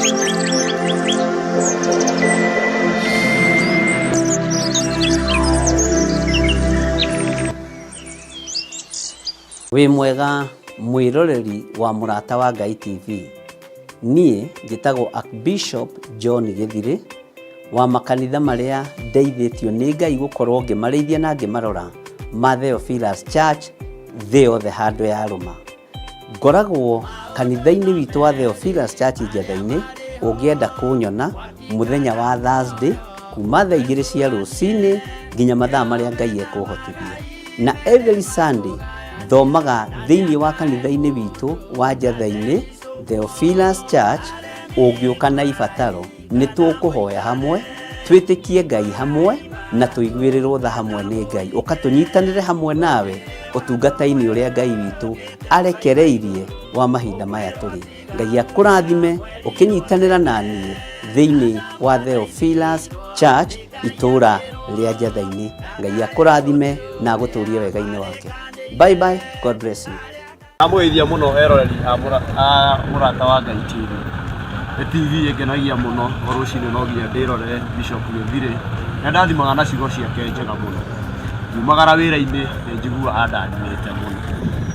Wĩ mwega mwĩroreri wa Mũrata wa Ngai TV. Niĩ njĩtagwo Archbishop John Gĩthirĩ wa makanitha marĩa ndeithĩtio nĩ Ngai gũkorwo ngĩmarĩithia na ngĩmarora ma Theophilus Church thĩ yothe handũ ya rũma. Ngoragwo kanitha-inĩ witũ wa Theophilus Church Njatha-inĩ. Ũngĩenda kũnyona mũthenya wa Thursday kuma thaa 2 cia rũcinĩ nginya mathaa marĩa Ngai ekũhotithia. Na every Sunday thomaga thĩinĩ wa kanitha-inĩ witũ wa Njatha-inĩ Theophilus Church. Ũngĩũka na ibataro nĩ tũkũhoya hamwe, twĩtĩkie Ngai hamwe na tũiguĩrĩrwo tha hamwe nĩ Ngai. Ũkatũnyitanĩre hamwe nawe ũtungata-inĩ ũrĩa Ngai witũ arekereirie wa mahinda maya tũrĩ. Ngai akũrathime ũkĩnyitanĩra na niĩ thĩinĩ wa Theophilus Church itũra rĩa Njatha-inĩ. Ngai akũrathime na agũtũrie wega-inĩ wake. Bye bye, God bless you. Amũithia mũno eroreri a Mũrata wa Ngai TV. TV ĩngenagia mũno rũcinĩ no nginya ndĩrore Bishop Gĩthirĩ. Na ndathimaga na ciugo ciake njega mũno. Nyumagara wĩra-inĩ njigua andanĩte mũno.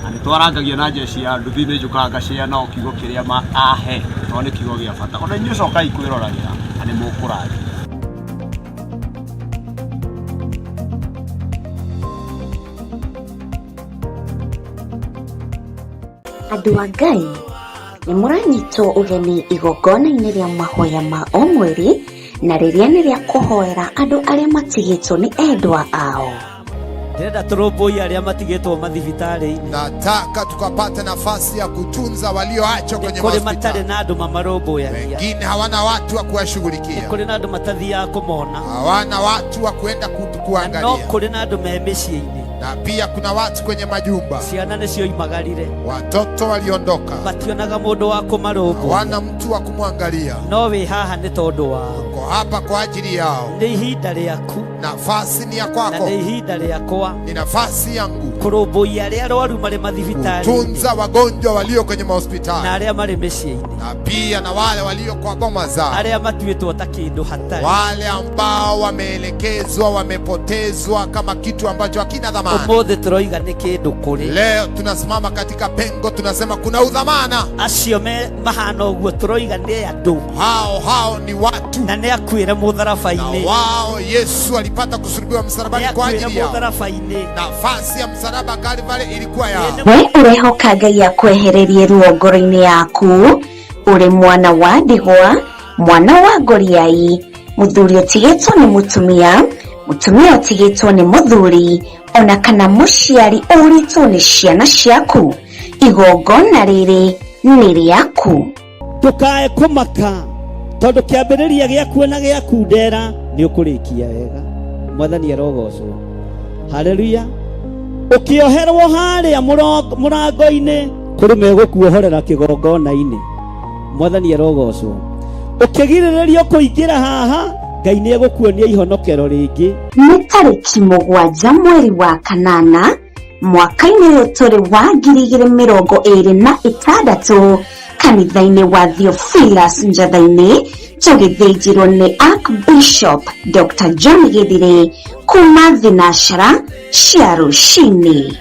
Na nĩtwarangagia na njeci ya nduthi nĩ njũkaga ngacĩa nao kiugo kĩrĩa ahe. Tondũ nĩ kiugo gĩa bata. Ona inyuĩ cokai kwĩroragĩra na nĩ mũkũrathia. Andũ a Ngai nĩ mũranyitwo ũgeni igongona-inĩ rĩa mahoya ma o mweri, na rĩrĩa nĩ rĩa kũhoera andũ arĩa matigĩtwo nĩ endwa ao. Ndĩrenda tũrũmbũiye arĩa matigĩtwo mathibitarĩ-inĩ. Nataka tukapate nafasi ya kutunza walioachwa kwenye hospitali. Matarĩ na andũ mamarũmbũyagia. Wengine hawana watu wa kuwashughulikia. Kũrĩ na andũ matathiaga kũmona. Hawana watu wa kwenda kuangalia. No kũrĩ na andũ me mĩciĩ-inĩ. Na pia kuna watu kwenye majumba. Ciana nĩcio imagarire. Watoto waliondoka. Mationaga mũndũ wa kũmarũmbũya. Hawana mtu wa kumwangalia. No wĩ haha nĩ tondũ wao. Uko hapa kwa ajili yao. Nĩ ihinda rĩaku. Nafasi ni ya kwako. Na nĩ ihinda rĩakwa. Ni nafasi yangu. Kũrũmbũiya arĩa arwaru marĩ mathibitarĩ. Kutunza wagonjwa walio kwenye mahospitali. Na arĩa marĩ mĩciĩ-inĩ. Na pia na wale walio kwa boma zao. Arĩa matuĩtwo ta kĩndũ hatarĩ. Wale ambao wameelekezwa, wamepotezwa kama kitu ambacho hakina dhamana. Ũmũthĩ tũroiga nĩ kĩndũ kũrĩ. Leo tunasimama katika pengo, tunasema kuna udhamana. Acio mahana ũguo tũroiga nĩ andũ. Hao ni watu. Na nĩ akuĩre mũtharaba-inĩ. Na wao Yesu alipata kusulubiwa msalabani kwa ajili yao. Nafasi ya msalaba Kalvari ilikuwa yao. We ũrehoka Ngai akwehererie ruo ngoro-inĩ yaku, ũrĩ mwana wa ndigwa, mwana wa ngoriai, mũthuri ũtigĩtwo nĩ mũtumia, mũtumia ũtigĩtwo nĩ mũthuri, ona kana mũciari ũritwo nĩ ciana ciaku. Igongona rĩrĩ nĩ rĩaku. Ndũkae kũmaka tondũ kĩambĩrĩria gĩaku na gĩakundera nĩ ũkũrĩkia wega. Mwathani arogocwo. Haleluya. Ũkĩoherwo harĩa mũrango-inĩ kũrĩ megũkuohorera kĩgongona-inĩ. Mwathani arogocwo. Ũkĩgirĩrĩrio kũingĩra haha Ngai nĩ egũkuonia ihonokero rĩngĩ. Nĩ tarĩki 7 mweri wa kanana mwaka-inĩ ũyũ tũrĩ wa 2026 kanitha-inĩ wa Theophilus Njatha-inĩ, tũgĩthĩnjĩrwo nĩ Archbishop Dr. John Gĩthirĩ kuma thinashara cia rũcinĩ.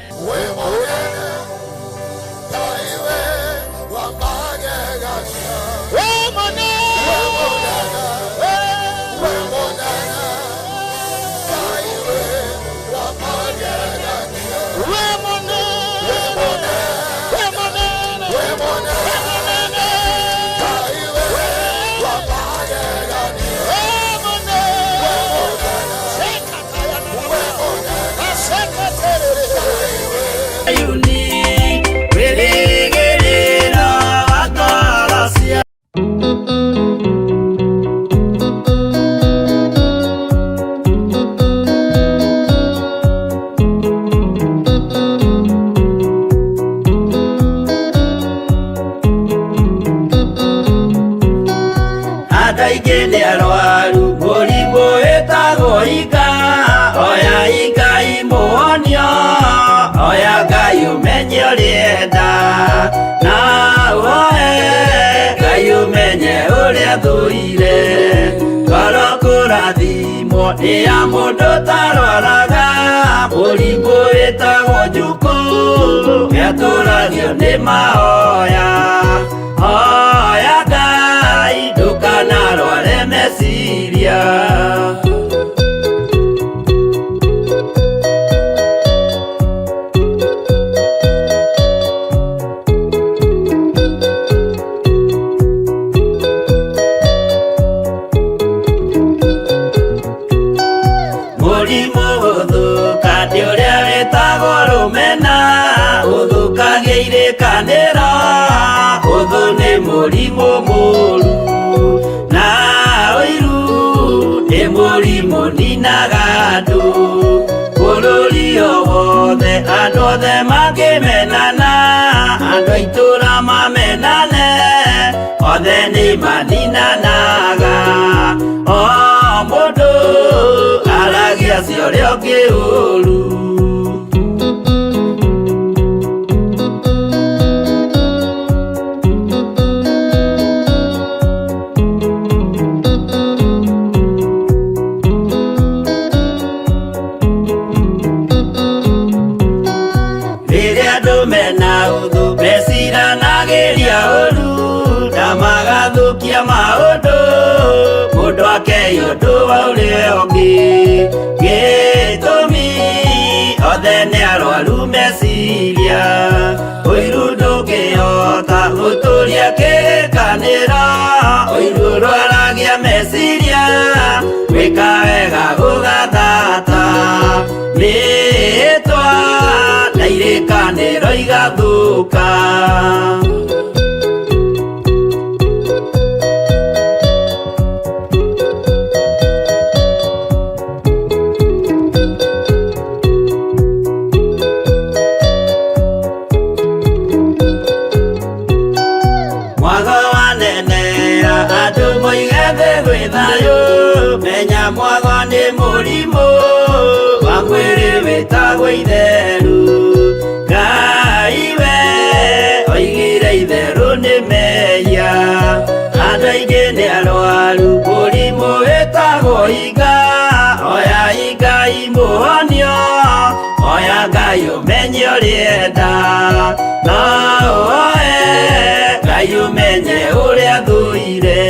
Na uhoe Ngai umenye ũrĩa nĩ ya mũndũ tarwaraga mũrimũ wĩtagwo njukũ gĩatũragio nĩ mahoya. Hoya Ngai ndũkanarware meciria. Mũrimũ ũthũkangia ũrĩa wĩtagwo rũmena ũthũkagia irĩkanĩro. Ũthũ nĩ mũrimũ mũru na ũiru nĩ mũrimũ ninaga andũ. Bũrũri o wothe andũ othe mangĩmenana, andũ a itũũra mamenane, othe nĩ maninanaga. O mũndũ aragia cio ũrĩa ũngĩ ũru. Rĩrĩa andũ mena ũthũ meciranagĩria ũru na magathũkia maũndũ, mũndũ akeiya ũndũ wa ũrĩa ũngĩ. Gĩtũmi othe nĩ arwaru meciria, ũiru ndũngĩhota gũtũria kĩrĩkanĩro. Ũiru ũrwaragia meciria, gwĩka wega gũgathata mĩĩtwa na irĩkanĩro igathũka. Mwago wanenera andũ moige thĩ gwĩ thayũ, menya mwago nĩ mũrimũ wa mwĩrĩ wĩtagwo itherũ. Ngai we oigire itherũ nĩ mehia, andũ aingĩ nĩ arwaru mũrimũ wĩtagwo inga. Oya Ngai mũhonio, oya Ngai ũmenye ũrĩenda, no woe Ngai ũmenye ũrĩa thũire.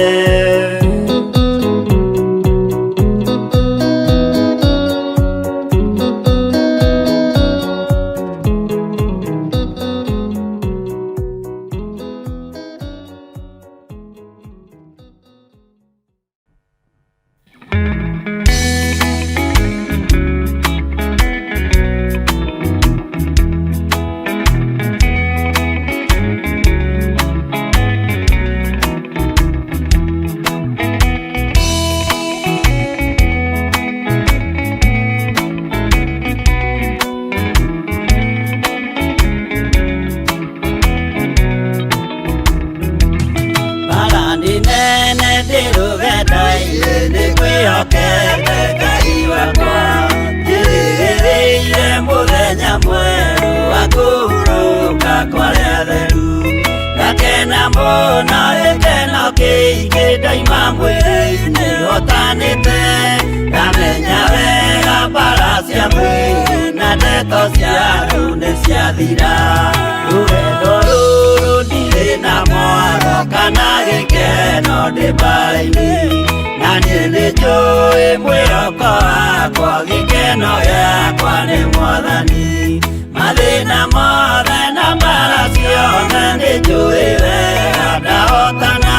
Rũgendo rũrũ ndirĩ na mwago kana gĩkeno ndĩ mbara-inĩ, na niĩ nĩnjũĩ mwĩhoko wakwa gĩkeno gĩakwa nĩ Mwathani. Mathĩna mothe na mbara ciothe nĩnjũĩ wega ndahotana,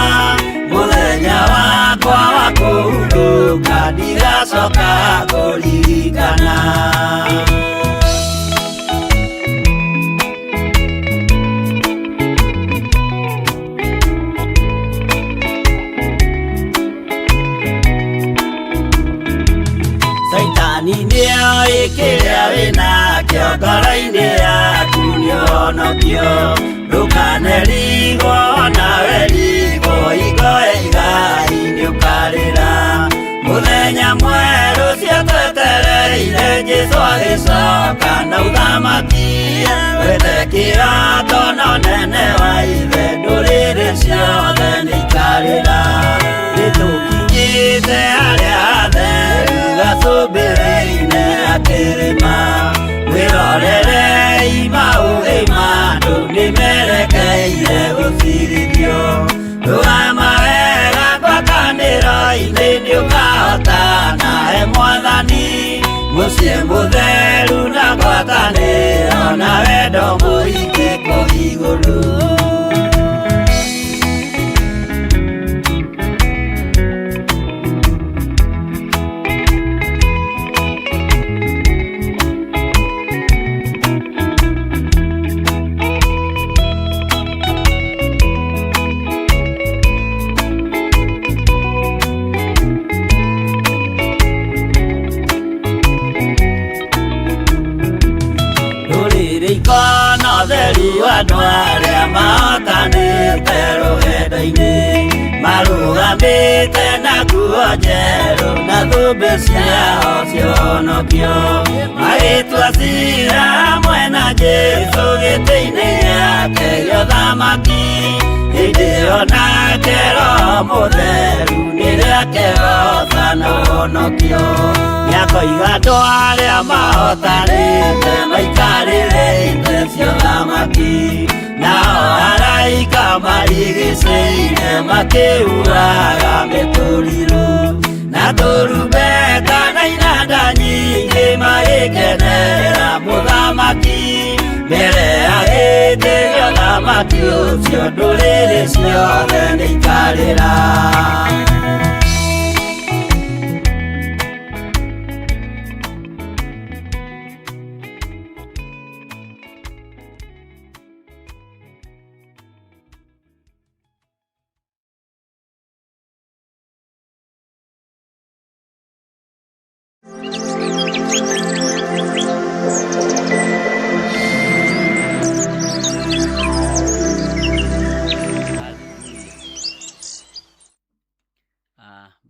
mũthenya wakwa wa kũhurũka ndigacoka kũririkana. Saitani nĩoĩ kĩrĩa wĩnakĩo ngoro-inĩ yaku nĩũhonokio, ndũkanerigwo nawe rigwo, hingo igai nĩũkarĩra. Mũthenya mwerũ cio twetereire Jesũ agĩcoka na ũthamaki, wethe kĩroto na ũnene wa ithe, ndũrĩrĩ ciothe nĩikarĩra. Nĩtũkinyĩte harĩa hatheru kĩrĩma wĩrorere imaũgĩma andũ nĩmerekeire gũcirithio rũgama wega ngwatanĩro-inĩ nĩũkahota nawe Mwathani mũciĩ mũtheru na ngwatanĩro na wendo mũingĩ kũigũrũ. Andũ arĩa mahotanĩte rũgendo-inĩ marũgamĩte na nguo njerũ na thũmbĩ ciao cia ũhonokio magĩtua ciira hamwe na Jesũ gĩtĩ-inĩ gĩake gĩa ũthamaki. Hĩndĩ ĩyo nake Roho Mũtheru nĩrĩakehoca na ũhonokio nĩakoiga andũ arĩa mahotanĩte maikarĩre itĩ cia ũthamaki, nao araika marigicĩire makĩhuraga mĩtũrirũ na tũrumbeta na inanda nyingĩ magĩkenerera mũthamaki. Mbere ya gĩtĩ gĩa ũthamaki ũcio ndũrĩrĩ ciothe nĩikarĩra.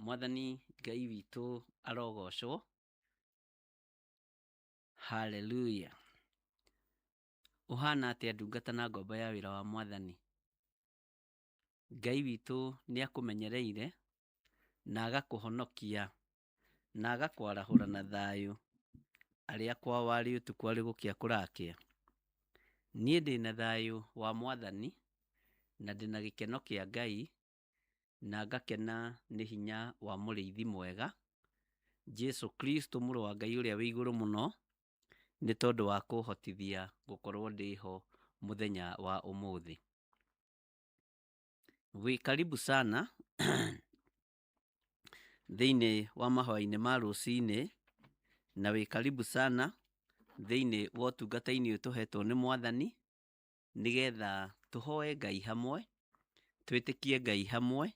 Mwathani Ngai witũ arogocwo. Haleluya. Ũhana atĩa ndungata na ngombo ya wĩra wa Mwathani? Ngai witũ nĩakũmenyereire na agakũhonokia na agakwarahũra na thayũ arĩa kwao warĩ ũtukũ arĩ gũkĩa kũrakĩa. Niĩ ndĩna thayũ wa Mwathani na ndĩna gĩkeno kĩa Ngai na ngakena nĩ hinya wa mũrĩithi mwega Jesũ Kristo mũrũ wa Ngai ũrĩa wĩ igũrũ mũno, nĩ tondũ wa kũhotithia gũkorwo ndĩho mũthenya wa ũmũthĩ. Wĩ karibu sana thĩinĩ wa mahoya-inĩ ma rũcinĩ, na wĩ karibu sana thĩinĩ wa ũtungata-inĩ ũtũhetwo nĩ Mwathani, nĩgetha tũhoe Ngai hamwe, twĩtĩkie Ngai hamwe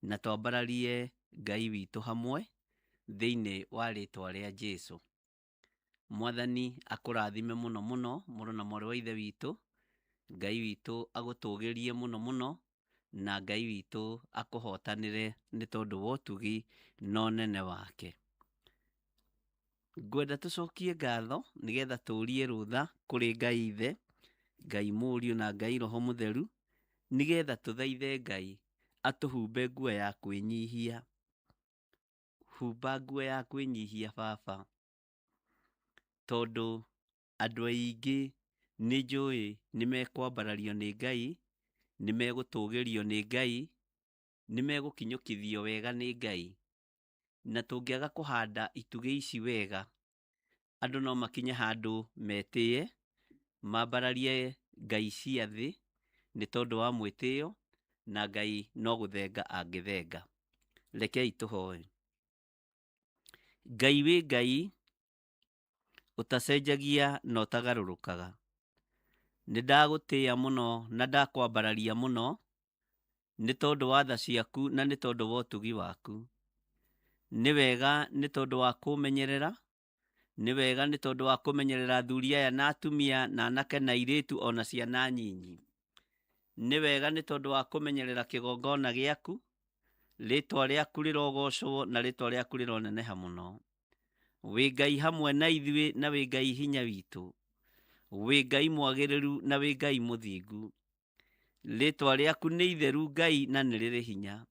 na twambararie Ngai witũ hamwe thĩinĩ wa rĩtwa rĩa Jesũ. Mwathani akũrathime mũno mũno mũrũ na mwarĩ wa ithe witũ. Ngai witũ agũtũgĩrie mũno mũno, na Ngai witũ akũhotanĩre nĩ tondũ wa ũtugi na ũnene wake. Ngwenda tũcokie ngatho nĩgetha tũrie rũtha kũrĩ Ngai Ithe, Ngai Mũriũ na Ngai Roho Mũtheru, nĩgetha tũthaithe Ngai atũhumbe nguo ya kwĩnyihia. Humba nguo ya kwĩnyihia Baba, tondũ andũ aingĩ nĩ njũĩ nĩmekwambarario nĩ Ngai, nĩmegũtũgĩrio nĩ Ngai, nĩmegũkinyũkithio wega nĩ Ngai, na tũngĩaga kũhanda itugĩ ici wega, andũ no makinye handũ metĩye, mambararie Ngai cia thĩ nĩ tondũ wa mwĩtĩyo, na Ngai no gũthenga angĩthenga. Rekei tũhoe. Ngai wĩ Ngai, ũtacenjagia na ũtagarũrũkaga. Nĩndagũtĩĩa mũno na ndakwambararia mũno nĩ tondũ wa tha ciaku na nĩ tondũ wa ũtugi waku. Nĩ wega nĩ tondũ wa kũmenyerera, nĩ wega nĩ tondũ wa kũmenyerera athuri aya na atumia na anake na airĩtu ona ciana nyinyi. Nĩ wega nĩ tondũ wa kũmenyerera kĩgongona gĩaku, rĩtwa rĩaku rĩrogocwo na rĩtwa rĩaku rĩroneneha mũno. Wĩ Ngai hamwe na ithuĩ na wĩ Ngai hinya witũ, wĩ Ngai mwagĩrĩru na wĩ Ngai mũthingu. Rĩtwa rĩaku nĩ itheru Ngai na nĩ rĩrĩ hinya.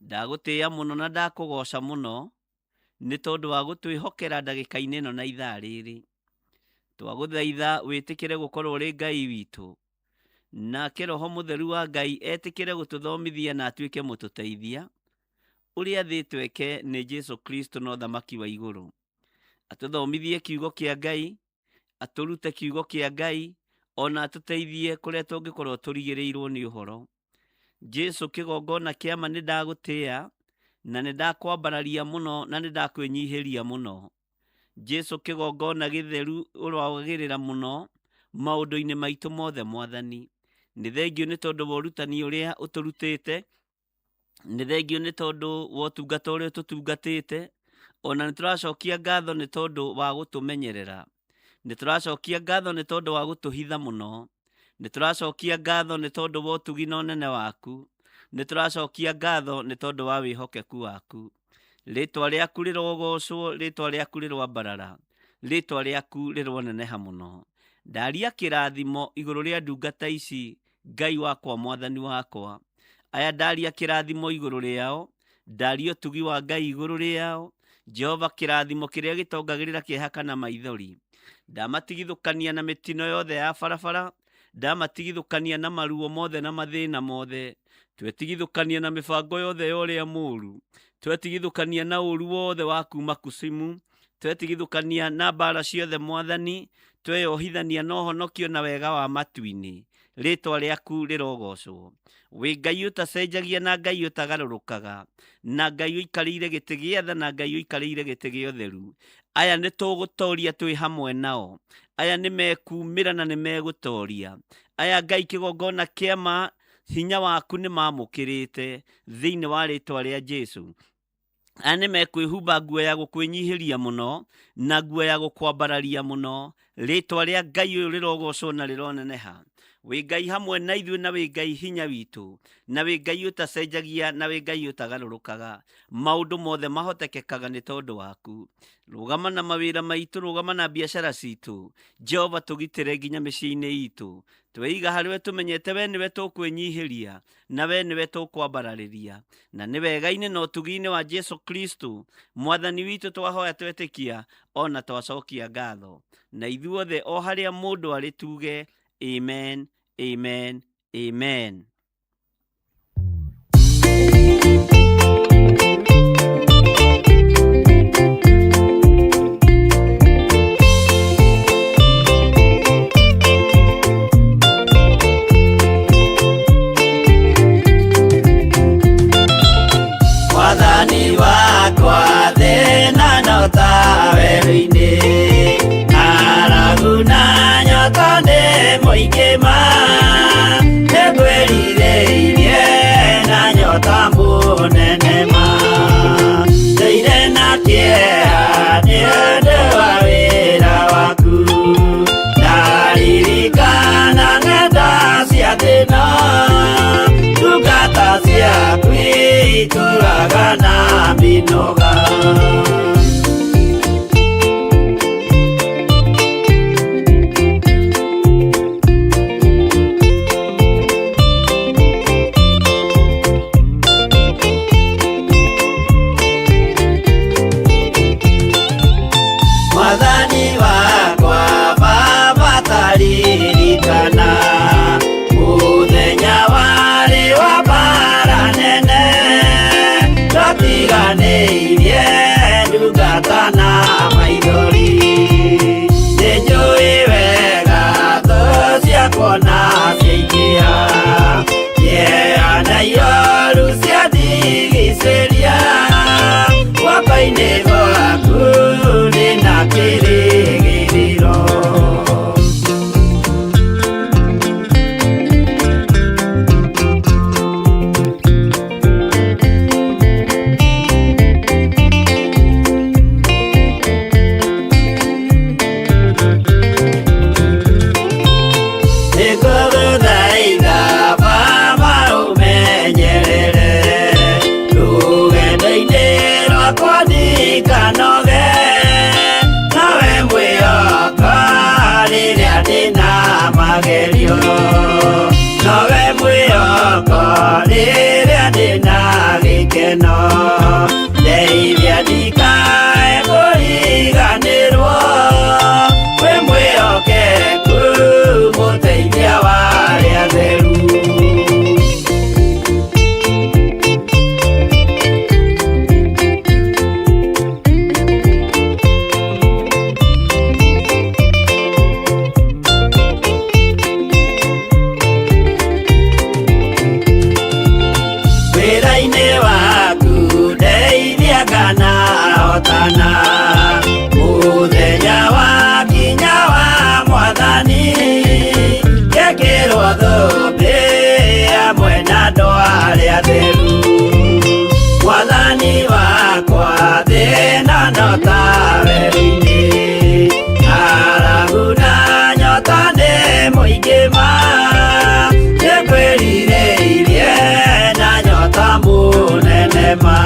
Ndagũtĩĩa mũno na ndakũgoca mũno nĩ tondũ wa gũtwĩhokera ndagĩka-inĩ ĩno na ithaa rĩrĩ. Twagũthaitha wĩtĩkĩre gũkorwo ũrĩ Ngai witũ, nake Roho Mũtheru wa Ngai etĩkĩre gũtũthomithia na atuĩke mũtũteithia, ũrĩa athĩtwo eke nĩ Jesu Kristo na ũthamaki wa igũrũ. Atũthomithie kiugo kĩa Ngai, atũrute kiugo kĩa Ngai, ona atũteithie kũrĩa tũngĩkorwo tũrigĩrĩirwo nĩ ũhoro. Jesu kĩgongona kĩa ma nĩ ndagũtĩĩa, na nĩ ndakwambararia mũno, na nĩ ndakwĩnyihĩria mũno. Jesu kĩgongona gĩtheru ũrwagĩrĩra mũno maũndũ-inĩ maitũ mothe Mwathani. Nĩ thengio nĩ tondũ wa ũrutani ũrĩa ũtũrutĩte, nĩ thengio nĩ tondũ wa ũtungata ũrĩa ũtũtungatĩte, ona nĩ tũracokia ngatho nĩ tondũ wa gũtũmenyerera. Nĩ tũracokia ngatho nĩ tondũ wa gũtũhitha mũno. Nĩ tũracokia ngatho nĩ tondũ wa ũtugi na ũnene waku. Nĩ tũracokia ngatho nĩ tondũ wa wĩhokeku waku. Rĩtwa rĩaku rĩrogocwo, rĩtwa rĩaku rĩrwambarara, rĩtwa rĩaku rĩrwoneneha mũno. Ndaria kĩrathimo igũrũ rĩa ndungata ici, Ngai wakwa Mwathani wakwa. Aya ndaria kĩrathimo igũrũ rĩao, ndaria ũtugi wa Ngai igũrũ rĩao. Jehova, kĩrathimo kĩrĩa gĩtongagĩrĩra kĩeha kana maithori. Ndamatigithũkania na mĩtino yothe ya barabara, ndamatigithũkania na maruo mothe na mathĩna mothe. Twetigithũkania na mĩbango yothe ya ũrĩa mũũru. Twetigithũkania na ũru wothe wa kuma kusimu. Twetigithũkania na mbara ciothe Mwathani. Tweyohithania na ũhonokio na wega wa matu-inĩ. Rĩtwa rĩaku rĩrogocwo. Wĩ Ngai ũtacenjagia na Ngai ũtagarũrũkaga, na Ngai ũikarĩire gĩtĩ gĩa tha, na Ngai ũikarĩire gĩtĩ gĩa ũtheru. Aya nĩ tũgũtoria twĩ hamwe nao. Aya nĩ mekumĩra na nĩ megũtoria. Aya Ngai kĩgongona kĩa ma, hinya waku nĩ mamũkĩrĩte thĩinĩ wa rĩtwa rĩa Jesu. Aya nĩ mekwĩhumba nguo ya gũkwĩnyihĩria mũno, na nguo ya gũkwambararia mũno. Rĩtwa rĩa Ngai ũyũ rĩrogocwo na rĩroneneha. Wĩ Ngai hamwe na ithuĩ, na wĩ Ngai hinya witũ, na wĩ Ngai ũtacenjagia, na wĩ Ngai ũtagarũrũkaga. Maũndũ mothe mahotekekaga nĩ tondũ waku. Rũgama na mawĩra maitũ, rũgama na biacara citũ. Jehova, tũgitĩre nginya mĩciĩ-inĩ itũ. Tweiga harĩwe tũmenyete we nĩwe tũkwĩnyihĩria, na we nĩwe tũkwambararĩria. Na nĩ wega-inĩ na ũtugi-inĩ wa Jesu Kristo Mwathani witũ twahoya twetĩkia, ona twacokia ngatho. Na ithuothe o harĩa mũndũ arĩ tuge amen, amen, amen. Mwathani wakwa thĩna no ta werũ-inĩ, aragu na nyota nĩ mũingĩ ma, nĩngwĩrirĩirie na nyota mũnene ma, ndũire na kĩeha nĩ ũndũ wa wĩra waku, ndaririkana ng'enda cia thĩna, ndungata ciaku ituraga na mĩnoga. Mwathani wakwa Baba, taririkana mũthenya warĩ wa mbara nene, twatiganĩirie ndungata na maithori. Nĩnjũĩ wega thũ ciakwa na ciaingĩha, kĩeha na ihoru ciandigicĩria, guoko-inĩ gwaku ndĩna kĩrĩgĩrĩro. Nĩngũgũthaitha Baba ũmenyerere rũgendo-inĩ rwakwa waku ndeithia ngana hotana muthenya wakinya wa Mwathani ngekĩrwo thũmbĩ hamwe na andũ arĩa atheru. Mwathani wakwa thĩna no ta werũ-inĩ, ng'aragu na nyota nĩ mũingĩ ma, nĩngwĩrirĩirie na nyota mũnene ma.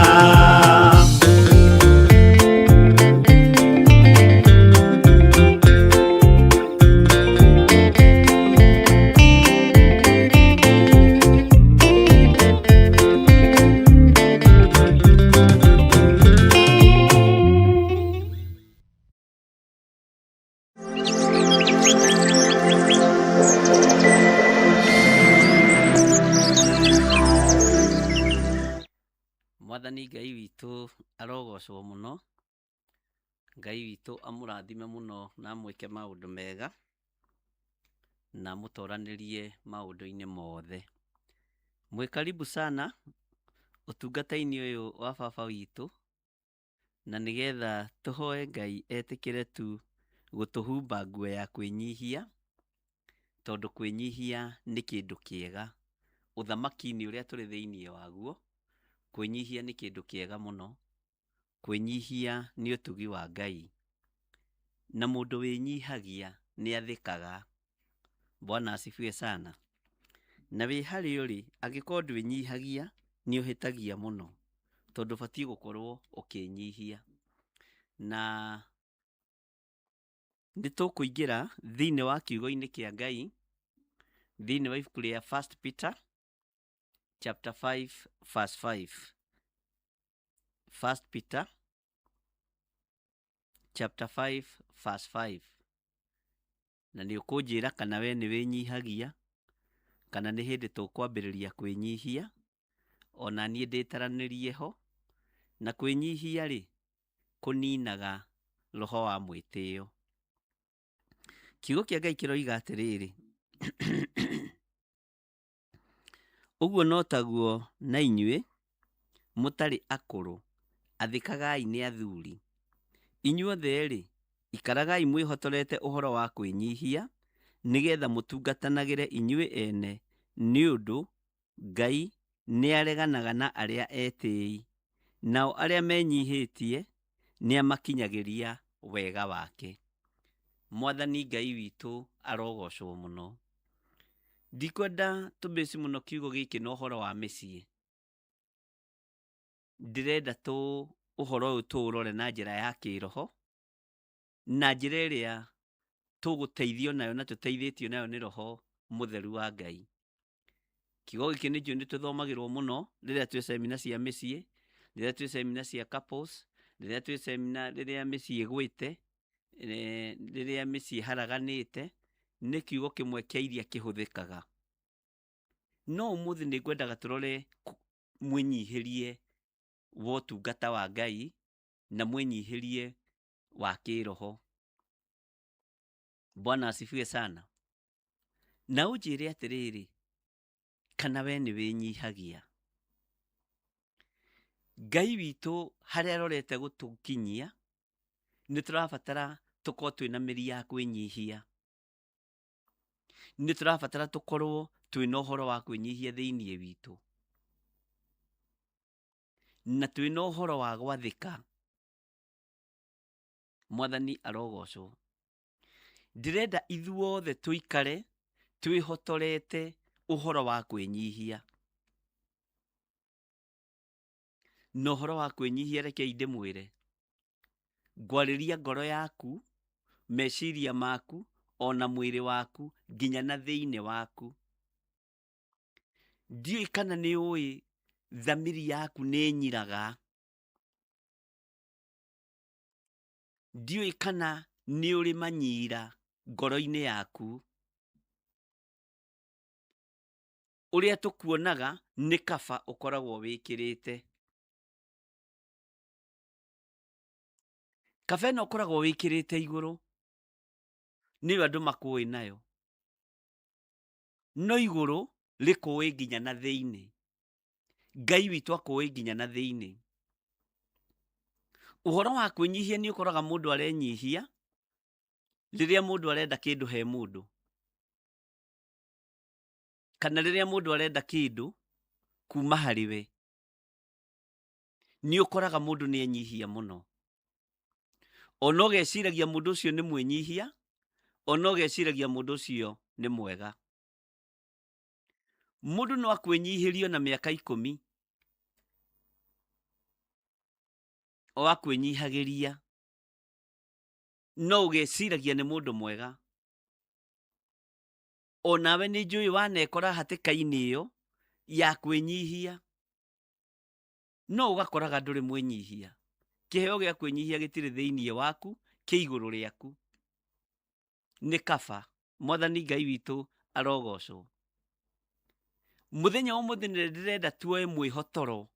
Mwathani Ngai witũ arogocwo mũno, Ngai witũ amũrathime mũno na amwĩke maũndũ mega na mũtoranĩrie maũndũ-inĩ mothe. Mwĩ karibu sana ũtungata-inĩ ũyũ wa baba witũ, na nĩgetha tũhoe Ngai etĩkĩre tu gũtũhumba nguo ya kwĩnyihia, tondũ kwĩnyihia nĩ kĩndũ kĩega ũthamaki-inĩ ũrĩa tũrĩ thĩinĩ waguo. Kwĩnyihia nĩ kĩndũ kĩega mũno, kwĩnyihia nĩ ũtugi wa Ngai, na mũndũ wĩnyihagia nĩ athĩkaga. Bwana asifiwe sana. Na wĩ harĩa ũrĩ, angĩkorwo ndwĩnyihagia nĩ ũhĩtagia mũno, tondũ batiĩ gũkorwo ũkĩnyihia. Na nĩ tũkũingĩra thĩinĩ wa kiugo-inĩ kĩa Ngai, thĩinĩ wa ibuku rĩa 1 Peter chapter 5 verse 5. 1 Peter chapter 5 verse 5. Na nĩ ũkũnjĩra kana we nĩ wĩnyihagia, kana nĩ hĩndĩ tũkwambĩrĩria kwĩnyihia, ona niĩ ndĩtaranĩrie ho. Na kwĩnyihia rĩ, kũninaga roho wa mwĩtĩo. Kiugo kĩa Ngai kĩroiga atĩrĩrĩ, ũguo no taguo na inyuĩ mũtarĩ akũrũ, athĩkagai nĩ athuri. Inyuothe rĩ, ikaragai mwĩhotorete ũhoro wa kwĩnyihia, nĩgetha mũtungatanagĩre inyuĩ ene, nĩ ũndũ Ngai nĩ areganaga na arĩa etĩĩi, nao arĩa menyihĩtie nĩ amakinyagĩria wega wake. Mwathani Ngai witũ arogocwo mũno. Ndikwenda tũbĩci mũno kiugo gĩkĩ na ũhoro wa mĩciĩ. Ndĩrenda ũhoro ũyũ tũũrore na njĩra ya kĩroho, na njĩra ĩrĩa tũgũteithio nayo na tũteithĩtio nayo nĩ Roho Mũtheru wa Ngai. Kiugo gĩkĩ nĩkĩo nĩ tũthomagĩrwo mũno rĩrĩa twĩ semina cia mĩciĩ, rĩrĩa twĩ semina cia couples, rĩrĩa twĩ semina rĩrĩa mĩciĩ ĩgwĩte, rĩrĩa mĩciĩ haraganĩte. Nĩ kiugo kĩmwe kĩa iria kĩhũthĩkaga. No ũmũthĩ nĩ ngwendaga tũrore mwĩnyihĩrie wa ũtungata wa Ngai na mwĩnyihĩrie wa kĩroho. Bwana asifiwe sana. Na ũnjĩre atĩrĩrĩ, kana we nĩ wĩnyihagia? Ngai witũ harĩa arorete gũtũkinyia, nĩ tũrabatara tũkorwo twĩna mĩri ya kwĩnyihia. Nĩ tũrabatara tũkorwo twĩna ũhoro wa kwĩnyihia thĩinĩ witũ, na twĩna ũhoro wa gwathĩka. Mwathani arogocwo. Ndĩrenda ithuothe tũikare twĩhotorete ũhoro wa kwĩnyihia. Na ũhoro wa kwĩnyihia rekei ndĩmwĩre, ngwarĩria ngoro yaku, meciria maku, ona mwĩrĩ waku, nginya na thĩinĩ waku. Ndiũĩ kana nĩ ũĩ thamiri yaku nĩ nyiraga. Ndiũĩ kana nĩ ũrĩ manyira ngoro-inĩ yaku. Ũrĩa tũkuonaga nĩ kaba ũkoragwo wĩkĩrĩte. Kaba ĩno ũkoragwo wĩkĩrĩte igũrũ, nĩyo andũ makũĩ nayo. No igũrũ rĩkũĩ nginya na thĩinĩ. Ngai witũ akũĩ nginya na thĩinĩ. Ũhoro wa kwĩnyihia nĩ ũkoraga mũndũ arenyihia rĩrĩa mũndũ arenda kĩndũ he mũndũ, kana rĩrĩa mũndũ arenda kĩndũ kuma harĩ we. Nĩ ũkoraga mũndũ nĩ enyihia mũno. Ona ũgeciragia mũndũ ũcio nĩ mwĩnyihia, ona ũgeciragia mũndũ ũcio nĩ mwega. Mũndũ no akwĩnyihĩrio na mĩaka 10, o akwĩnyihagĩria, no ũgeciragia nĩ mũndũ mwega. Onawe nĩ njũĩ wanekora hatĩka-inĩ ĩyo ya kwĩnyihia, no ũgakoraga ndũrĩ mwĩnyihia. Kĩheo gĩa kwĩnyihia gĩtirĩ thĩinĩ waku, kĩ igũrũ rĩaku. Nĩ kaba. Mwathani Ngai witũ arogocwo. Mũthenya ũmũthĩ nĩ ndĩrenda tuoe mwĩhotoro,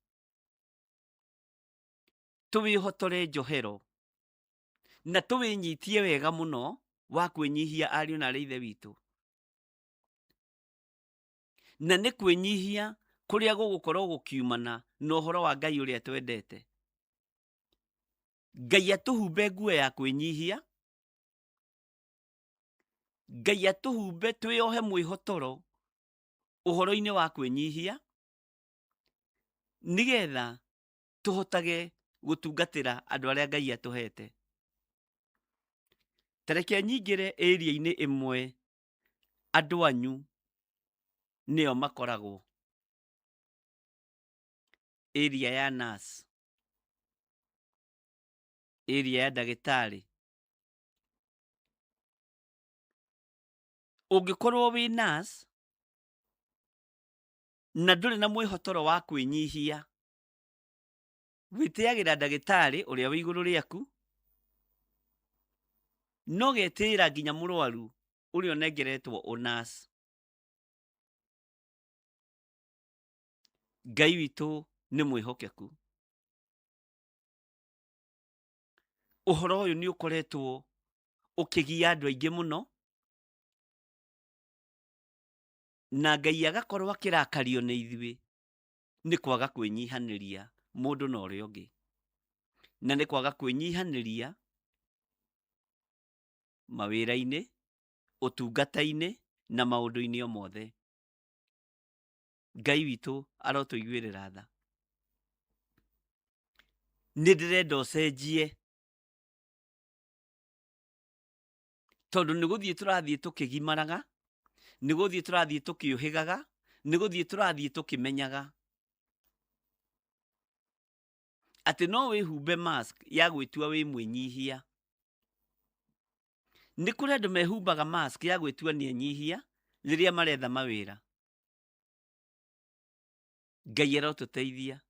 tũwĩhotore njohero, na tũwĩnyitie wega mũno wa kwĩnyihia ariũ na ithe witũ. Na nĩ kwĩnyihia kũrĩa gũgũkorwo gũkiumana na ũhoro wa Ngai ũrĩa twendete. Ngai atũhumbe nguo ya kwĩnyihia, Ngai atũhumbe twĩohe mwĩhotoro ũhoro-inĩ wa kwĩnyihia, nĩgetha tũhotage gũtungatĩra andũ arĩa Ngai atũhete. Tareke nyingĩre area-inĩ ĩmwe andũ anyu nĩo makoragwo. Area ya nurse, area ya ndagĩtarĩ. Ũngĩkorwo wĩ nurse na ndũrĩ na mwĩhotoro wa kwĩnyihia, wĩtĩagĩra ndagĩtarĩ ũrĩa wĩ igũrũ rĩaku, no getĩĩra nginya mũrwaru ũrĩa ũnengeretwo nurse. Ngai witũ nĩ mwĩhokeku. Ũhoro ũyũ nĩ ũkoretwo ũkĩgia andũ aingĩ mũno, na Ngai agakorwo akĩrakario nĩ ithuĩ nĩ kwaga kwĩnyihanĩria mũndũ na ũrĩa ũngĩ, na nĩ kwaga kwĩnyihanĩria mawĩra-inĩ, ũtungata-inĩ na maũndũ-inĩ o mothe. Ngai witũ arotũiguĩrĩra tha. Nĩ ndĩrenda ũcenjie, tondũ nĩ gũthiĩ tũrathiĩ tũkĩgimaraga, nĩ gũthiĩ tũrathiĩ tũkĩũhĩgaga, nĩ gũthiĩ tũrathiĩ tũkĩmenyaga atĩ no wĩhumbe mask ya gwĩtua wĩ mwĩnyihia. Nĩ kũrĩ andũ mehumbaga mask ya gwĩtua nĩ enyihia rĩrĩa maretha mawĩra. Ngai arotũteithia.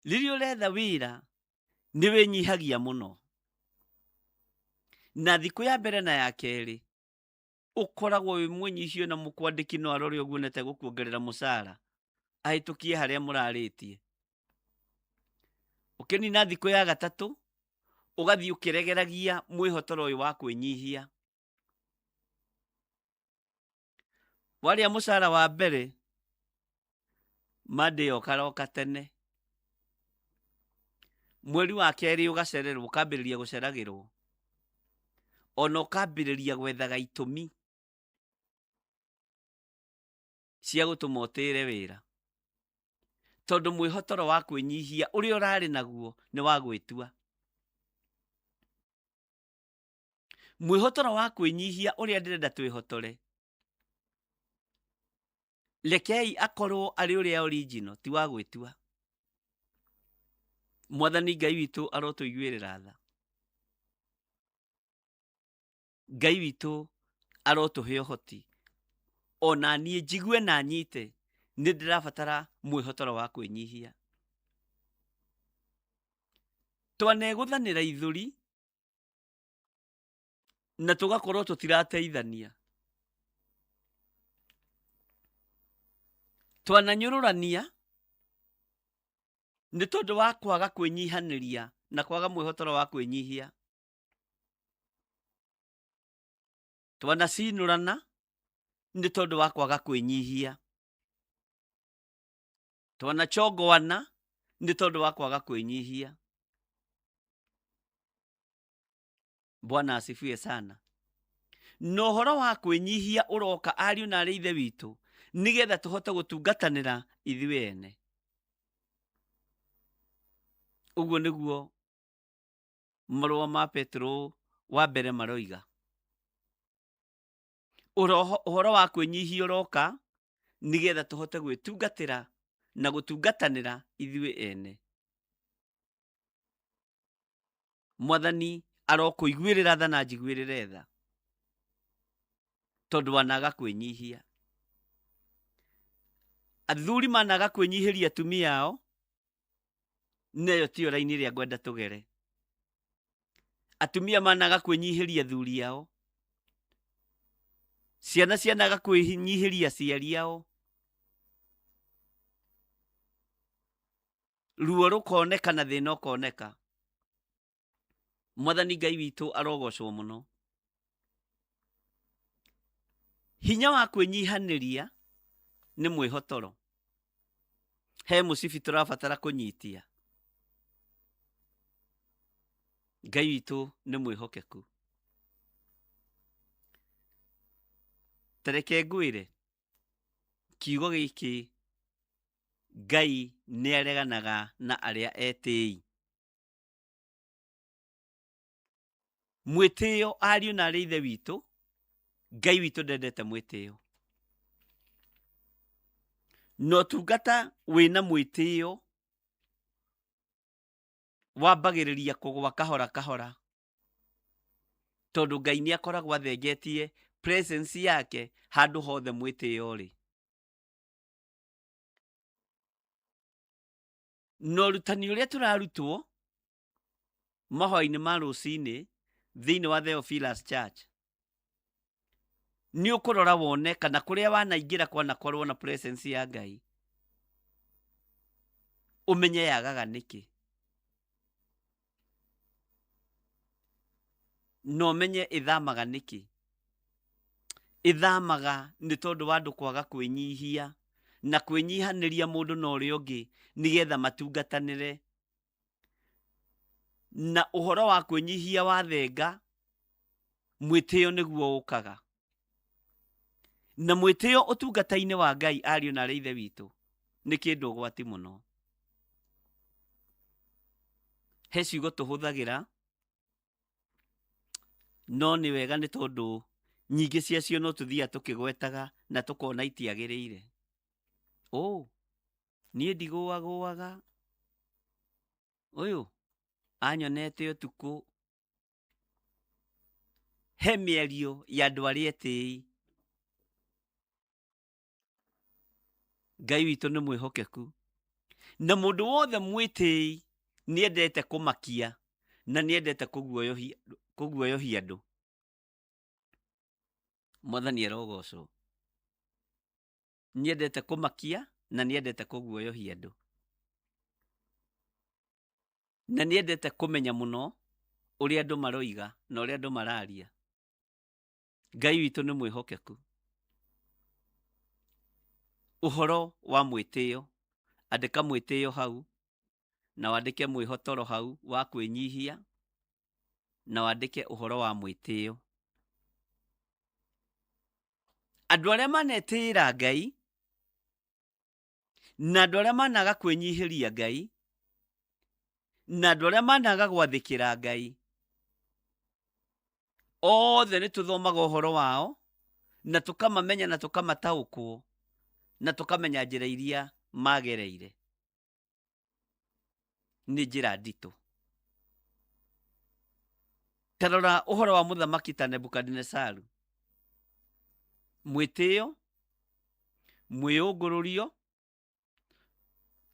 Rĩrĩa ũretha wĩra nĩ wĩnyihagia mũno, na thikũ ya mbere na ya kerĩ ũkoragwo wĩ mwĩnyihia, na mũkwandĩki no arore ũguo nete gũkuongerera mũcara ahĩtũkie harĩa mũrarĩtie. Ũkĩnina thikũ ya gatatũ ũgathiĩ ũkĩregeragia mwĩhotoro ũyũ wa kwĩnyihia. Warĩa mũcara wa mbere, Monday ũkaroka tene, mweri wa kerĩ ũgacererwo, ũkambĩrĩria gũceragĩrwo, ona ũkambĩrĩria gwethaga itũmi cia gũtũma ũtĩre wĩra, tondũ mwĩhotoro wa kwĩnyihia ũrĩa ũrarĩ naguo nĩ wa gwĩtua. Mwĩhotoro wa kwĩnyihia ũrĩa ndĩrenda twĩhotore, rekei akorwo arĩ ũrĩa original, ti wa gwĩtua. Mwathani Ngai witũ arotũiguĩrĩra tha. Ngai witũ arotũhe ũhoti, ona niĩ njigue na nyite nĩ ndĩrabatara mwĩhotoro wa kwĩnyihia. Twanegũthanĩra ithũri na tũgakorwo tũtirateithania. Twananyũrũrania nĩ tondũ wa kwaga kwĩnyihanĩria na kwaga mwĩhotoro wa kwĩnyihia. Twanacinũrana nĩ tondũ wa kwaga kwĩnyihia. Twanachongoana nĩ tondũ wa kwaga kwĩnyihia. Bwana asifiwe sana. No horo wa kwĩnyihia ũroka ariũ na arĩ ithe witũ nĩgetha tũhote gũtungatanĩra ithuĩ ene. Ũguo nĩguo marũa ma Petro wa mbere maroiga. Ũhoro wa kwĩnyihia ũroka nĩgetha tũhote gwĩtungatĩra na gũtungatanĩra ithuĩ ene. Mwathani arokũiguĩrĩra tha na njiguĩrĩre tha tondũ wanaga kwĩnyihia. Athuri managa kwĩnyihĩria atumia ao, neyo ti ora-inĩ rĩa ngwenda tũgere. Atumia managa kwĩnyihĩria athuri ao, ciana cianaga kwĩnyihĩria aciari ao, ruo rũkoneka na thĩna ũkoneka. Mwathani Ngai witũ arogocwo mũno. Hinya wa kwĩnyihanĩria nĩ mwĩhotoro. He mũcibi tũrabatara kũnyitia. Ngai witũ nĩ mwĩhokeku. Tareke ngwĩre kiugo gĩkĩ, Ngai nĩ areganaga na arĩa etĩi. Mwĩtĩo ariũ na arĩ ithe witũ, Ngai witũ ndendete mwĩtĩo. No tungata wĩna mwĩtĩo wambagĩrĩria kũgwa kahora kahora, tondũ Ngai nĩ akoragwo athengetie presence yake handũ hothe mwĩtĩo rĩ. No rutani ũrĩa tũrarutwo mahoya-inĩ ma rũcinĩ thĩinĩ wa Theophilus Church nĩ ũkũrora wone kana kũrĩa wanaingĩra kwanakorwo na presence ya Ngai, ũmenye yagaga nĩkĩ. No menye ĩthamaga nĩkĩ. Ĩthamaga nĩ tondũ wa andũ kwaga kwĩnyihia na kwĩnyihanĩria mũndũ na ũrĩa ũngĩ nĩgetha matungatanĩre. Na ũhoro wa kwĩnyihia wathenga, mwĩtĩo nĩguo ũkaga. Na mwĩtĩo ũtungata-inĩ wa Ngai ariũ na arĩ ithe witũ nĩ kĩndũ ũgwati mũno. He ciugo tũhũthagĩra, no nĩ wega nĩ tondũ nyingĩ ciacio no tũthiaga tũkĩgwetaga na tũkona itiagĩrĩire. Niĩ ndigũagũaga, ũyũ anyonete ũtukũ. He mĩario ya andũ arĩa etĩi. Ngai witũ nĩ mwĩhokeku. Na mũndũ wothe mwĩtĩi nĩ endete kũmakia na nĩ endete kũguoyohia andũ. Mwathani arogocwo. Nĩ endete kũmakia na nĩ endete kũguoyohia andũ. Na nĩ endete kũmenya mũno ũrĩa andũ maroiga na ũrĩa andũ mararia. Ngai witũ nĩ mwĩhokeku. Ũhoro wa mwĩtĩo, andĩka mwĩtĩo hau, na wandĩke mwĩhotoro hau wa kwĩnyihia, na wandĩke ũhoro wa mwĩtĩo. Andũ arĩa manetĩĩra Ngai na andũ arĩa managa kwĩnyihĩria Ngai na andũ arĩa managa gwathĩkĩra Ngai, othe nĩ tũthomaga ũhoro wao na tũkamamenya na tũkamataũkwo na tũkamenya njĩra iria magereire. Nĩ njĩra nditũ. Tarora ũhoro wa mũthamaki ta Nebukadinezaru. Mwĩtĩo, mwĩũngũrũrio,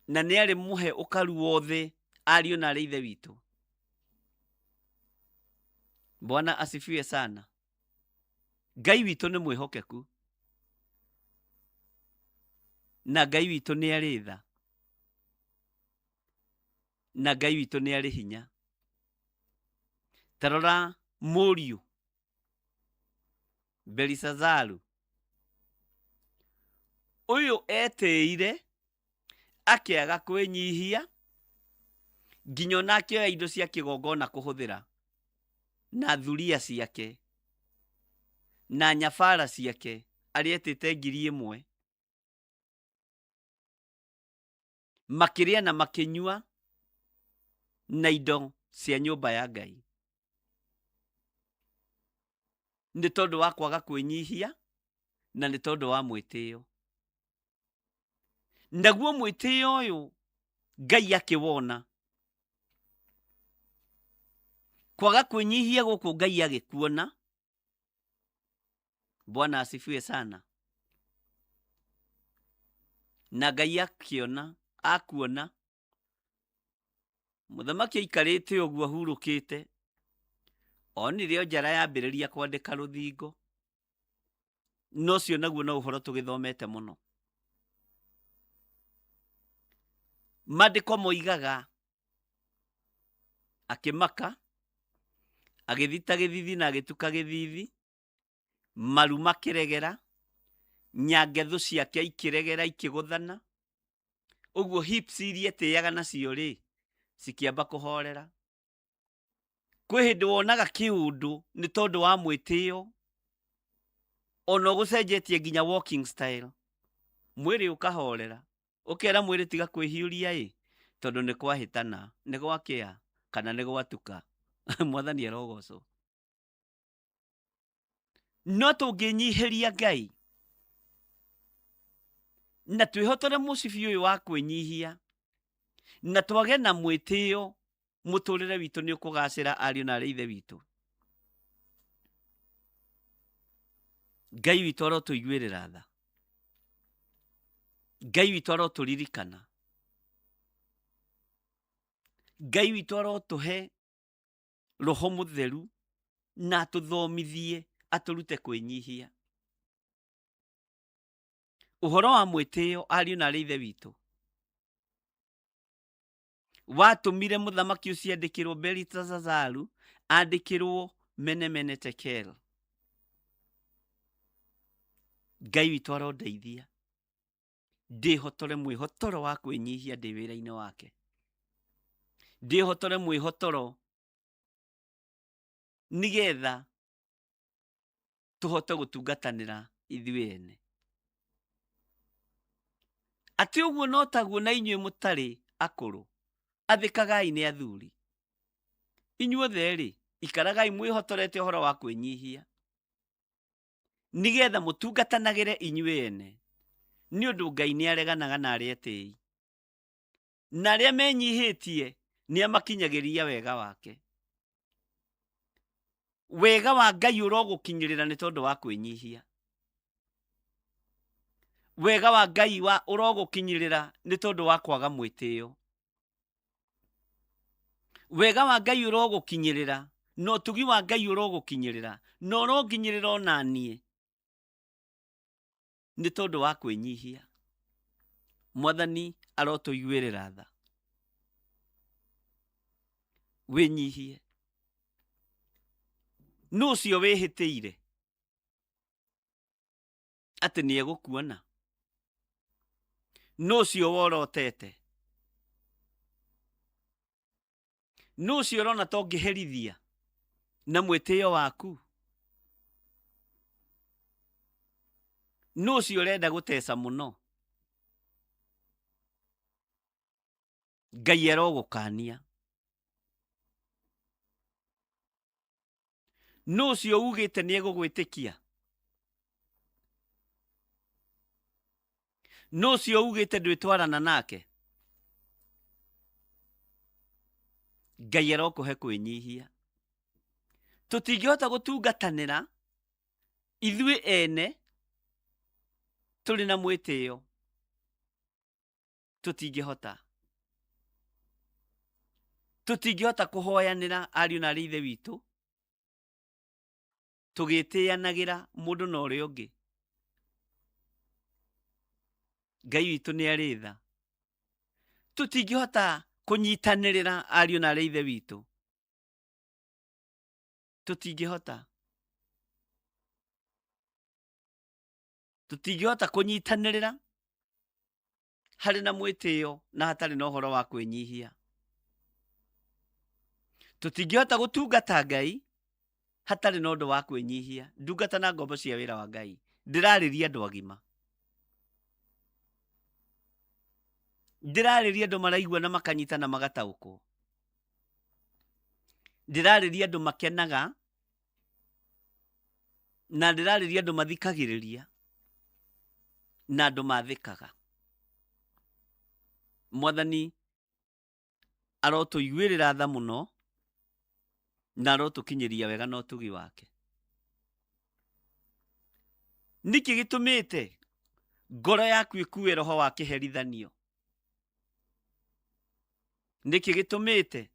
na nĩ arĩ mũhe ũkaru wothe ariũ na arĩ ithe witũ. Bwana asifiwe sana. Ngai witũ nĩ mwĩhokeku. Na Ngai witũ nĩ arĩ tha. Na Ngai witũ nĩ arĩ hinya. Tarora mũriũ Belisazaru. Ũyũ etĩire akĩaga kwĩnyihia nginya nake oya indo cia kĩgongona kũhũthĩra na thuria ciake na nyabara ciake arietĩte 1,000 makĩrĩa na makĩnyua na indo cia nyũmba ya Ngai. Nĩ tondũ wa kwaga kwĩnyihia na nĩ tondũ wa mwĩtĩo. Naguo mwĩtĩo ũyũ Ngai akĩwona. Kwaga kwĩnyihia gũkũ Ngai agĩkuona. Bwana asifiwe sana. Na Ngai akĩona, akuona mũthamaki aikarĩte ũguo ahurũkĩte, onire o njara yambĩrĩria kwandĩka rũthingo. No ũcio naguo no ũhoro tũgĩthomete mũno. Maandĩko moigaga akĩmaka, agĩthita gĩthithi na agĩtuka gĩthithi, maru makĩregera, nyangethũ ciake ikĩregera ikĩgũthana, ũguo hips iria etĩaga nacio rĩ, cikĩamba kũhorera. Kwĩ hĩndĩ wonaga kĩũndũ nĩ tondũ wa mwĩtĩo, ona gũcenjetie nginya walking style, mwĩrĩ ũkahorera, ũkera mwĩrĩ tiga kwĩhiũria tondũ nĩ kwahĩtana, nĩ gwakĩa kana nĩ gwatuka. Mwathani arogocwo. No tũngĩnyihĩria Ngai na twĩhotore mũcibi ũyũ wa kwĩnyihia na twage na mwĩtĩo, mũtũrĩre witũ nĩ ũkũgacĩra ariũ na ithe witũ. Ngai witũ arotũiguĩrĩra tha. Ngai witũ arotũririkana. Ngai witũ arotũhe Roho Mũtheru na atũthomithie, atũrute kwĩnyihia. Ũhoro wa mwĩtĩo ariũ na ithe witũ watũmire mũthamaki ũcio andĩkĩrwo Beliteshazaru andĩkĩrwo Menemene Tekel. Ngai witũ arondeithia ndĩhotore mwĩhotoro wa kwĩnyihia ndĩ wĩra-inĩ wake. Ndĩhotore mwĩhotoro nigetha tũhote gũtungatanĩra ithuĩ ene. Atĩ ũguo no taguo na inyuĩ mũtarĩ akũrũ, athĩkagai nĩ athuri. Inyuothe rĩ, ikaragai mwĩhotorete ũhoro wa kwĩnyihia, nigetha mũtungatanagĩre inyuĩ ene, nĩ ũndũ Ngai nĩ areganaga na arĩa etĩĩi, na arĩa menyihĩtie nĩ amakinyagĩria wega wake. Wega wa Ngai ũrogũkinyĩrĩra nĩ tondũ wa kwĩnyihia. Wega wa Ngai ũrogũkinyĩrĩra nĩ tondũ wa kwaga mwĩtĩo. Wega wa Ngai ũrogũkinyĩrĩra, na ũtugi wa Ngai ũrogũkinyĩrĩra, na ũronginyĩrĩra ona niĩ nĩ tondũ wa kwĩnyihia. Mwathani arotũiguĩrĩra tha. Wĩnyihie. Nũ ũcio wĩhĩtĩire atĩ nĩ egũkuona? Nũ ũcio worotete? Nũ ũcio ũrona ta ũngĩherithia na mwĩtĩo waku? Nũ ũcio ũrenda gũteca mũno? Ngai arogũkania. Nũ ũcio ugĩte nĩ egũgwĩtĩkia? Nũ ũcio ugĩte ndwĩtwarana nake? Ngai arokũhe kwĩnyihia. Tũtingĩhota gũtungatanĩra ithuĩ ene tũrĩ na mwĩtĩo. Tũtingĩhota. Tũtingĩhota kũhoyanĩra ariũ na ithe witũ tũgĩtĩanagĩra mũndũ na ũrĩa ũngĩ. Ngai witũ nĩ arĩ tha. Tũtingĩhota kũnyitanĩrĩra ariũ na ithe witũ. Tũtingĩhota. Tũtingĩhota kũnyitanĩrĩra harĩ na mwĩtĩo na hatarĩ na ũhoro wa kwĩnyihia. Tũtingĩhota gũtungata Ngai hatarĩ na ũndũ wa kwĩnyihia. Ndungata na ngombo cia wĩra wa Ngai. Ndĩrarĩria andũ agima. Ndĩrarĩria andũ maraigua na makanyita na magataũkwo. Ndĩrarĩria andũ makenaga na ndĩrarĩria andũ mathikagĩrĩria na andũ mathĩkaga. Mwathani arotũiguĩrĩra tha mũno na arotũkinyĩria wega na ũtugi wake. Nĩkĩ gĩtũmĩte ngoro yaku ĩkuue roho wa kĩherithanio? Nĩkĩ gĩtũmĩte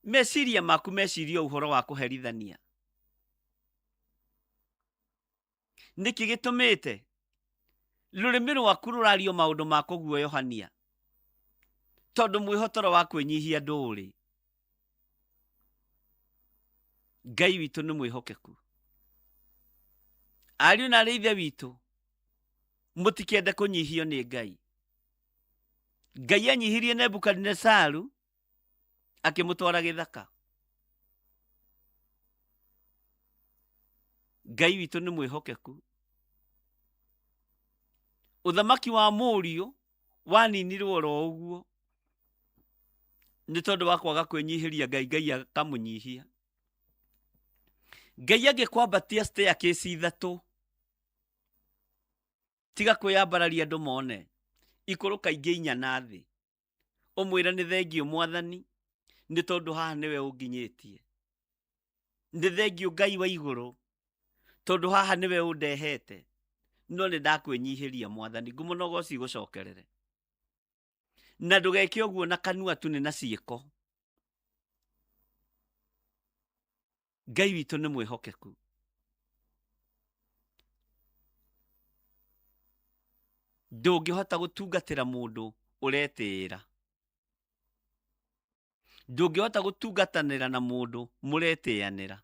meciria maku meciria ũhoro wa kũherithania? Nĩkĩ gĩtũmĩte rũrĩmĩ rwaku rũrario maũndũ ma kũguoyohania? Tondũ mwĩhotoro wa kwĩnyihia ndũrĩ. Ngai witũ nĩ mwĩhokeku. Ariũ na arĩ ithe witũ, mũtikende kũnyihio nĩ Ngai. Ngai anyihirie Nebukadinezaru akĩmũtwara gĩthaka. Ngai witũ nĩ mwĩhokeku. Ũthamaki wa mũriũ waninirwo ro ũguo nĩ tondũ wa kwaga kwĩnyihĩria Ngai, Ngai akamũnyihia. Ngai angĩkwambatia staircase 3 tiga kwĩyambararia andũ mone, ikũrũka ingĩ 4 na thĩ, ũmwĩra nĩ thengio Mwathani nĩ tondũ haha nĩwe ũnginyĩtie. Nĩ thengio Ngai wa igũrũ tondũ haha nĩwe ũndehete, no nĩ ndakwĩnyihĩria Mwathani. Ngumo na ũgooci gũcokerere. Na ndũgeke ũguo na kanua tu, nĩ na ciĩko. Ngai witũ nĩ mwĩhokeku. Ndũngĩhota gũtungatĩra mũndũ ũretĩĩra. Ndũngĩhota gũtungatanĩra na mũndũ mũretĩanĩra,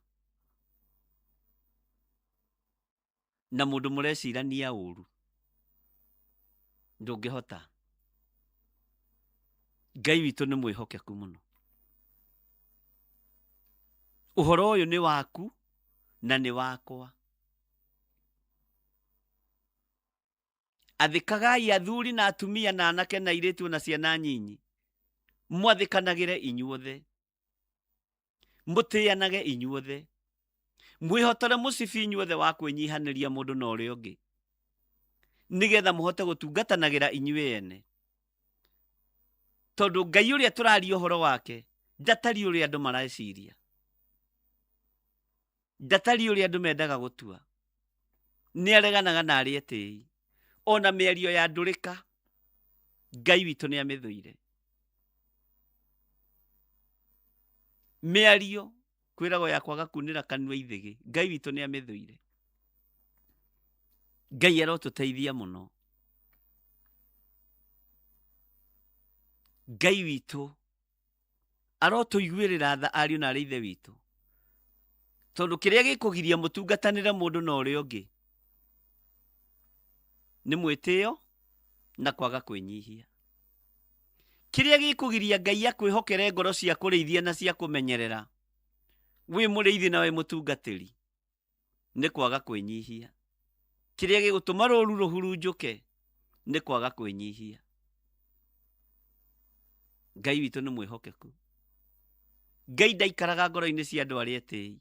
na mũndũ mũrecirania ũũru. Ndũngĩhota. Ngai witũ nĩ mwĩhokeku mũno. Ũhoro ũyũ nĩ waku na nĩ wakwa. Athĩkagai athuri na atumia na anake na airĩtu na ciana nyinyi. Mwathĩkanagĩre inyuothe. Mũtĩanage inyuothe. Mwĩhotore mũcibi inyuothe wa kwĩnyihanĩria mũndũ na ũrĩa ũngĩ, nĩgetha mũhote gũtungatanagĩra inyuĩ ene. Tondũ Ngai ũrĩa tũraria ũhoro wake ndatari ũrĩa andũ mareciria. Ndatari ũrĩa andũ mendaga gũtua. Nĩ areganaga na arĩa etĩĩi. Ona mĩario ya ndũrĩka Ngai witũ nĩ amĩthũire. Mĩario kwĩragwo ya kwaga kunĩra kanua ithĩgĩ, Ngai witũ nĩ amĩthũire. Ngai arotũteithia mũno. Ngai witũ arotũiguĩrĩra tha ariũ na arĩ ithe witũ, tondũ kĩrĩa gĩkũgiria mũtungatanĩre mũndũ na ũrĩa ũngĩ nĩ mwĩtĩo na kwaga kwĩnyihia. Kĩrĩa gĩkũgiria Ngai akwĩhokere ngoro cia kũrĩithia na cia kũmenyerera wĩ mũrĩithi na wĩ mũtungatĩri nĩ kwaga kwĩnyihia. Kĩrĩa gĩgũtũma rũũru rũhurunjũke nĩ kwaga kwĩnyihia. Ngai witũ nĩ mwĩhokeku. Ngai ndaikaraga ngoro-inĩ cia andũ arĩa etĩĩi,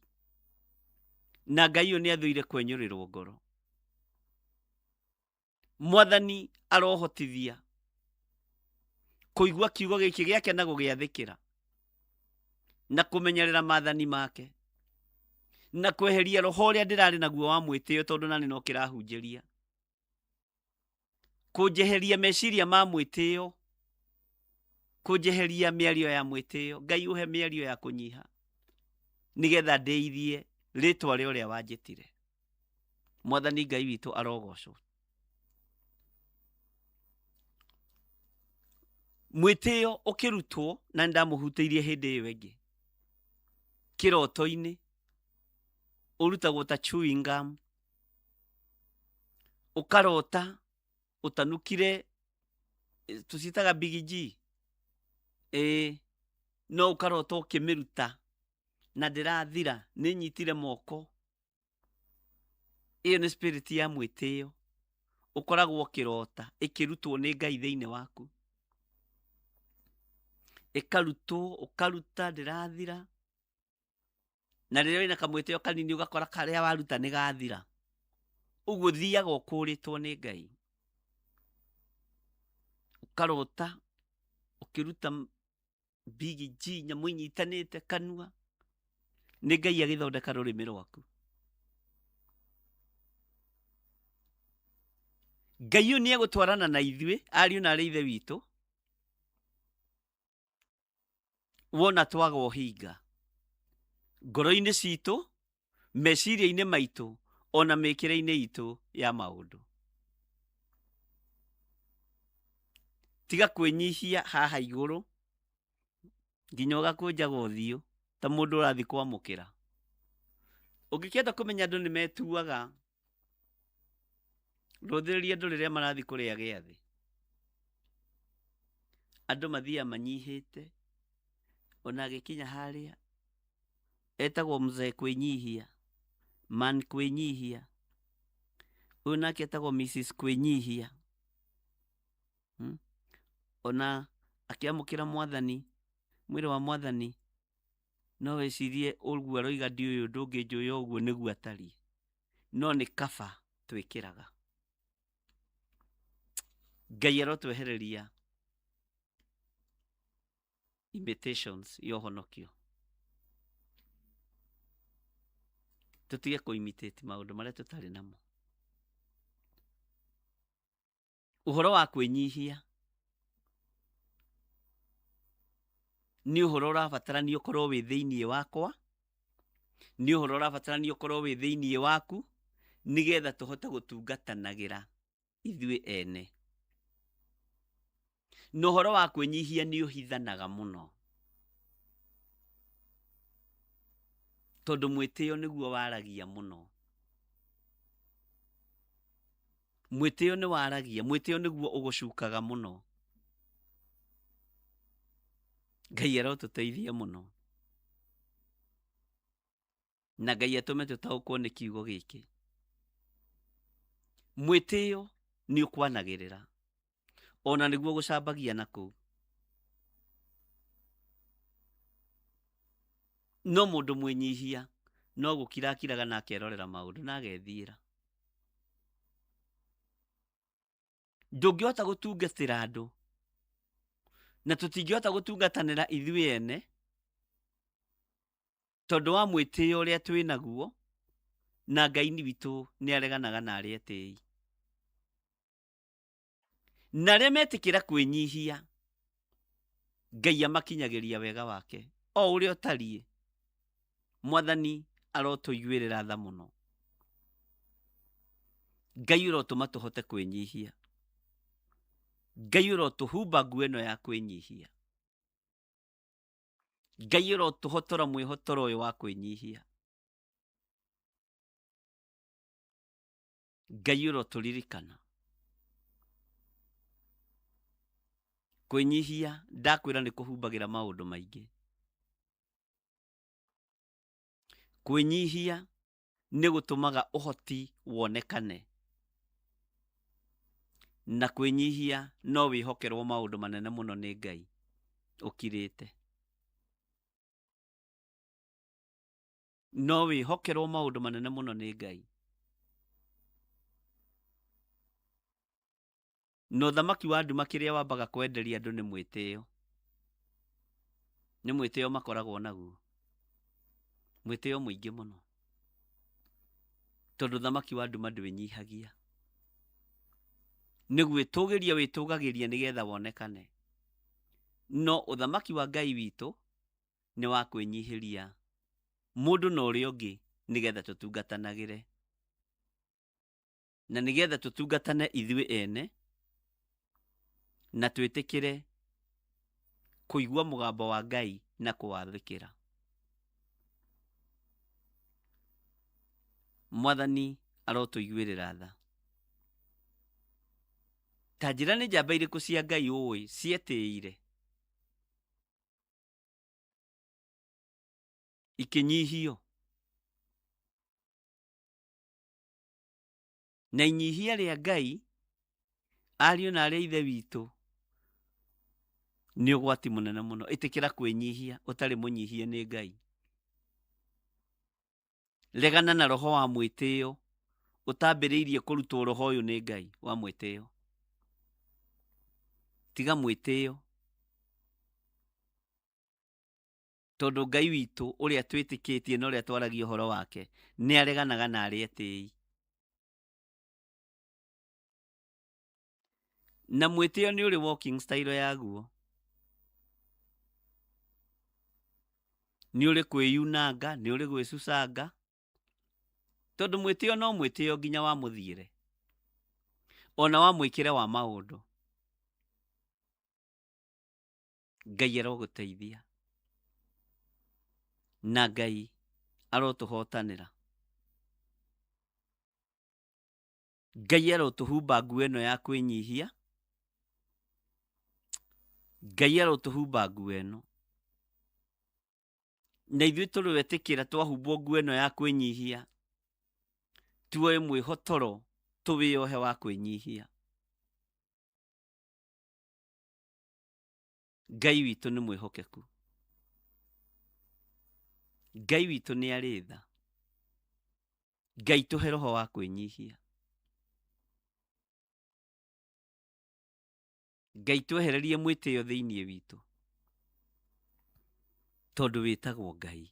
na Ngai ũyũ nĩ athũire kwenyũrĩrwo ngoro. Mwathani arohotithia kũigua kiugo gĩkĩ gĩake na gũgĩathĩkĩra na kũmenyerera maathani make na kweheria roho ũrĩa ndĩrarĩ naguo wa mwĩtĩo, tondũ nani no kĩrahunjĩria. Kũnjeheria meciria ma mwĩtĩo, kũnjeheria mĩario ya mwĩtĩo. Ngai ũhe mĩario ya kũnyiha nĩgetha ndĩithie rĩtwa rĩa ũrĩa wanjĩtire. Mwathani Ngai witũ arogocwo. Mwĩtĩo ũkĩrutwo, na ndamũhutĩirie hĩndĩ ĩyo ĩngĩ, kĩroto-inĩ ũrutagwo ta chewing gum, ũkarota ũtanukire tucitaga Big G no ukarota ukimiruta na ndirathira ni nyitire moko. Iyo ni spirit ya mwitio ukoragwo ukirota ikirutwo ni Ngai thiini waku, ikarutwo ukaruta ndirathira, na riria wina kamwitio kanini ugakora karia waruta ni gathira. Uguo thiaga ukuritwo ni Ngai, ukarota ukiruta Big G nyamu inyitanite kanua, ni Ngai agithondeka rurimi rwaku. Ngai uyu ni egutwarana na ithuĩ ariũ na arĩ ithe witũ wona twaga ũhinga ngoro-inĩ citũ, meciria-inĩ maitũ, ona mĩkĩre-inĩ itũ ya maũndũ. Tiga kwĩnyihia haha igũrũ nginya ũgakũnjaga ũthiũ ta mũndũ ũrathi kwamũkĩra. Ũngĩkĩenda kũmenya andũ nĩ metuaga, rũthĩrĩria andũ rĩrĩa marathi kũrĩa gĩathĩ. Andũ mathiaga manyihĩte, ona agĩkinya harĩa etagwo mzee kwĩnyihia, man kwĩnyihia, ũyũ nake etagwo Mrs kwĩnyihia. Ona akĩamũkĩra Mwathani, mwĩrĩ wa Mwathani, no wĩcirie ũguo aroiga ndiũĩ ũndũ ũngĩ njũĩ ũguo nĩguo atariĩ, no nĩ kaba twĩkĩraga. Ngai arotwehereria imitations ya ũhonokio. Tutige kũ-imitate maũndũ marĩa tũtarĩ namo. Ũhoro wa kwĩnyihia nĩ ũhoro ũrabatarania ũkorwo wĩ thĩinĩ wakwa, nĩ ũhoro ũrabatarania ũkorwo wĩ thĩinĩ waku, nĩgetha tũhote gũtungatanagĩra ithuĩ ene. Na ũhoro wa kwĩnyihia nĩ ũhithanaga mũno, tondũ mwĩtĩo nĩguo waragia mũno. Mwĩtĩo nĩ waragia, mwĩtĩo nĩguo ũgũcukaga mũno. Ngai arotũteithia mũno, na Ngai atũme tũtaũkwo nĩ kiugo gĩkĩ. Mwĩtĩo nĩ ũkwanagĩrĩra, ona nĩguo gũcambagia nakũu. No mũndũ mwĩnyihia no gũkirakiraga na akerorera maũndũ na agethiĩra. Ndũngĩhota gũtungatĩra andũ, na tũtingĩhota gũtungatanĩra ithuĩ ene, tondũ wa mwĩtĩo ũrĩa twĩ naguo, na Ngai witũ nĩ areganaga na arĩa etĩĩi. Na arĩa metĩkĩra kwĩnyihia, Ngai amakinyagĩria wega wake o ũrĩa ũtariĩ. Mwathani arotũiguĩrĩra tha mũno. Ngai ũrotũma tũhote kwĩnyihia. Ngai ũrotũhumba nguo ĩno ya kwĩnyihia. Ngai ũrotũhotora mwĩhotoro ũyũ wa kwĩnyihia. Ngai ũrotũririkana. Kwĩnyihia ndakwĩra nĩ kũhumbagĩra maũndũ maingĩ. Kwĩnyihia nĩ gũtũmaga ũhoti wonekane. Na kwĩnyihia no wĩhokerwo maũndũ manene mũno nĩ Ngai ũkirĩte. No wĩhokerwo maũndũ manene mũno nĩ Ngai. No thamaki wa nduma kĩrĩa wambaga kwenderia andũ nĩ mwĩtĩo. Nĩ mwĩtĩo makoragwo naguo. Mwĩtĩo mũingĩ mũno. Tondũ thamaki wa nduma ndwĩnyihagia. Nĩ gwĩtũgĩria wĩtũgagĩria nĩgetha wonekane. No ũthamaki wa Ngai witũ nĩ wa kwĩnyihĩria mũndũ na ũrĩa ũngĩ nĩgetha tũtungatanagĩre. Na nĩgetha tũtungatane ithuĩ ene, na twĩtĩkĩre kũigua mũgambo wa Ngai na kũwathĩkĩra. Mwathani arotũiguĩrĩra tha. Tajira nĩ njamba irĩkũ cia Ngai ũĩ cietĩire ikĩnyihio, na inyihia rĩa Ngai ariũ na arĩa ithe witũ nĩ ũgwati mũnene mũno. Ĩtĩkĩra kwĩnyihia ũtarĩ mũnyihie nĩ Ngai. Regana na roho wa mwĩtĩo ũtambĩrĩirie kũrutwo roho ũyũ nĩ Ngai wa mwĩtĩo. Tiga mwĩtĩo, tondũ Ngai witũ ũrĩa twĩtĩkĩtie na ũrĩa twaragia ũhoro wake nĩ areganaga na arĩa etĩi. Na mwĩtĩo nĩ ũrĩ walking style yaguo. Nĩ ũrĩ kwĩyunanga, nĩ ũrĩ gwĩcucanga. Tondũ mwĩtĩo no mwĩtĩo nginya wa mũthiĩre, ona wa mwĩkĩre wa maũndũ. Ngai arogũteithia na Ngai arotũhotanĩra. Ngai arotũhumba nguo ĩno ya kwĩnyihia. Ngai arotũhumba nguo ĩno. Na ithuĩ tũrĩwetĩkĩra twahumbwo nguo ĩno ya kwĩnyihia, tuoe mwĩhotoro tũwĩohe wa kwĩnyihia. Ngai witũ nĩ mwĩhokeku. Ngai witũ nĩ arĩ tha. Ngai tũhe roho wa kwĩnyihia. Ngai twehererie mwĩtĩo thĩinĩ witũ, tondũ wĩtagwo Ngai.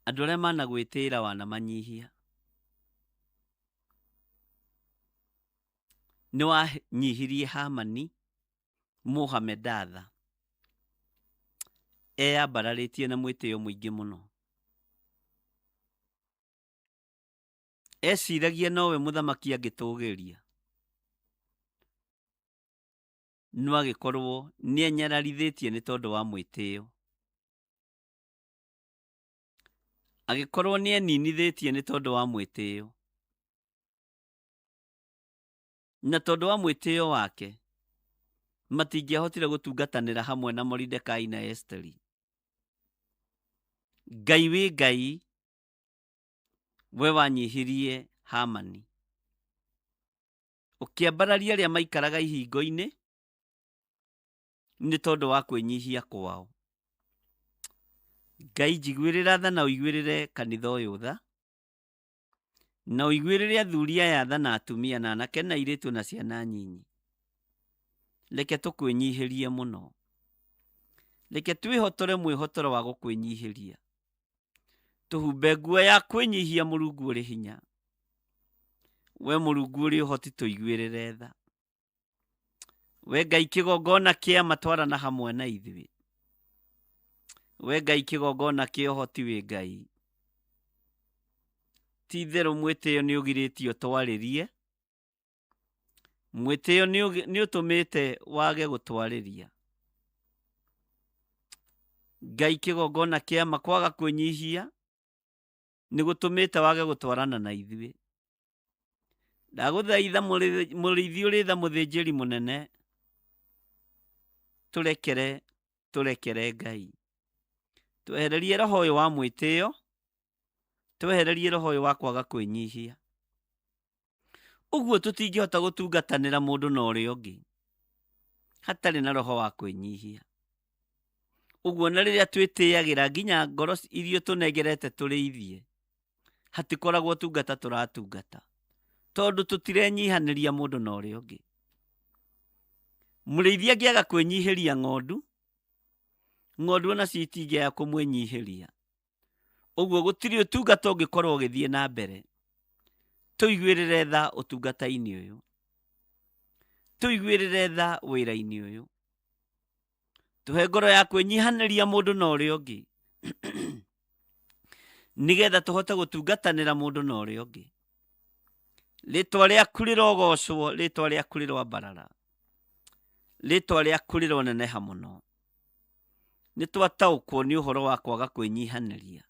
Andũ arĩa managwĩtĩĩra wanamanyihia. Nĩ wanyihirie Hamani Mohamedatha. Eyambararĩtie na mwĩtĩo mũingĩ mũno. Eciragia nowe mũthamaki angĩtũgĩria, no agĩkorwo nĩ enyararithĩtie nĩ tondũ wa mwĩtĩo. Agĩkorwo nĩ eninithĩtie nĩ tondũ wa mwĩtĩo. Na tondũ wa mwĩtĩo wake, matingĩahotire gũtungatanĩra hamwe na Moridekai na Esteri. Ngai wĩ Ngai, we wanyihirie Hamani. Ũkĩambararia arĩa maikaraga ihingo-inĩ nĩ tondũ wa kwĩnyihia kwao. Ngai njiguĩrĩra tha na ũiguĩrĩre kanitha ũyũ tha, na ũiguĩrĩre athuri aya tha na atumia na anake na airĩtu na ciana nyinyi. Reke tũkwĩnyihĩrie mũno. Reke twĩhotore mwĩhotoro wa gũkwĩnyihĩria. Tũhumbe nguo ya kwĩnyihia Mũrungu ũrĩ hinya. We Mũrungu ũrĩ ũhoti tũiguĩrĩre tha. We Ngai kĩgongona kĩa matwarana hamwe na ithuĩ. We Ngai kĩgongona kĩa ũhoti wĩ Ngai. Ti itherũ mwĩtĩo nĩ ũgirĩtio twarĩrie. Mwĩtĩo nĩ ũtũmĩte wage gũtwarĩria. Ngai kĩgongona kĩa makwaga kwĩnyihia nĩ gũtũmĩte wage gũtwarana na ithuĩ. Ndagũthaitha mũrĩithi ũrĩ tha mũthĩnjĩri mũnene, tũrekere Ngai. Twehererie roho ũyũ wa mwĩtĩo, twehererie roho ũyũ wa kwaga kwĩnyihia. Ũguo tũtingĩhota gũtungatanĩra mũndũ na ũrĩa ũngĩ hatarĩ na roho wa kwĩnyihia. Ũguo na rĩrĩa twĩtĩagĩra nginya ngoro iria tũnengerete tũrĩithie, hatikoragwo tungata tũratungata, tondũ tũtirenyihanĩria mũndũ na ũrĩa ũngĩ. Mũrĩithia angĩaga kwĩnyihĩria ng'ondu, ng'ondu ona citingĩaga kũmwĩnyihĩria. Ũguo gũtirĩ ũtungata ũngĩkorwo ũgĩthiĩ na mbere. Tũiguĩrĩre tha ũtungata-inĩ ũyũ. Tũiguĩrĩre tha wĩra-inĩ ũyũ. Tũhe ngoro ya kwĩnyihanĩria mũndũ na ũrĩa ũngĩ, nĩgetha tũhote gũtungatanĩra mũndũ na ũrĩa ũngĩ. Rĩtwa rĩaku rĩrogocwo, rĩtwa rĩaku rĩrombarara, rĩtwa rĩaku rĩroneneha mũno. Nĩtwataũkwo nĩ ũhoro wa kwaga kwĩnyihanĩria.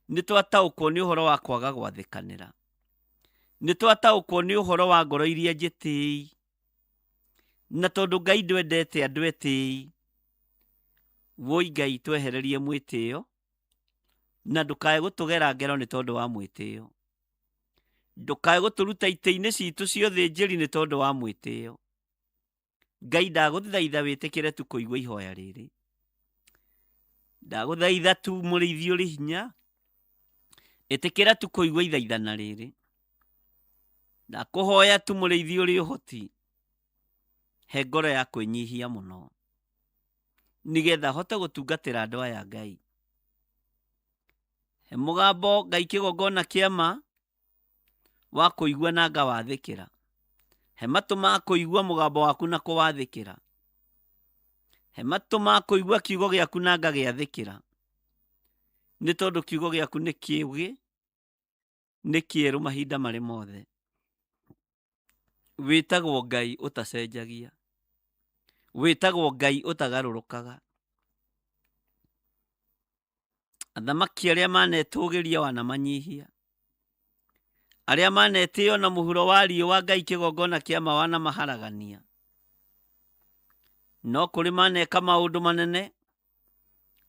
Nĩtwataũkwo nĩ ũhoro wa kwaga gwathĩkanĩra. nĩ twataũkwo nĩ ũhoro wa ngoro iria njĩtĩi, na tondũ Ngai ndwendete andũ etĩi, woi Ngai twehererie mwĩtĩo, na ndũkae gũtũgera ngero nĩ tondũ wa mwĩtĩo. Ndũkae gũtũruta itĩ-inĩ citũ cia ũthĩnjĩri nĩ tondũ wa mwĩtĩo. Ngai ndagũthaitha wĩtĩkĩre tu kũigua ihoya rĩrĩ. Ndagũthaitha tu mũrĩithi ũrĩ hinya, ĩtĩkĩra tu kũigua ithaithana rĩrĩ. Ndakũhoya tu mũrĩithi ũrĩ ũhoti, he ngoro ya kwĩnyihia mũno, nĩgetha hote gũtungatĩra andũ aya Ngai. He mũgambo Ngai kĩgongona kĩama wa kũigua na ngawathĩkĩra. He matũ ma kũigua mũgambo waku na kũwathĩkĩra. He matũ ma kũigua kiugo gĩaku na ngagĩathĩkĩra. Nĩ tondũ kiugo gĩaku nĩ kĩũgĩ, nĩ kĩerũ mahinda marĩ mothe. Wĩtagwo Ngai ũtacenjagia. Wĩtagwo Ngai ũtagarũrũkaga. Athamaki arĩa manetũgĩria wanamanyihia. Arĩa manetĩo na mũhuro wa riũa Ngai kĩgongona kĩama wanamaharagania. No kũrĩ maneka maũndũ manene,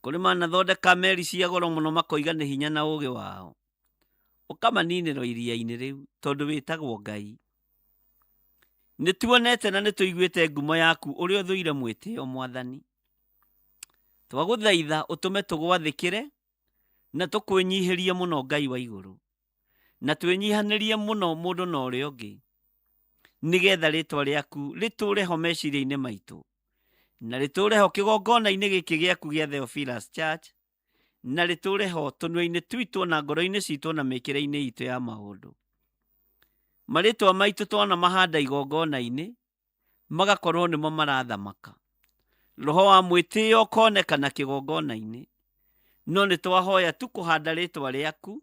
kũrĩ manathondeka meri cia goro mũno makoiga nĩ hinya na ũũgĩ wao. Ũkamaninĩrwo iria-inĩ rĩu tondũ wĩtagwo Ngai. Nĩ tuonete na nĩ tũiguĩte ngumo yaku ũrĩa ũthũire mwĩtĩo Mwathani. Twagũthaitha ũtũme tũgwathĩkĩre na tũkwĩnyihĩrie mũno Ngai wa igũrũ, na twĩnyihanĩrie mũno mũndũ na ũrĩa ũngĩ, nĩgetha rĩtwa rĩaku rĩtũũre ho meciria-inĩ maitũ, na rĩtũũre ho kĩgongona-inĩ gĩkĩ gĩaku gĩa Theophilus Church, na rĩtũũre ho tũnua-inĩ twitũ na ngoro-inĩ citũ na mĩkĩre-inĩ itũ ya maũndũ. Marĩtwa maitũ twana mahanda igongona-inĩ, magakorwo nĩmo marathamaka. Roho wa mwĩtĩo ũkonekana kĩgongona-inĩ, no nĩ twahoya tu kũhanda rĩtwa rĩaku,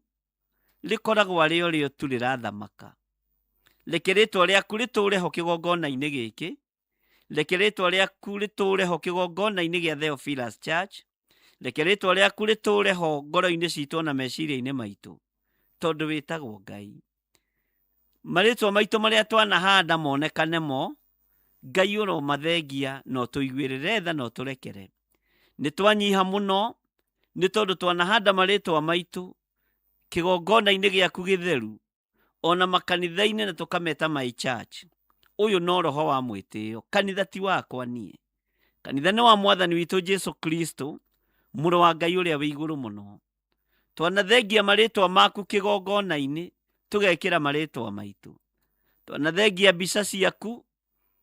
rĩkoragwo arĩ o rĩo tu rĩrathamaka. Reke rĩtwa rĩaku rĩtũũre ho kĩgongona-inĩ gĩkĩ, reke rĩtwa rĩaku rĩtũũre ho kĩgongona-inĩ gĩa Theophilus Church, reke rĩtwa rĩaku rĩtũũre ho ngoro-inĩ citũ na meciria-inĩ maitũ, tondũ wĩtagwo Ngai. Marĩtwa maitũ marĩa twanahanda monekane mo, Ngai ũromathengia na ũtũiguĩrĩre tha na ũtũrekere. Nĩ twanyiha mũno, nĩ tondũ twanahanda marĩtwa maitũ kĩgongona-inĩ gĩaku gĩtheru, ona makanitha-inĩ na tũkameta my church. Ũyũ no roho wa mwĩtĩo. Kanitha ti wakwa niĩ. Kanitha nĩ wa Mwathani witũ Jesu Kristo, mũrũ wa Ngai ũrĩa wĩ igũrũ mũno. Twanathengia marĩtwa maku kĩgongona-inĩ, tũgekĩra marĩtwa maitũ. Twanathengia mbica ciaku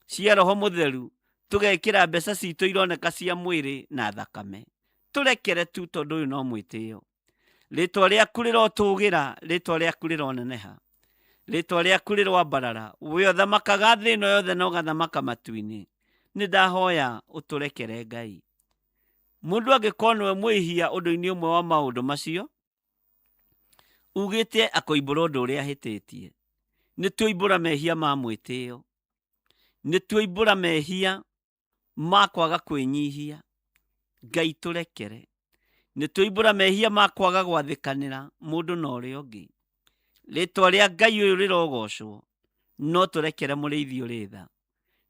cia roho mũtheru, tũgekĩra mbeca citũ ironeka cia mwĩrĩ na thakame. Tũrekere tu tondũ ũyũ no mwĩtĩo. Rĩtwa rĩaku rĩrotũgĩra, rĩtwa rĩaku rĩroneneha, rĩtwa rĩaku rĩroambarara. We ũthamakaga thĩ ĩno yothe na ũgathamaka matu-inĩ. Nĩ ndahoya ũtũrekere Ngai. Mũndũ angĩkorwo nĩwe mwĩhia ũndũ-inĩ ũmwe wa maũndũ macio, ugĩte akoimbũra ũndũ ũrĩa ahĩtĩtie. Nĩ tuoimbũra mehia ma mwĩtĩo. Nĩ tuoimbũra mehia ma kwaga kwĩnyihia. Ngai tũrekere. Nĩ tuoimbũra mehia ma kwaga gwathĩkanĩra mũndũ na ũrĩa ũngĩ. Rĩtwa rĩa Ngai ũyũ rĩrogocwo, no tũrekere mũrĩithi ũrĩ tha.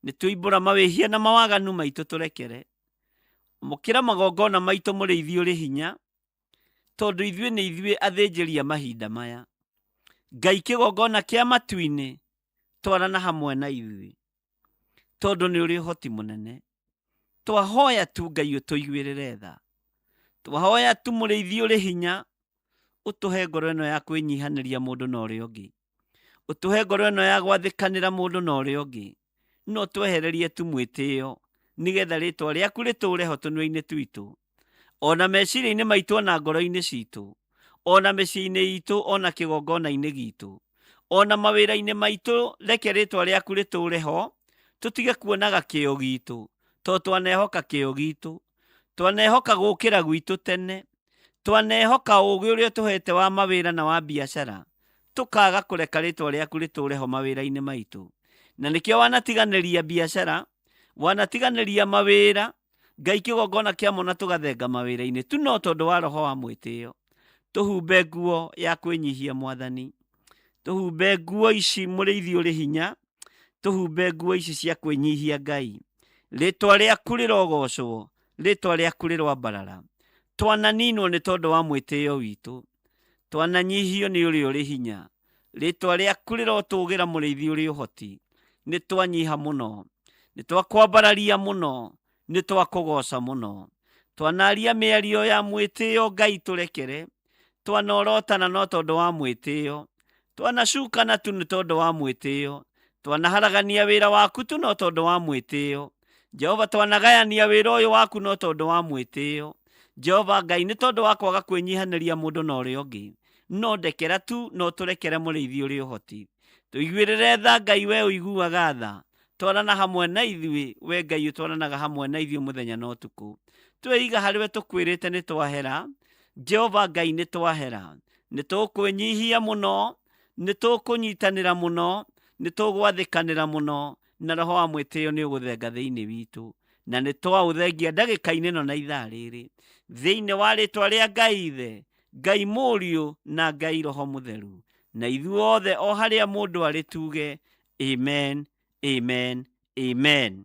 Nĩ tuoimbũra mawĩhia na mawaganu maitũ tũrekere. Mũkĩra magongona maitũ mũrĩithi ũrĩ hinya, tondũ ithuĩ nĩ ithuĩ athĩnjĩri a mahinda maya. Ngai kĩgongona kĩa matu-inĩ, twarana hamwe na ithuĩ, tondũ nĩ ũrĩ ũhoti mũnene. Twahoya tu Ngai ũtũiguĩrĩre tha. Twahoya tu mũrĩithi ũrĩ hinya, ũtũhe ngoro ĩno ya kwĩnyihanĩria mũndũ na ũrĩa ũngĩ. Ũtũhe ngoro ĩno ya gwathĩkanĩra mũndũ na ũrĩa ũngĩ. No twehererie tu mwĩtĩo, nĩgetha rĩtwa rĩaku rĩtũũre ho tũnua-inĩ twitũ, ona meciria-inĩ maitũ ona ngoro-inĩ citũ, ona mĩciĩ-inĩ itũ ona kĩgongona-inĩ gitũ, ona mawĩra-inĩ maitũ. Reke rĩtwa rĩaku rĩtũũre ho, tũtige kuonaga kĩo gitũ, tondũ twanehoka kĩo gitũ, twanehoka gũkĩra gwitũ tene, twanehoka ũũgĩ ũrĩa tũhete wa mawĩra na wa biacara, tũkaga kũreka rĩtwa rĩaku rĩtũũre ho mawĩra-inĩ maitũ. Na nĩkĩo wanatiganĩria biacara, wanatiganĩria mawĩra, Ngai kĩgongona kĩamo na tũgathenga mawĩra-inĩ tu, no tondũ wa roho wa mwĩtĩo. Tũhumbe nguo ya kwĩnyihia Mwathani, tuhumbe nguo ici mũrĩithi ũrĩ hinya, tuhumbe nguo ici cia kwĩnyihia Ngai. Rĩtwa rĩaku rĩrogocwo, rĩtwa rĩaku rĩrwambarara. Twananinwo nĩ tondũ wa mwĩtĩo witũ, twananyihio nĩ ũrĩa ũrĩ hinya. Rĩtwa rĩaku rĩrotũgĩra mũrĩithi ũrĩ ũhoti. Nĩ twanyiha mũno, nĩ twakwambararia mũno, nĩ twakũgoca mũno. Twanaria mĩario ya mwĩtĩo Ngai tũrekere, twanorotana no tondũ wa mwĩtĩo, twanacukana tu nĩ tondũ wa mwĩtĩo, twanaharagania wĩra waku tu no tondũ wa mwĩtĩo. Jehova, twanagayania wĩra ũyũ waku no tondũ wa mwĩtĩo. Jehova Ngai, nĩ tondũ wa kwaga kwĩnyihanĩria mũndũ na ũrĩa ũngĩ, no ndekera tu no tũrekere mũrĩithi ũrĩ ũhoti. Tũiguĩrĩre tha Ngai, we ũiguaga tha. Twarana hamwe na ithuĩ, we Ngai ũtwaranaga hamwe na ithuĩ mũthenya na ũtukũ. Tweiga harĩwe tũkwĩrĩte nĩ twahera. Jehova Ngai, nĩ twahera. Nĩ tũkwĩnyihia mũno, nĩ tũkũnyitanĩra mũno, nĩ tũgwathĩkanĩra mũno, na roho wa mwĩtĩo nĩ ũgũthenga thĩinĩ witũ. Na nĩ twaũthengia ndagĩka-inĩ ĩno na ithaa rĩrĩ, thĩinĩ wa rĩtwa rĩa Ngai Ithe, Ngai Mũriũ na Ngai Roho Mũtheru. Na ithuothe o harĩa mũndũ arĩ tuge amen, amen, amen.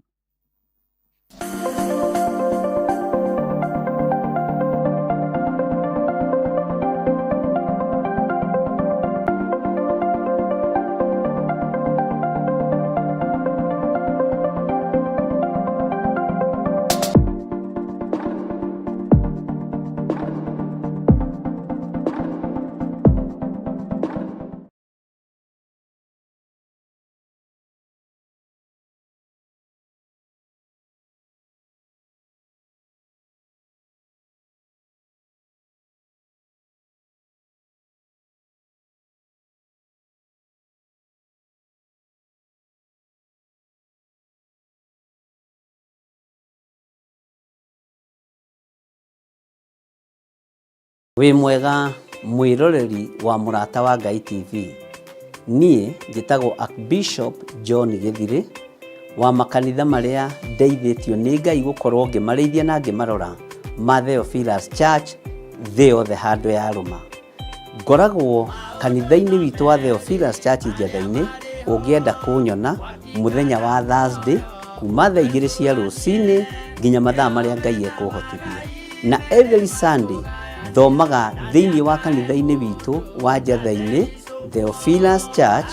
Wĩ mwega mwĩroreri wa Mũrata wa Ngai TV. Niĩ njĩtagwo Archbishop John Gĩthirĩ wa makanitha marĩa ndeithĩtio nĩ Ngai gũkorwo ngĩmarĩithia na ngĩmarora ma Theophilus Church thĩ yothe handũ ya rũma. Ngoragwo kanitha-inĩ witũ wa Theophilus Church Njatha-inĩ. Ũngĩenda kũnyona mũthenya wa Thursday kuma thaa 2 cia rũcinĩ nginya mathaa marĩa Ngai ekũhotithia. Na every Sunday thomaga thĩinĩ wa kanitha-inĩ witũ wa Njatha-inĩ Theophilus Church.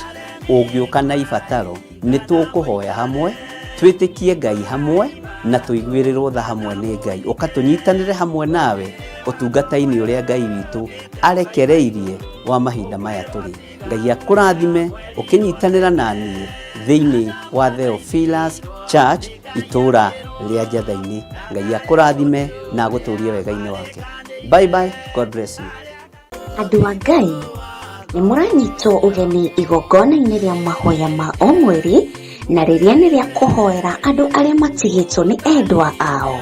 Ũngĩũka na ibataro nĩ tũkũhoya hamwe, twĩtĩkie Ngai hamwe na tũiguĩrĩrwo tha hamwe nĩ Ngai. Ũkatũnyitanĩre hamwe nawe ũtungata-inĩ ũrĩa Ngai witũ arekereirie wa mahinda maya tũrĩ. Ngai akũrathime ũkĩnyitanĩra na niĩ thĩinĩ wa Theophilus Church itũũra rĩa Njatha-inĩ. Ngai akũrathime na agũtũũrie wega-inĩ wake. Bye bye, God bless you. Andũ a Ngai, nĩ mũranyitwo ũgeni igongona-inĩ rĩa mahoya ma o mweri, na rĩrĩa nĩ rĩa kũhoera andũ arĩa matigĩtwo nĩ endwa ao.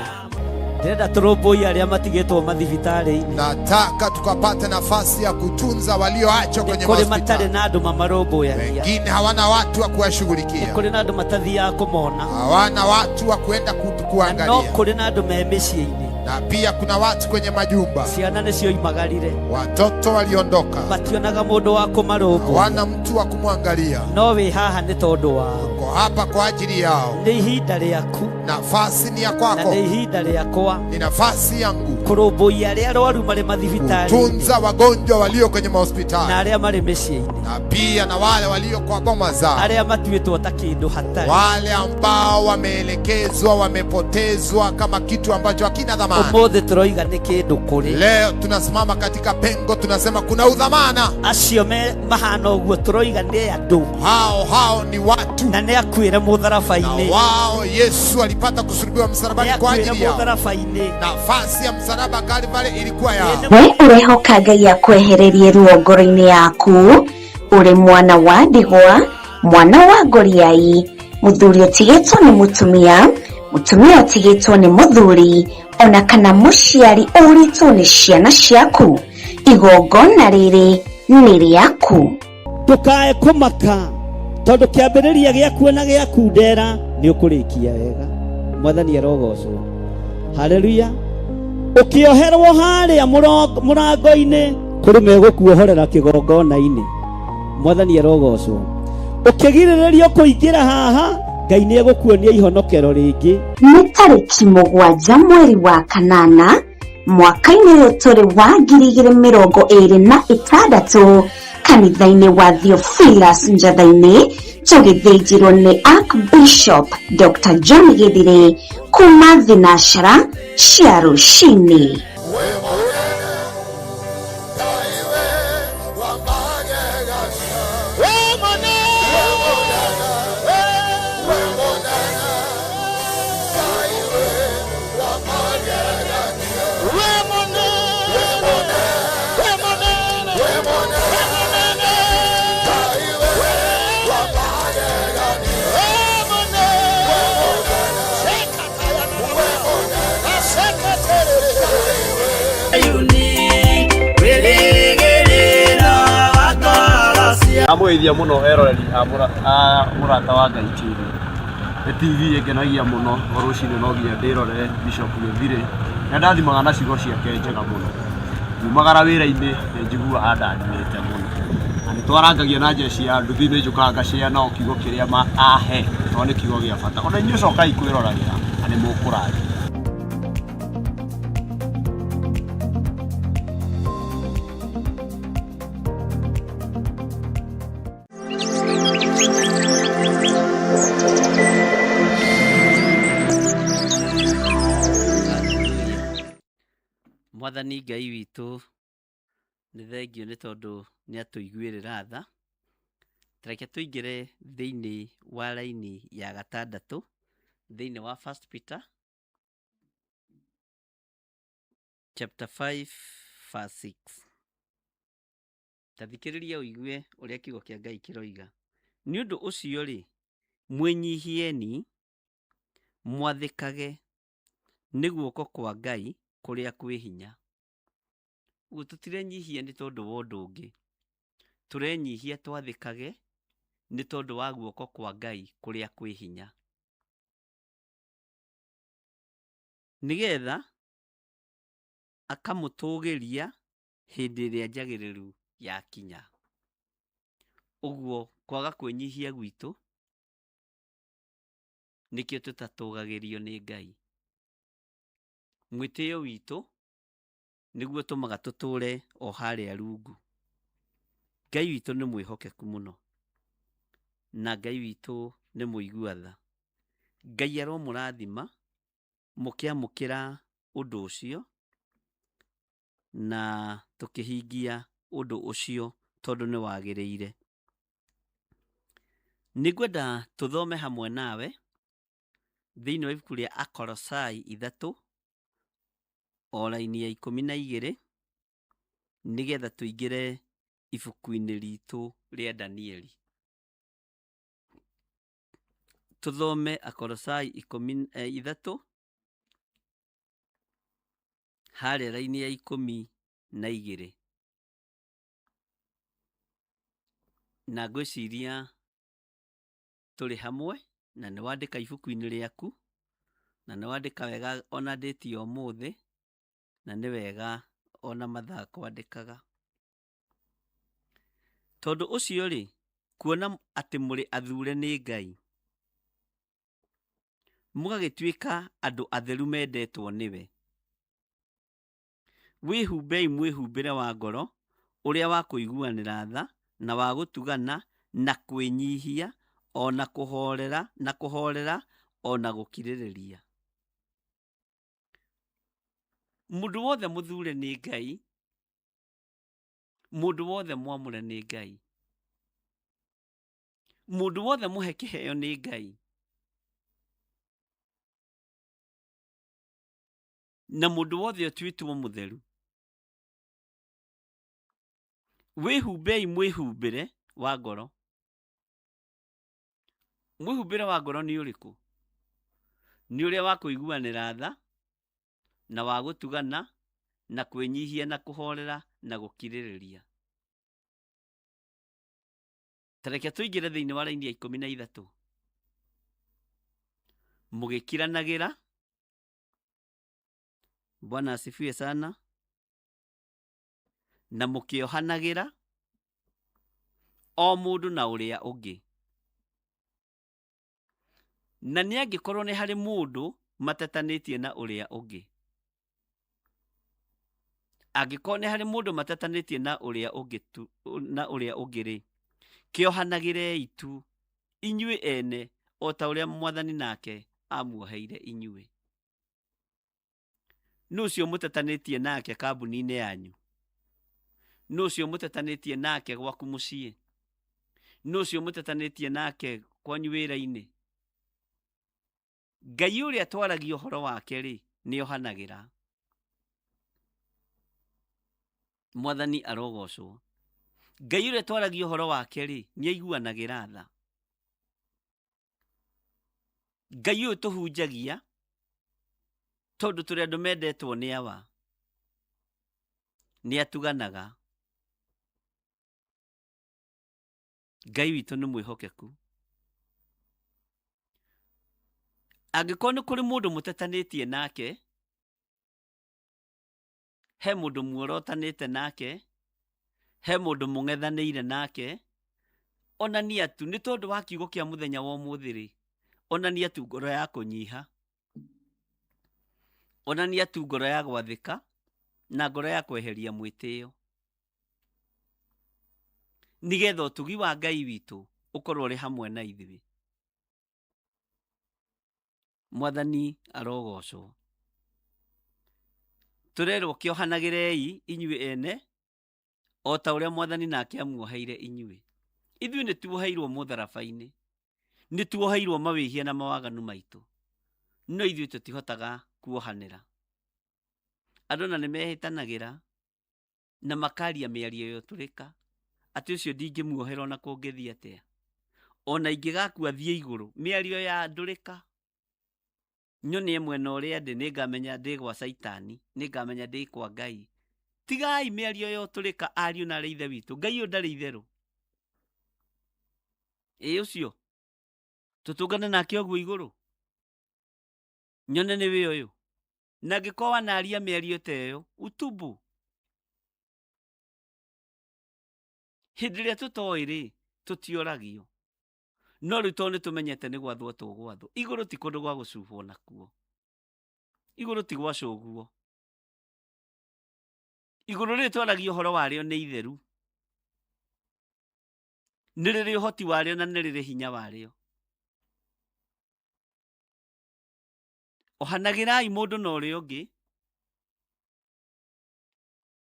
Ndĩrenda tũrũmbũiye arĩa matigĩtwo mathibitarĩ-inĩ. Nataka tukapate nafasi ya kutunza walioachwa kwenye Kũrĩ hospitali. matarĩ na andũ mamarũmbũyagia. Wengine hawana watu wa kuwashughulikia. Kũrĩ na andũ matathiaga kũmona. Hawana watu wa kwenda No kuangalia. kũrĩ na andũ me mĩciĩ-inĩ. Na pia kuna watu kwenye majumba. Ciana nĩcio imagarire. Watoto waliondoka. Mationaga mũndũ wa kũmarũmbũya. Hawana mtu wa kumwangalia. No wĩ haha nĩ tondũ wao. Uko hapa kwa ajili yao. Nĩ ihinda rĩaku. Nafasi ni ya Na kwako. nĩ ihinda rĩakwa. Ni nafasi yangu. Kũrũmbũiya arĩa arwaru marĩ mathibitarĩ-inĩ. Kutunza wagonjwa walio kwenye mahospitali. Na arĩa marĩ mĩciĩ-inĩ. Na pia na wale walio kwa boma zao. Arĩa matuĩtwo ta kĩndũ hatarĩ. Wale ambao wameelekezwa, wamepotezwa kama kitu ambacho hakina dhamana. Ũmũthĩ tũroiga nĩ kĩndũ kũrĩ. Leo tunasimama katika pengo, tunasema kuna udhamana. Acio mahana ũguo tũroiga nĩ andũ. Hao ni watu. Na nĩ akuĩre mũtharaba-inĩ. Na wao Yesu alipata kusulubiwa msalabani kwa ajili yao. Mũtharaba-inĩ. Nafasi ya msalaba Kalvari ilikuwa yao. We ũrehoka Ngai akwehererie ruo ngoro-inĩ yaku, ũrĩ mwana wa ndigwa, mwana wa ngoriai, mũthuri ũtigĩtwo nĩ mũtumia, mũtumia ũtigĩtwo nĩ mũthuri, ona kana mũciari ũritwo nĩ ciana ciaku. Igongona rĩrĩ nĩ rĩaku. Ndũkae kũmaka tondũ kĩambĩrĩria gĩaku na gĩaku ndera nĩ ũkũrĩkia wega. Mwathani arogocwo. Haleluya. Ũkĩoherwo harĩa mũrango-inĩ kũrĩ megũkuohorera kĩgongona-inĩ. Mwathani arogocwo. Ukigirirerio kuingira haha, Ngai ni egukuonia ihonokero ringi. Nĩ tarĩki 7 mweri wa kanana mwaka-inĩ ũyũ tũrĩ wa 2026 kanitha-inĩ wa Theophilus Njatha-inĩ tũgĩthĩnjĩrwo nĩ Archbishop Dr. John Gĩthire kuma thinacara cia rũcinĩ. Amwithia muno eroreri murata wa Ngai TV. TV ĩngenagia muno rũcinĩ no nginya ndĩrorere Bishop Gĩthire na ndathimaga na ciugo ciake njega muno. Nyumagara wĩra-inĩ njiguaga andanĩte muno. Na nĩtwarangagia na njeci ya nduthi nĩ njũkaga ngacĩa nao kiugo kĩrĩa ahe no nĩ kiugo gĩa bata. Ona inyuĩ cokai kwĩroragĩra na nĩ mũkũrathimwo. Mwathani Ngai witũ nĩ thengio nĩ tondũ nĩ atũiguĩrĩra tha. Reke tũingĩre thĩinĩ wa raini ya 6 thĩinĩ wa 1 Peter chapter 5 verse 6. Tathikĩrĩria ũigue ũrĩa kiugo kĩa Ngai kĩroiga. Nĩ ũndũ ũcio rĩ, mwĩnyihieni, mwathĩkage nĩ guoko kwa Ngai kũrĩa kwĩ hinya. Ũguo tũtirenyihia nĩ tondũ wa ũndũ ũngĩ. Tũrenyihia twathĩkage nĩ tondũ wa guoko kwa Ngai kũrĩa kwĩ hinya. Nĩgetha akamũtũgĩria hĩndĩ ĩrĩa njagĩrĩru yakinya. Ũguo kwaga kwĩnyihia gwitũ nĩkĩo tũtatũgagĩrio nĩ Ngai. Mwĩtĩo witũ nĩguo tũmaga tũtũre o harĩa rungu. Ngai witũ nĩ mwĩhokeku mũno na Ngai witũ nĩ mũigua tha. Ngai aromũrathima mũkĩamũkĩra ũndũ ũcio na tũkĩhingia ũndũ ũcio tondũ nĩ wagĩrĩire. Nĩngwenda tũthome hamwe nawe thĩinĩ wa ibuku rĩa Akolosai 3 o raini ya 12 nĩgetha tũingĩre ibuku-inĩ ritũ rĩa Danieli. Tũthome Akolosai 3 harĩa raini ya 12. Na ngwĩciria tũrĩ hamwe na nĩ wandĩka ibuku-inĩ rĩaku na nĩ wandĩka wega ona ndĩti ya ũmũthĩ na nĩ wega ona mathaa kwandĩkaga. Tondũ ũcio rĩ, kuona atĩ mũrĩ athure nĩ Ngai, mũgagĩtuĩka andũ atheru mendetwo nĩwe. Wĩhumbei mwĩhumbĩre wa ngoro ũrĩa wa kũiguanĩra tha na wa gũtugana na kwĩnyihia ona kũhorera ona gũkirĩrĩria. Mũndũ wothe mũthure nĩ Ngai, mũndũ wothe mwamũre nĩ Ngai, mũndũ wothe mũhe kĩheo nĩ Ngai, na mũndũ wothe ũtuĩtwo mũtheru. Wĩhumbei mwĩhumbĩre wa ngoro. Mwĩhumbĩre wa ngoro nĩ ũrĩkũ? Nĩ ũrĩa wa kũiguanĩra tha na wa gũtugana na kwĩnyihia na kũhorera na gũkirĩrĩria. Tareke tũingĩre thĩinĩ wa raini ya 13. Mũgĩkiranagĩra. Bwana asifiwe sana. Na mũkĩohanagĩra o mundu na uria ungi. Na nĩ angĩkorwo nĩ harĩ mũndũ matetanĩtie na ũrĩa ũngĩ. Angĩkorwo nĩ harĩ mũndũ matetanĩtie na ũrĩa ũngĩ rĩ, kĩohanagĩrei tu inyuĩ ene o ta ũrĩa Mwathani nake amuoheire inyuĩ. Nũ ũcio mũtetanĩtie nake kambuni-inĩ yanyu? Nũ ũcio mũtetanĩtie nake gwaku mũciĩ? Nũ ũcio mũtetanĩtie nake kwanyu wĩra-inĩ? Ngai ũrĩa twaragia ũhoro wake rĩ, nĩ ohanagĩra. Mwathani arogocwo. Ngai ũrĩa twaragia ũhoro wake rĩ, nĩ aiguanagĩra tha. Ngai ũyũ tũhunjagia tondũ tũrĩ andũ mendetwo nĩ awa. Nĩ atuganaga. Ngai witũ nĩ mwĩhokeku. Angĩkorwo nĩ kũrĩ mũndũ mũtetanĩtie nake, he mũndũ muorotanĩte nake, he mũndũ mũng'ethanĩire nake, onania tu nĩ tondũ wa kiugo kĩa mũthenya wa ũmũthĩ rĩ, onania tu ngoro ya kũnyiha, onania tu ngoro ya gwathĩka na ngoro ya kweheria mwĩtĩo, nĩgetha ũtugi wa Ngai witũ ũkorwo ũrĩ hamwe na ithuĩ. Mwathani arogocwo. Tũrerwo kĩohanagĩrei inyuĩ ene o ta ũrĩa Mwathani nake amuoheire inyuĩ. Ithuĩ nĩ tuoheirwo mũtharaba-inĩ, nĩ tuoheirwo mawĩhia na mawaganu maitũ, no ithuĩ tũtihotaga kuohanĩra. Andũ na nĩ mehĩtanagĩra na makaria mĩario ĩyo tũrĩka atĩ ũcio ndingĩmuohera ona kũngĩthiĩ atĩa, ona ingĩgakua thiĩ igũrũ. Mĩario ya ndũrĩka. Nyonie mwena ũrĩa ndĩ nĩngamenya ndĩ gwa Saitani, nĩngamenya ndĩ kwa Ngai. Tigai mĩario yo tũrĩka, ariũ na arĩ ithe witũ. Ngai ũyũ ndarĩ itherũ. Ũcio tũtũngane nake ũguo igũrũ, nyone nĩwe ũyũ. Na angĩkorwo wanaria mĩario ta ĩyo, utubu. Hĩndĩ ĩrĩa tũtoĩ rĩ, tũtioragio. No rĩu tondũ nĩtũmenyete nĩ gwathwo tũgwathwo. Igũrũ ti kũndũ gwa gũcubwo nakuo. Igũrũ ti gwa cũguo. Igũrũ rĩrĩ twaragia ũhoro warĩo nĩ itheru. Nĩ rĩrĩ ũhoti warĩo na nĩ rĩrĩ hinya warĩo. Ohanagĩrai mũndũ na ũrĩa ũngĩ,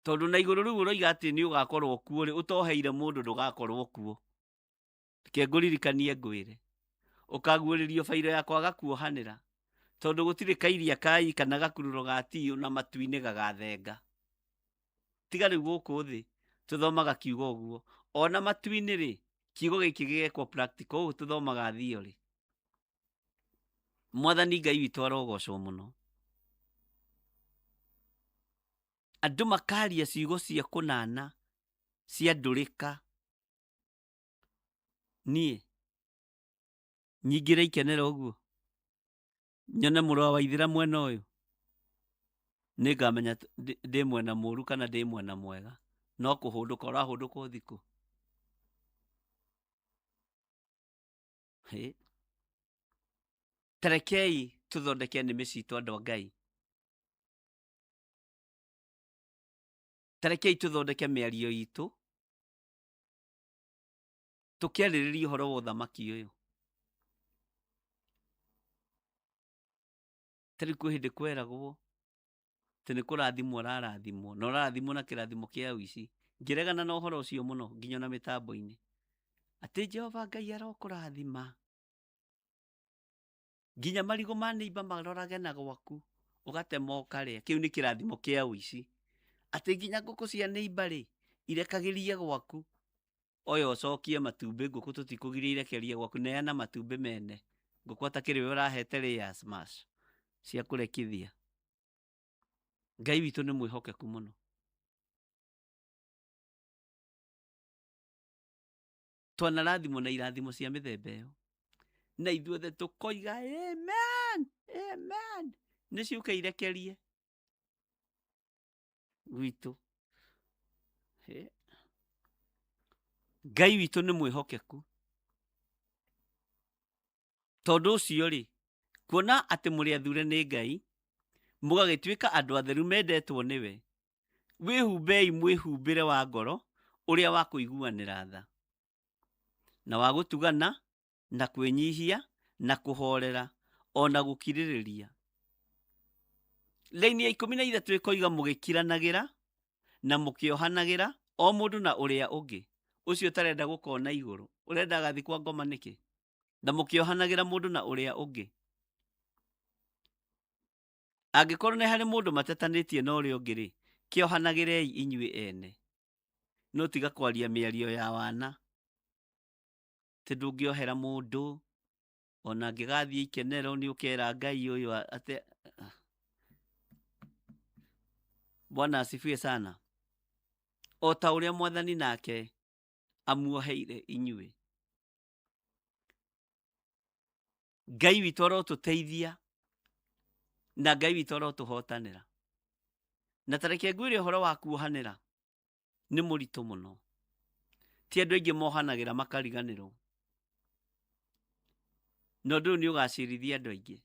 tondũ na igũrũ rĩu ũroiga atĩ nĩ ũgakorwo kuo rĩ, ũtoheire mũndũ ndũgakorwo kuo. Reke ngũririkanie ngwĩre, ũkaguũrĩrio bairo ya kwaga kuohanĩra, tondũ gũtirĩ kairia kai kana gakururo ga tiyo na matu-inĩ gagathenga. Tiga rĩu gũkũ thĩ tũthomaga kiugo ũguo, ona matu-inĩ rĩ, kiugo gĩkĩ gĩgekwo practical, ũguo tũthomaga theory. Mwathani Ngai witũ arogocwo mũno. Andũ makaria ciugo cia kũnana, cia ndũrĩka. Niĩ nyingĩre ikenera ũguo, nyone mũrũ wa Waithĩra mwena ũyũ, nĩngamenya ndĩ mwena mũũru kana ndĩ mwena mwega. No kũhũndũka ũrahũndũka ũthikũ. Tarekei tũthondeke nĩmĩ citũ andũ a Ngai. Tarekei tũthondeke mĩario itũ, tũkĩarĩrĩria ũhoro wa ũthamaki ũyũ. Tarĩu kwĩ hĩndĩ kweragwo atĩ nĩ kũrathimwo ũrarathimwo, na ũrarathimwo na kĩrathimo kĩa ũici. Ngĩregana na ũhoro ũcio mũno nginya na mĩtambo-inĩ, atĩ Jehova Ngai arokũrathima, nginya marigũ ma nĩimba marorage na gwaku, ũgatema ũkarĩa. Kĩu nĩ kĩrathimo kĩa ũici. Atĩ nginya ngũkũ cia nĩimba rĩ, irekagĩrie gwaku. Oya ũcokie matumbĩ, ngũkũ tũtikũgiria irekerie gwaku, neana matumbĩ mene. Ngũkũ atakĩrĩ we ũrahete layers mash cia kũrekithia. Ngai witũ nĩ mwĩhokeku mũno. Twanarathimwo na irathimo cia mĩthemba ĩyo, na ithuothe tũkoiga amen, amen, nĩ ciũke irekerie gwitũ. Ngai witũ nĩ mwĩhokeku. Tondũ ũcio rĩ, kuona atĩ mũrĩ athure nĩ Ngai, mũgagĩtuĩka andũ atheru mendetwo nĩwe, wĩhumbei mwĩhumbĩre wa ngoro ũrĩa wa kũiguanĩra tha, na wa gũtugana, na kwĩnyihia, na kũhorera, ona gũkirĩrĩria. Raini ya 13 ĩkoiga mũgĩkiranagĩra na mũkĩohanagĩra o mũndũ na ũrĩa ũngĩ. Ũcio ũtarenda gũkona igũrũ, ũrenda agathi kwa ngoma nĩkĩ? Na mũkĩohanagĩra mũndũ na ũrĩa ũngĩ. Angĩkorwo nĩ harĩ mũndũ matetanĩtie na ũrĩa ũngĩ rĩ, kĩohanagĩrei inyuĩ ene. No tiga kwaria mĩario ya wana. Tĩ ndũngĩohera mũndũ, ona angĩgathiĩ ikenero nĩ ũkera Ngai ũyũ ate. Bwana asifiwe sana. O ta ũrĩa Mwathani nake amuoheire inyuĩ. Ngai witũ arotũteithia na Ngai witũ arotũhotanĩra. Na tareke ngwĩre ũhoro wa kuohanĩra nĩ mũritũ mũno. Ti andũ aingĩ mohanagĩra makariganĩrwo. Na ũndũ ũyũ nĩ ũgacĩrithia andũ aingĩ.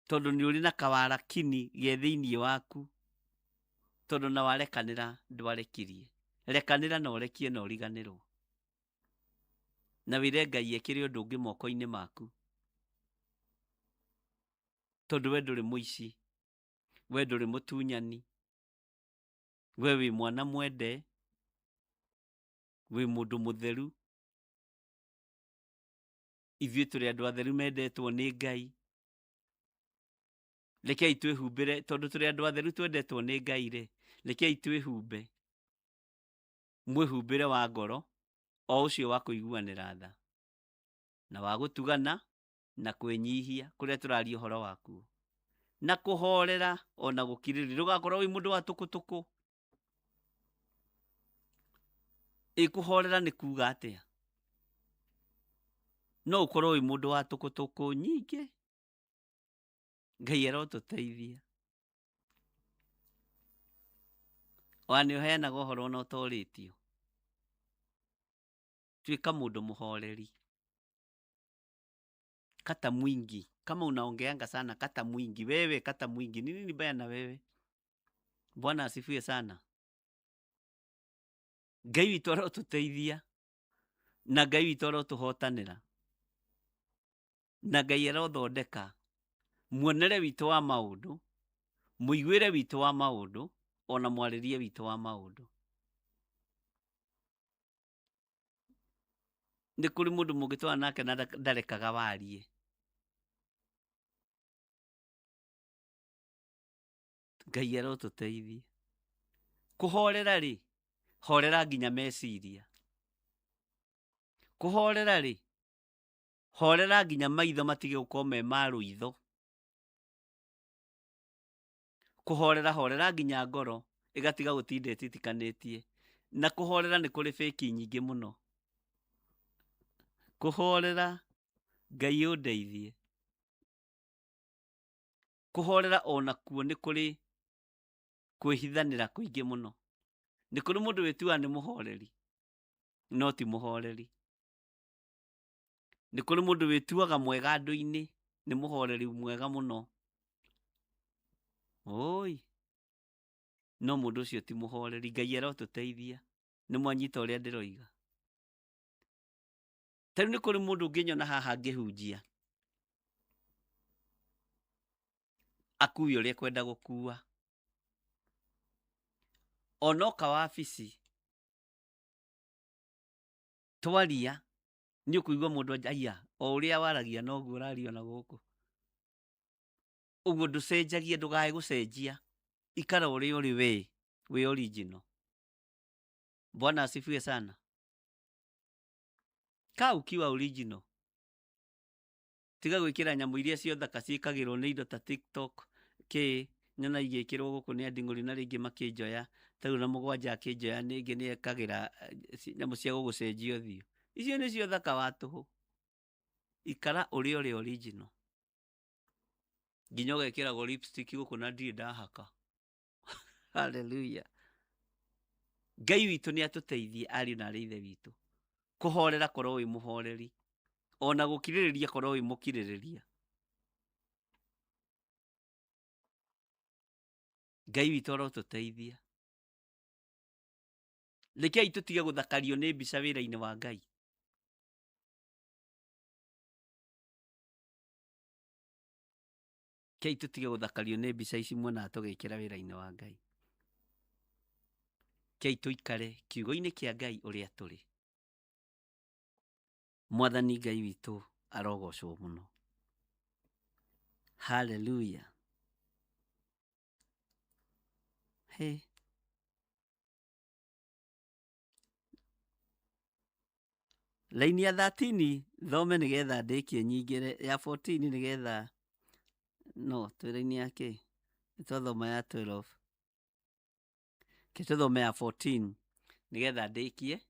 Tondũ nĩ ũrĩ na kawara kini ge thĩinĩ waku. Tondũ na warekanĩra ndwarekirie. Rekanĩra na ũrekie na ũriganĩrwo. Na wĩre Ngai ekĩre ũndũ ũngĩ moko-inĩ maku. Tondũ we ndũrĩ mũici. We ndũrĩ mũtunyani. We wĩ mwana mwende. Wĩ mũndũ mũtheru. Ithuĩ tũrĩ andũ atheru mendetwo nĩ Ngai. Rekei twĩhumbĩre, tondũ tũrĩ andũ atheru twendetwo nĩ Ngai rĩ, rekei twĩhumbe mwĩhumbĩre wa ngoro, o ũcio wa kũiguanĩra tha, na wa gũtugana, na kwĩnyihia, kũrĩa tũraria ũhoro waku, na kũhorera, ona gũkirĩrĩria. Ndũgakorwo wĩ mũndũ wa tũkũtũkũ. Kũhorera nĩ kuuga atĩa? No ũkorwo wĩ mũndũ wa tũkũtũkũ nyingĩ. Ngai arotũteithia. Wa nĩ ũheanaga ũhoro na ũtorĩtio. Tuĩka mũndũ mũhoreri. Kata mwingi. Kama unaongeanga sana, kata mwingi. Wewe kata mwingi. Nini mbaya na wewe? Bwana asifiwe sana. Ngai witũ arotũteithia. Na Ngai witũ arotũhotanĩra. Na Ngai arothondeka muonere witũ wa maũndũ, mũiguĩre witũ wa maũndũ, ona mwarĩrie witũ wa maũndũ. Nĩ kũrĩ mũndũ mũngĩtwara nake na ndarekaga warie. Ngai arotũteithia. Kũhorera rĩ, horera nginya meciria. Kũhorera rĩ, horera nginya maitho matige gũkorwo me ma rũitho. Kũhorera horera nginya ngoro ĩgatiga gũtinda ĩtitikanĩtie. Na kũhorera nĩ kũrĩ fake nyingĩ mũno. Kũhorera, Ngai ũndeithie. Kũhorera ona kuo nĩ kũrĩ kwĩhithanĩra kũingĩ mũno. Nĩ kũrĩ mũndũ wĩtuaga nĩ mũhoreri, no ti mũhoreri. Nĩ kũrĩ mũndũ wĩtuaga mwega andũ-inĩ, nĩ mũhoreri mwega mũno. Oi, no mũndũ ũcio ti mũhoreri. Ngai arotũteithia. Nĩ mwanyita ũrĩa ndĩroiga. Tarĩu nĩ kũrĩ mũndũ ũngĩnyona haha ngĩhunjia, akue ũrĩa kwenda gũkua. Ona oka wabici, twaria, nĩ ũkũigua mũndũ aya, o ũrĩa waragia noguo ũraria na gũkũ. Ũguo ndũcenjagie, ndũgae gũcenjia. Ikara ũrĩa ũrĩ we original. Bwana asifiwe sana. Kaa ukiwa original. Tiga gwĩkĩra nyamũ iria cio thaka ciĩkagĩrwo nĩ indo ta TikTok, nyona igĩkĩrwo gũkũ nĩ anding'ũri na rĩngĩ makĩnjoya. Tarĩu na mũgwanja akĩnjoya nĩngĩ nĩ ekagĩra nyamũ cia gũgũcenjia ũthiũ. Icio nĩcio thaka wa tũhũ. Ikara ũrĩ original. Nginya ũgekĩragwo lipstick gũkũ na ndirĩ ndahaka. Hallelujah. Ngai witũ nĩ atũteithie ariũ na arĩ ithe witũ kũhorera korwo wĩ mũhoreri, ona gũkirĩrĩria korwo wĩ mũkirĩrĩria. Ngai witũ arotũteithia. Rekei tũtige gũthakario nĩ mbica wĩra-inĩ wa Ngai. Rekei tũtige gũthakario nĩ mbica ici muonaga tũgĩkĩra wĩra-inĩ wa Ngai. Rekei tũikare kiugo-inĩ kĩa Ngai ũrĩa tũrĩ. Mwathani Ngai witũ arogocwo mũno. Hallelujah. Hey. Laini ya 13 thome nĩgetha ndĩkie nyingĩre, ya 14 nĩgetha no twĩra-inĩ yake nĩtwathoma ya 12 tũthome ya 14 nĩgetha ndĩkie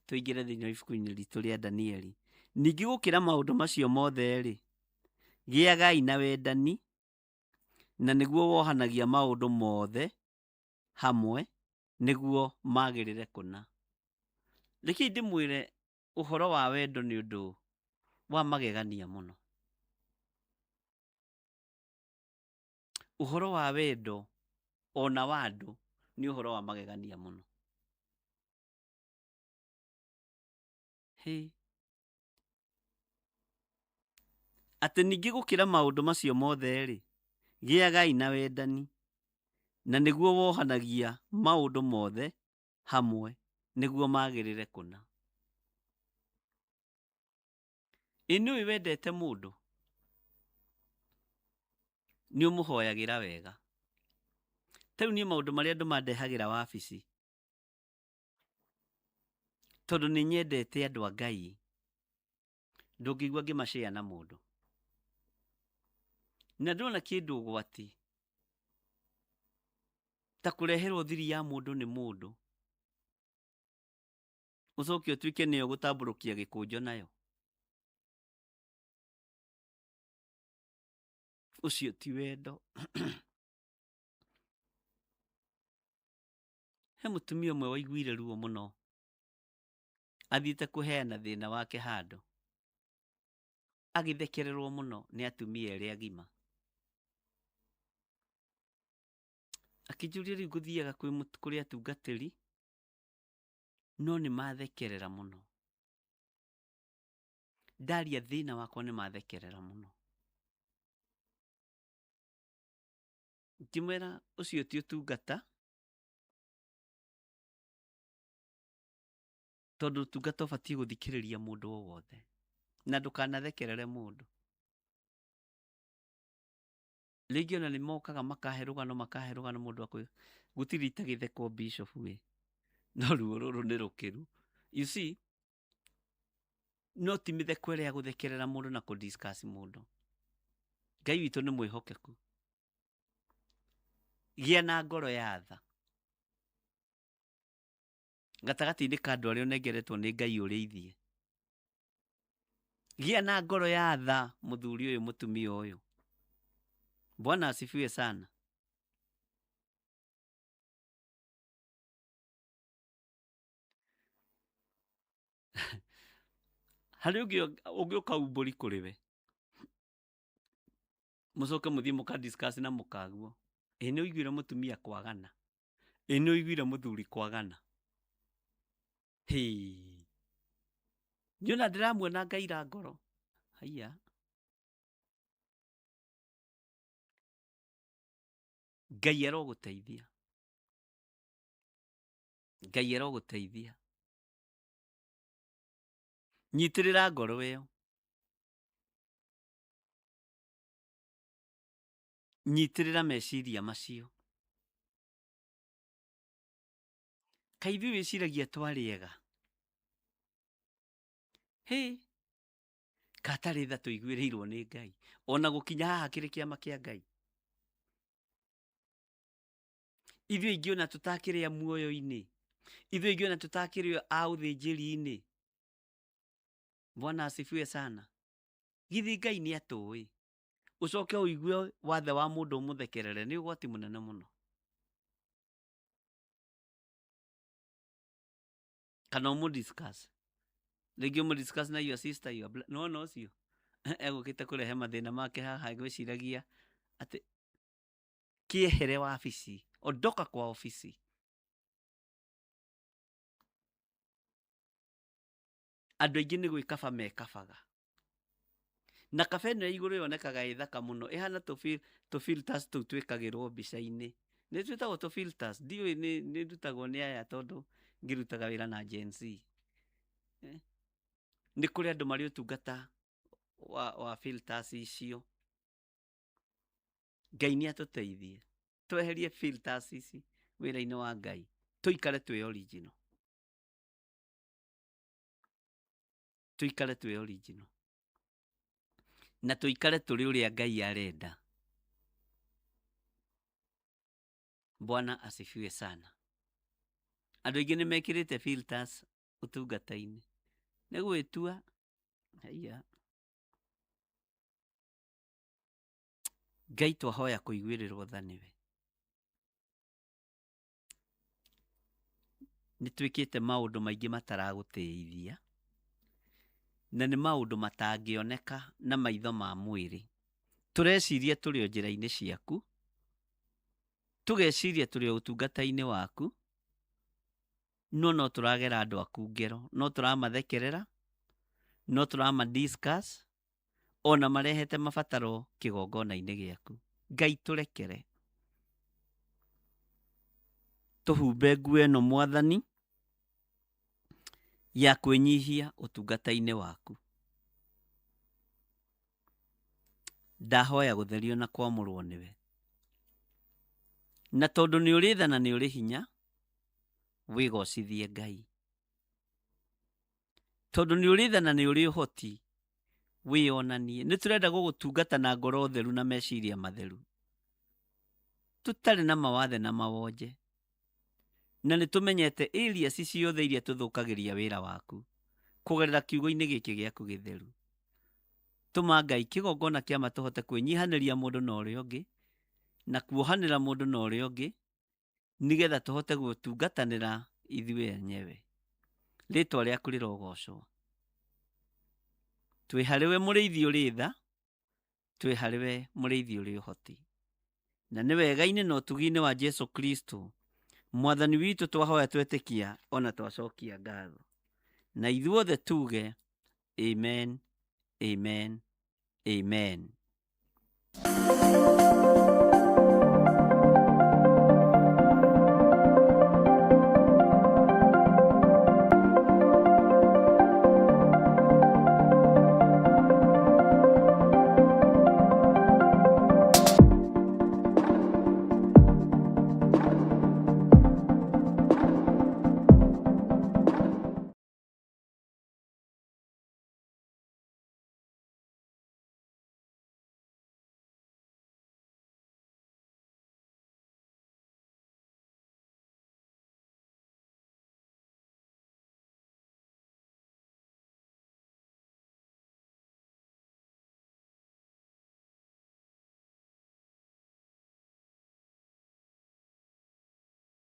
tũingĩre thĩinĩ wa ibuku-inĩ ritũ rĩa Danieli. Ningĩ gũkĩra maũndũ macio mothe-rĩ, gĩagai na wendani, na nĩguo wohanagia maũndũ mothe hamwe nĩguo magĩrĩre kũna. Rekei ndĩmwĩre ũhoro wa wendo nĩ ũndũ wa magegania mũno. Ũhoro wa wendo ona wa andũ nĩ ũhoro wa magegania mũno. Atĩ ningĩ gũkĩra maũndũ macio mothe-rĩ, gĩagai na wendani, na nĩguo wohanagia maũndũ mothe hamwe nĩguo magĩrĩre kũna. Ĩ nĩũĩ wendete mũndũ nĩ ũmũhoyagĩra wega. Tarĩu niĩ maũndũ marĩa andũ mandehagĩra wabici, tondũ nĩ nyendete andũ a Ngai, ndũngĩigua ngĩmashare na mũndũ. Na ndona kĩndũ ũgwati ta kũreherwo thiri ya mũndũ nĩ mũndũ, ũcoke ũtuĩke nĩyo gũtambũrũkia gĩkũnjo nayo. Ũcio ti wendo. He mũtumia ũmwe waiguire ruo mũno, athiĩte kũheana thĩna wake handũ, agĩthekererwo mũno nĩ atumia erĩ agima. Akĩnjũria rĩu ngũthiaga kũrĩ atungatĩri, no nĩ mathekerera mũno. Ndaria thĩna wakwa nĩ mathekerera mũno. Ngĩmwĩra ũcio ti ũtungata, tondũ ũtungata ũbatiĩ gũthikĩrĩria mũndũ o wothe, na ndũkanathekerere mũndũ. Rĩngĩ ona nĩ mokaga makahe rũgano mũndũ akwe gũtirĩ itagĩthekwo bishop we, no ruo rũrũ nĩ rũkĩru. You see, no ti mĩtheko ĩrĩa ya gũthekerera mũndũ na kũ-discuss mũndũ. Ngai witũ nĩ mwĩhokeku. Gĩa na ngoro ya tha gatagatĩ-inĩ ka andũ arĩa ũnengeretwo nĩ Ngai ũrĩithie. Gĩa na ngoro ya tha mũthuri ũyũ mũtumia ũyũ. Bwana asifiwe sana. Harĩ ũngĩũka umbũri kũrĩ we, mũcoke mũthiĩ mũka-discuss na mũkaguo. Ĩ nĩ ũiguire mũtumia kwagana? Ĩ nĩ ũiguire mũthuri kwagana? Nĩona ndĩramuona ngaira ngoro. Haiya. Ngai arogũteithia. Ngai arogũteithia. Nyitĩrĩra ngoro ĩyo. Nyitĩrĩra meciria macio. Kaĩ ithuĩ wĩciragia twarĩega? Katarĩ tha tũiguĩrĩirwo nĩ Ngai. Ona gũkinya haha kĩrĩ kĩama kĩa Ngai. Ithuĩ ingĩ ona tũtakĩrĩ a muoyo-inĩ. Ithuĩ ingĩ ona tũtakĩrĩ a ũthĩnjĩri-inĩ. Bwana asifiwe sana. Githĩ Ngai nĩ atũĩ? Ũcoke ũigue wathe wa mũndũ ũmũthekerere nĩ ũgwati mũnene mũno. kana mu discuss rĩngĩ mu discuss na your sister no cio egũkĩte kũrehe mathĩna make haha gwĩciragia atĩ kiehere wabici, ondoka kwa ofisi. Andũ aingĩ nĩ gwĩkaba mekabaga, na kaba ĩno ya igũrũ yonekaga ĩthaka mũno, ĩhana tũ filters tũu twĩkagĩrwo mbica-inĩ. Nĩ twĩtagwo tũ filters, ndiũĩ nĩ ndutagwo nĩ aya tondũ ngĩrutaga wĩra na Gen Z. Nĩ kũrĩ andũ marĩ ũtungata wa filters icio. Ngai nĩ atũteithie tweherie filters ici wĩra-inĩ wa Ngai, tũikare twĩ original. Tuikare tuwe original. Na tuikare tuli uria Ngai arenda. Bwana asifiwe sana. Andũ aingĩ nĩ mekĩrĩte filters ũtungata-inĩ. Nĩ gwĩtua haiya. Ngai twahoya kũiguĩrĩrwo tha nĩwe. Nĩ twĩkĩte maũndũ maingĩ mataragũteithia. Na nĩ maũndũ matangĩoneka na maitho ma mwĩrĩ. Tũreciria tũrĩ o njĩra-inĩ ciaku, tũgeciria tũrĩ o ũtungata-inĩ waku, no tũragera andũ aku ngero, no tũramathekerera, no tũramadiscuss, ona marehete mabataro kĩgongona-inĩ gĩaku. Ngai tũrekere. Tũhumbe nguo ĩno Mwathani ya kwĩnyihia ũtungata-inĩ waku. Ndahoya gũtherio na kwamũrwo nĩwe. Na tondũ nĩ ũrĩ tha na nĩ ũrĩ hinya, wĩgocithie Ngai. Tondũ nĩ ũrĩ tha na nĩ ũrĩ ũhoti, wĩonanie. Nĩ tũrenda gũgũtungata na ngoro theru na meciria matheru, tũtarĩ na mawathe na mawonje. Na nĩ tũmenyete areas ciothe iria tũthũkagĩria wĩra waku kũgerera kiugo-inĩ gĩkĩ gĩaku gĩtheru. Tũma Ngai kĩgongona kĩama tũhote kwĩnyihanĩria mũndũ na ũrĩa ũngĩ, na kuohanĩra mũndũ na ũrĩa ũngĩ, nĩgetha tũhote gũtungatanĩra ithuĩ enyewe. Rĩtwa rĩaku rĩrogocwo. Twĩ harĩwe mũrĩithi ũrĩ tha, twĩ harĩwe mũrĩithi ũrĩ ũhoti. Na nĩ wega-inĩ na ũtugi-inĩ wa Jesu Kristo, Mwathani witũ twahoya twetĩkia ona twacokia ngatho. Na ithuothe tuge amen, amen, amen.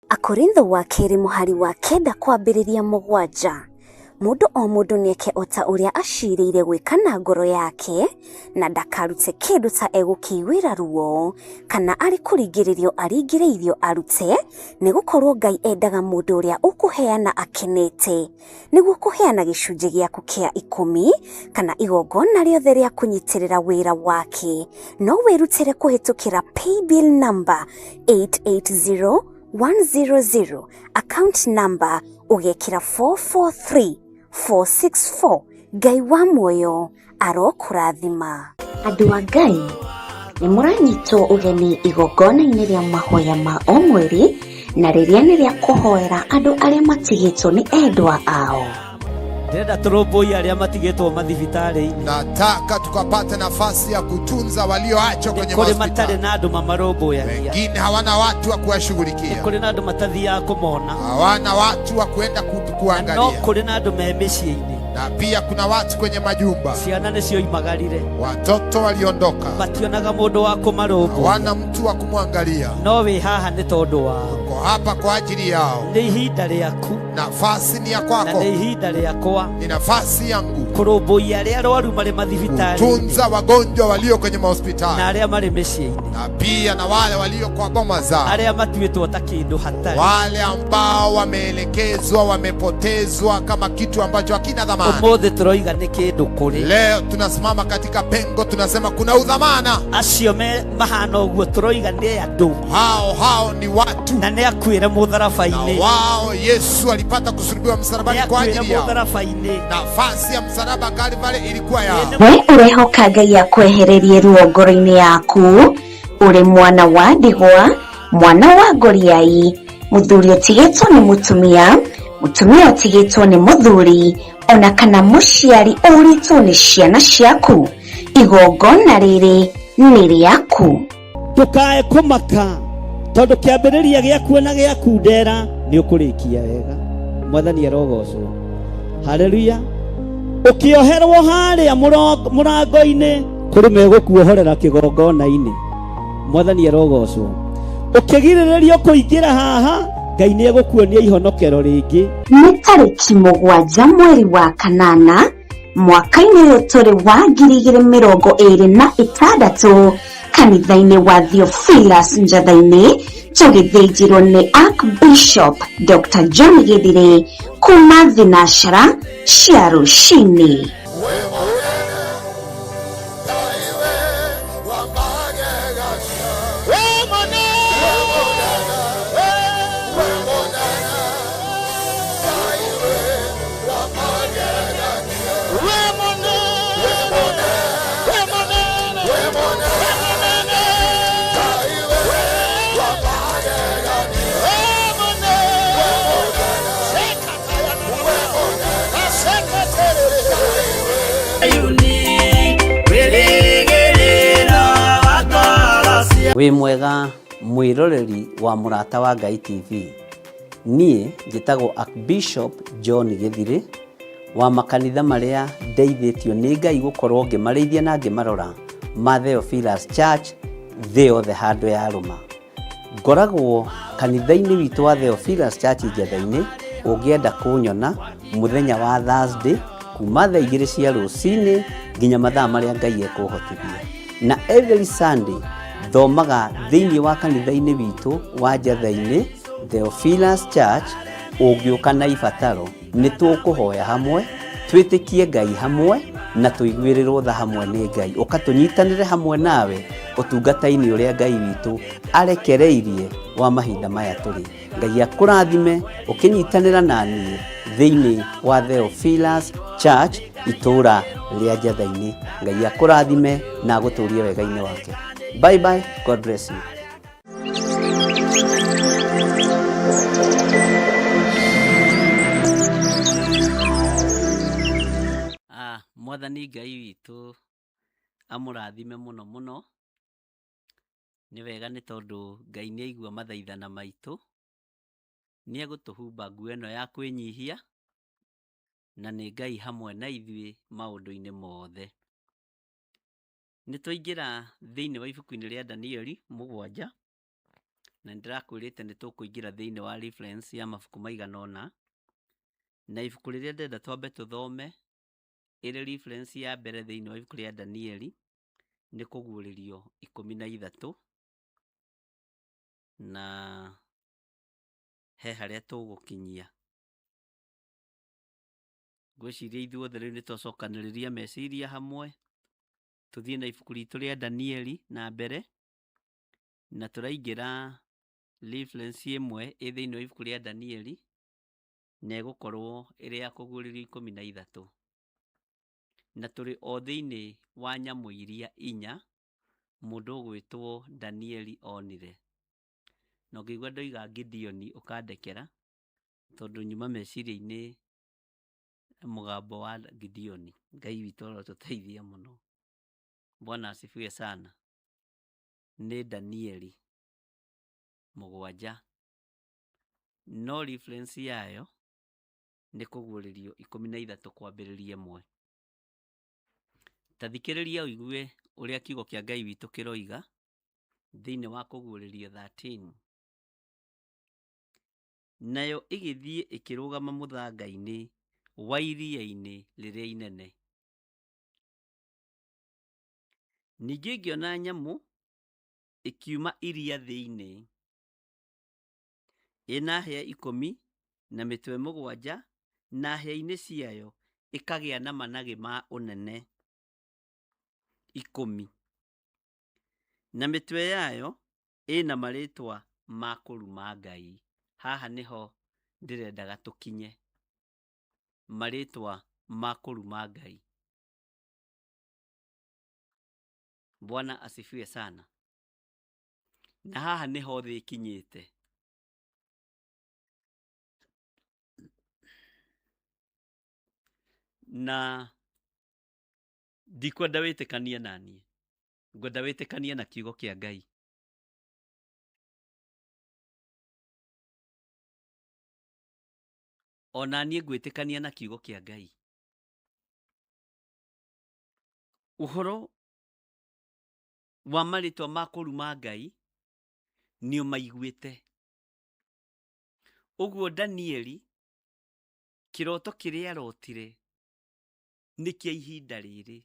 Akorintho wa kerĩ mũhari wa 9 kwambĩrĩria 7. Mũndũ o mũndũ nĩeke ota ũrĩa acirĩire gwĩka na ngoro yake, na ndakarute kĩndũ ta egũkĩiguĩra ruo, kana arĩ kũringĩrĩrio aringĩrĩirio arute, nĩgũkorwo Ngai endaga mũndũ ũrĩa ũkũheana akenete, nĩguo kũheana gĩcunjĩ gĩaku kĩa 10 kana igongona rĩothe rĩa kũnyitĩrĩra wĩra wake. No wĩrutĩre kũhĩtũkĩra paybill number 880100, account number ũgekĩra 443464. Ngai wa muoyo arokũrathima. Andũ a Ngai, nĩ mũranyitwo ũgeni igongona-inĩ rĩa mahoya ma o mweri, na rĩrĩa nĩ rĩa kũhoera andũ arĩa matigĩtwo nĩ endwa ao. Ndĩrenda tũrũmbũiye arĩa matigĩtwo mathibitarĩ-inĩ. Nataka tukapate nafasi ya kutunza walioachwa kwenye Kũrĩ hospitali. matarĩ na andũ mamarũmbũyagia. Wengine hawana watu wa kuwashughulikia. Kũrĩ na andũ matathiaga kũmona. Hawana watu wa kwenda No kuangalia. kũrĩ na andũ me mĩciĩ-inĩ. Na pia kuna watu kwenye majumba, ciana nĩcio imagarire, watoto waliondoka, mationaga mũndũ wa kũmarũmbũiya, hawana mtu wa kumwangalia. no wĩ haha nĩ tondũ wao. Uko hapa kwa ajili yao. Nĩ ihinda rĩaku, Nafasi ni ya na kwako, nĩ ihinda rĩakwa ni nafasi yangu kũrũmbũiya arĩa arwaru marĩ mathibitarĩ kutunza wagonjwa walio kwenye na mahospitali, arĩa marĩ mĩciĩ-inĩ, na pia na wale walio kwa boma zao, arĩa matuĩtwo ta kĩndũ hatarĩ, wale ambao wameelekezwa, wamepotezwa kama kitu ambacho hakina dhamana. ũmũthĩ tũroiga nĩ kĩndũ kũrĩ. Leo tunasimama katika pengo, tunasema kuna udhamana. Acio mahana ũguo tũroiga nĩ andũ, Hao ni watu, na nĩ akuĩre na mũtharaba-inĩ, wao Yesu alipata kusulubiwa msalabani nĩ kwa akuĩre ajili yao. mũtharaba-inĩ. Nafasi ya msalaba Kalvari ilikuwa yao. we urehoka Ngai akwehererie ruo ngoro-inĩ yaku, uri mwana wa ndigwa, mwana wa ngoriai, muthuri utigitwo ni mutumia, mutumia utigitwo ni muthuri, ona kana muciari uritwo ni ciana ciaku, igongona riri nĩ rĩaku. Ndũkae kũmaka tondũ kĩambĩrĩria gĩaku na gĩaku ndera nĩ ũkũrĩkia wega. Mwathani arogocwo. Haleluya. Ũkĩoherwo harĩa mũrango-inĩ kũrĩ megũkuohorera kĩgongona-inĩ. Mwathani arogocwo. Ũkĩgirĩrĩrio kũingĩra haha, Ngai nĩ egũkuonia ihonokero rĩngĩ. Nĩ tarĩki 7 mweri wa kanana mwaka-inĩ ũyũ tũrĩ wa 2026 kanitha-inĩ wa Theophilus Njatha-inĩ, tũgĩthĩnjĩrwo nĩ Archbishop Dr. John Gĩthire kuma thinashara cia rũcinĩ. Wĩ mwega mwĩroreri wa Mũrata wa Ngai TV. Niĩ njĩtagwo Archbishop John Gĩthire wa makanitha marĩa ndeithĩtio nĩ Ngai gũkorwo ngĩmarĩithia na ngĩmarora ma Theophilus Church thĩ yothe handũ ya rũma. Ngoragwo kanitha-inĩ witũ wa Theophilus Church Njatha-inĩ. Ũngĩenda kũnyona mũthenya wa Thursday kuma thaa 2 cia rũcinĩ nginya mathaa marĩa Ngai ekũhotithia, na every Sunday thomaga thĩinĩ wa kanitha-inĩ witũ wa Njatha-inĩ Theophilus Church. Ũngĩũka na ibataro nĩ tũkũhoya hamwe, twĩtĩkie Ngai hamwe na tũiguĩrĩrwo tha hamwe nĩ Ngai, ũkatũnyitanĩre hamwe nawe ũtungata-inĩ ũrĩa Ngai witũ arekereirie wa mahinda maya tũrĩ. Ngai akũrathime ũkĩnyitanĩra na niĩ thĩinĩ wa Theophilus Church itũũra rĩa Njatha-inĩ. Ngai akũrathime na agũtũrie wega-inĩ wake. Bye bye. God bless you. Mwathani Ngai witũ amũrathime mũno mũno. Nĩ wega nĩ tondũ Ngai nĩ aigua mathaithana maitũ. Nĩ egũtũhumba nguo ĩno ya kwĩnyihia, na nĩ Ngai hamwe na ithuĩ maũndũ-inĩ mothe. Nĩ twaingĩra thĩinĩ wa ibuku-inĩ rĩa Danieli 7, na ndĩrakwĩrĩte nĩ tũkũingĩra thĩinĩ wa reference ya mabuku maigana ũna, na ibuku rĩrĩa ndenda twambe tũthome ĩrĩ reference ya mbere thĩinĩ wa ibuku rĩa Danieli nĩ Kũguũrĩrio 13, na he harĩa tũgũkinyia. Ngwĩciria ithuothe rĩu nĩ twacokanĩrĩria meciria hamwe, tũthiĩ na ibuku ritũ rĩa Danieli na mbere, na tũraingĩra reference ĩmwe ĩ thĩinĩ wa ibuku rĩa Danieli, na ĩgũkorwo ĩrĩ ya Kũguũrĩrio 13, na tũrĩ o thĩinĩ wa nyamũ iria 4 mũndũ ũgwĩtwo Danieli onire. Na ngĩigua ndoiga Gideoni ũkandekera, tondũ nyuma meciria-inĩ mũgambo wa Gideoni. Ngai witũ arotũteithia mũno. Bwana asifiwe sana. Nĩ Danieli 7, no reference yayo nĩ kũguũrĩrio 13 kwambĩrĩria 1. Ta thikĩrĩria ũigue ũrĩa kiugo kĩa Ngai witũ kĩroiga thĩinĩ wa kũguũrĩrio 13. Nayo ĩgĩthiĩ ĩkĩrũgama mũthanga-inĩ wa iria-inĩ rĩrĩa inene. Ningĩ ngĩona nyamũ ĩkiuma iria thĩinĩ, ĩna hĩa 10 na mĩtwe 7, na hĩa-inĩ ciayo ĩkagĩa na managĩ ma ũnene 10, na mĩtwe yayo ĩna marĩtwa ma kũruma Ngai. Haha nĩho ndĩrendaga tũkinye, marĩtwa ma kũruma Ngai. Bwana asifiwe sana. Na haha nĩho thĩ ĩkinyĩte. Na ndikwenda wĩtĩkanie naniĩ, ngwenda wĩtĩkanie na kiugo kĩa Ngai. Ona niĩ ngwĩtĩkania na kiugo kĩa Ngai. Ũhoro wa marĩtwa ma kũruma Ngai nĩ ũmaiguĩte. Ũguo Danieli kĩroto kĩrĩa arotire nĩ kĩa ihinda rĩrĩ.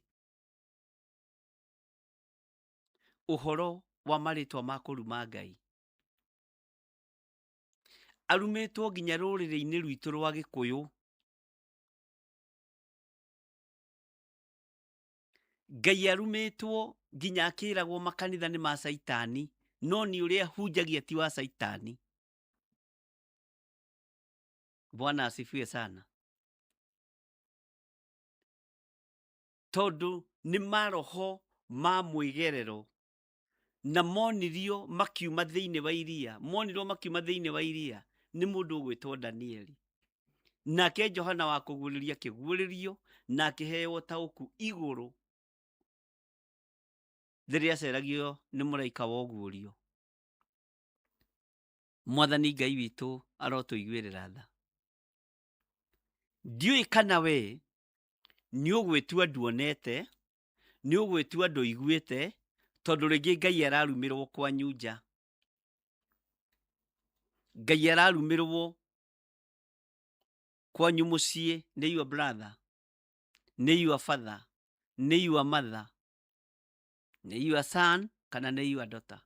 Ũhoro wa marĩtwa ma kũruma Ngai. Arumĩtwo nginya rũrĩrĩ-inĩ rwitũ rwa Gĩkũyũ. Ngai arumĩtwo nginya akĩragwo makanitha nĩ ma Saitani, no nĩ ũrĩa hunjagia ti wa Saitani. Bwana asifiwe sana. Tondũ nĩ maroho ma mwĩgerero na monirio makiuma thĩinĩ wa iria, monirwo makiuma thĩinĩ wa iria nĩ mũndũ ũgwĩtwo Danieli. Nake Johana wa kũguũrĩria kĩguũrĩrio na akĩheo taũku igũrũ rĩrĩa aceragio nĩ mũraika wa ũguũrio. Mwathani Ngai witũ arotũiguĩrĩra tha. Ndiũĩ kana we nĩ ũgwĩtua nduonete, nĩ ũgwĩtua ndũiguĩte, tondũ rĩngĩ Ngai ararumĩrwo kwanyu nja. Ngai ararumĩrwo kwanyu mũciĩ nĩ your brother, nĩ your father, nĩ your mother, nĩ your son kana nĩ your daughter.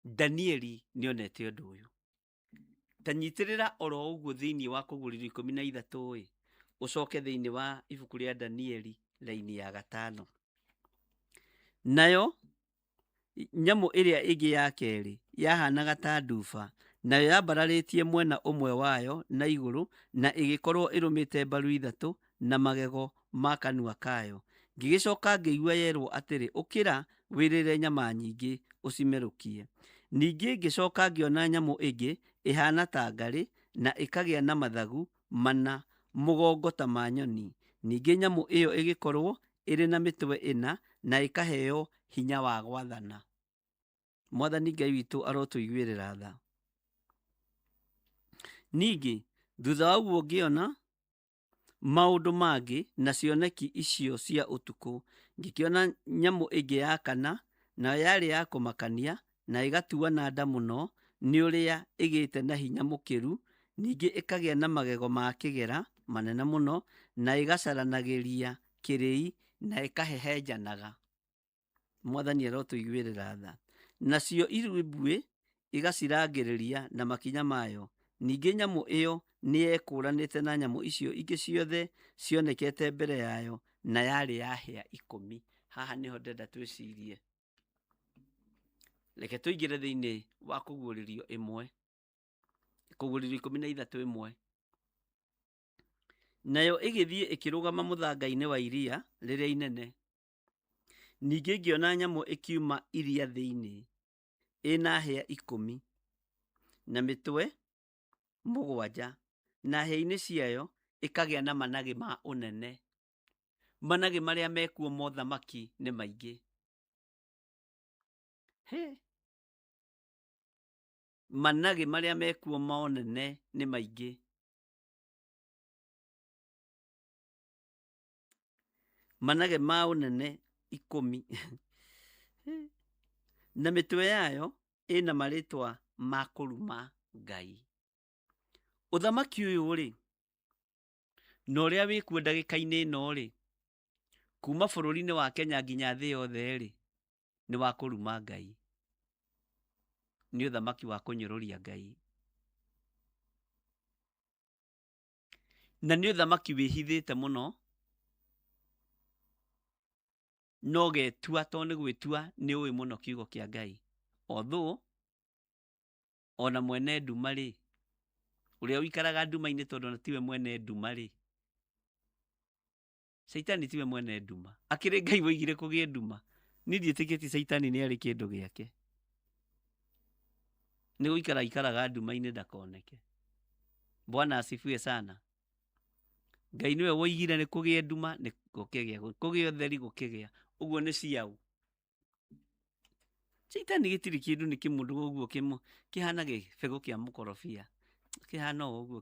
Danieli nĩonete ũndũ ũyũ. Ta nyitĩrĩra oro ũguo thĩinĩ wa kũguũrĩrio 13 ũcoke thĩinĩ wa ibuku rĩa Danieli raini ya 5. Nayo nyamũ ĩrĩa ĩngĩ ya kerĩ yahanaga ta nduba, nayo yambararĩtie mwena ũmwe wayo na igũrũ, na ĩgĩkorwo ĩrũmĩte mbaru 3 na magego ma kanua kayo. Ngĩgĩcoka ngĩigua yerwo atĩrĩ, ũkĩra wĩrĩre nyama nyingĩ ũcimerũkie. Ningĩ ngĩcoka ngĩona nyamũ ĩngĩ ĩhana ta ngarĩ na ĩkagĩa na mathagu 4 mũgongo ta ma nyoni. Ningĩ nyamũ ĩyo ĩgĩkorwo ĩrĩ na mĩtwe 4 na ĩkaheo hinya wa gwathana. Mwathani Ngai witũ arotũiguĩrĩra tha. Ningĩ thutha wa ũguo ngĩona maũndũ mangĩ na cioneki icio cia ũtukũ. Ngĩkĩona nyamũ ĩngĩ ya 4, nayo yarĩ ya kũmakania na ĩgatuana nda mũno nĩ ũrĩa ĩgĩte na hinya mũkĩru. Ningĩ ĩkagĩa na magego ma kĩgera manene mũno, na ĩgacaranagĩria kĩrĩi na ĩkahehenjanaga. Mwathani arotũiguĩrĩra tha. Nacio irumbui igacirangĩrĩria na makinya mayo. Ningĩ nyamũ ĩyo nĩ yekũranĩte na nyamũ icio ingĩ ciothe cionekete mbere yayo, na yarĩ ya hĩa 10. Haha nĩho ndenda twĩcirie. Reke tũingĩre thĩinĩ wa kũguũrĩrio 1, kũguũrĩrio 13:1. Nayo ĩgĩthiĩ ĩkĩrũgama mũthanga-inĩ wa iria rĩrĩa inene. Ningĩ ngĩona nyamũ ĩkiuma iria thĩinĩ, ĩna hĩa 10 na mĩtwe 7, na hĩa-inĩ ciayo ĩkagĩa na managĩ ma ũnene. Managĩ marĩa mekuo mothamaki nĩ maingĩ. manage marĩa mekuo monene nĩ maingĩ. Manage ma ũnene 10 na mĩtwe yayo ĩna marĩtwa ma kũruma Ngai. Ũthamaki ũyũ rĩ, na ũrĩa wĩkuo ndagĩka-inĩ ĩno rĩ, kuma bũrũri-inĩ wa Kenya nginya thĩ yothe rĩ, nĩ wa kũruma Ngai. Nĩ ũthamaki wa kũnyũrũria Ngai. Na nĩ ũthamaki wĩhithĩte mũno, no getua to nĩ gwĩtua nĩ ũĩ mũno kiugo kĩa Ngai. Although ona mwene nduma rĩ, ũrĩa ũikaraga nduma-inĩ tondũ na tiwe mwene nduma rĩ, Saitani tiwe mwene nduma. Akĩrĩ Ngai woigire kũgĩe nduma. Niĩ ndiĩtĩkĩtie Saitani nĩ arĩ kĩndũ gĩake. Nĩ gũikara ikaraga nduma-inĩ ndakoneke. Bwana asifiwe sana. Ngai nĩwe woigire nĩ kũgĩe nduma nĩ gũkĩgĩa, kũgĩe ũtheri gũkĩgĩa. Ũguo nĩ ciaũ. Saitani gĩtirĩ kĩndũ nĩ kĩmũndũ ũguo kĩhana gĩbegũ kĩa mũkorobia. Kĩhana ũguo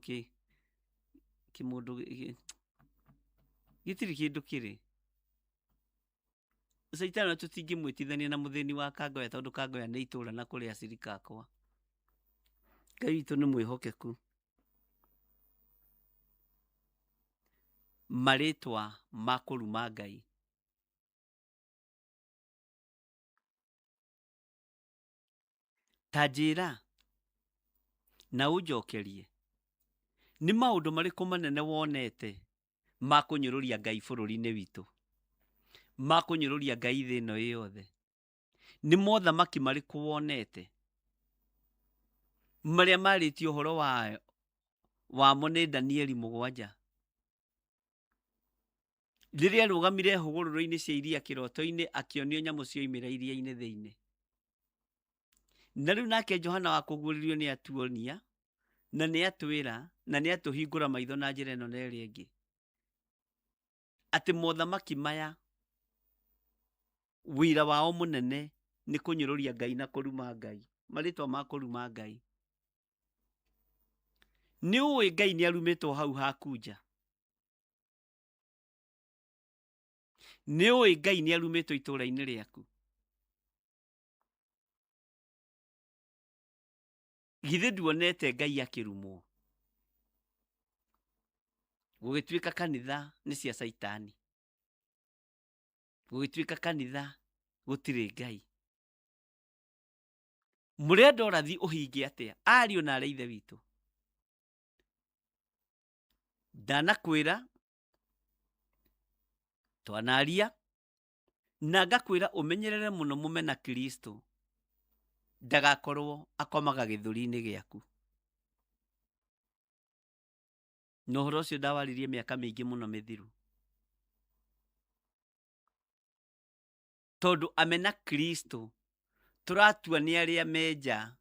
kĩmũndũ gĩtirĩ kĩndũ kĩrĩ. Saitani tũtingĩmwĩtithania na mũthĩni wa Kangoya tondũ Kangoya nĩ itũũra na kũrĩ acirika akwa. Ngai witũ nĩ mwĩhokeku. Marĩtwa ma kũruma Ngai. Ta njĩra na ũnjokerie, nĩ maũndũ marĩkũ manene wonete ma kũnyũrũria Ngai bũrũri-inĩ witũ, ma kũnyũrũria Ngai thĩ ĩno yothe? Nĩ mothamaki marĩkũ wonete marĩa marĩtio ũhoro wamo nĩ Danieli 7? Rĩrĩa arũgamire hũgũrũrũ-inĩ cia iria kĩroto-inĩ akĩonio nyamũ cioimĩra iria-inĩ thĩinĩ. Na rĩu nake Johana wa kũguũrĩrio nĩ atuonia na nĩ atwĩra na nĩ atũhingũra maitho na njĩra ĩno na ĩrĩa ĩngĩ, atĩ mothamaki maya wĩra wao mũnene nĩ kũnyũrũria Ngai na kũruma Ngai. Marĩtwa ma kũruma Ngai. Nĩ ũĩ Ngai nĩ arumĩtwo hau haku nja? Nĩ ũĩ Ngai nĩ arumĩtwo itũũra-inĩ rĩaku? Githĩ nduonete Ngai akĩrumwo? Gũgĩtuĩka kanitha nĩ cia Saitani. Gũgĩtuĩka kanitha gũtirĩ Ngai. Mũrenda ũrathi ũhinge atĩa? Ariũ na arĩa ithe witũ, ndanakwĩra twanaria na ngakwĩra ũmenyerere mũno mũmena Kristo ndagakorwo akomaga gĩthũri-inĩ gĩaku. Na ũhoro ũcio ndawaririe mĩaka mĩingĩ mũno mĩthiru. Tondũ amena Kristo tũratua nĩ arĩa menja,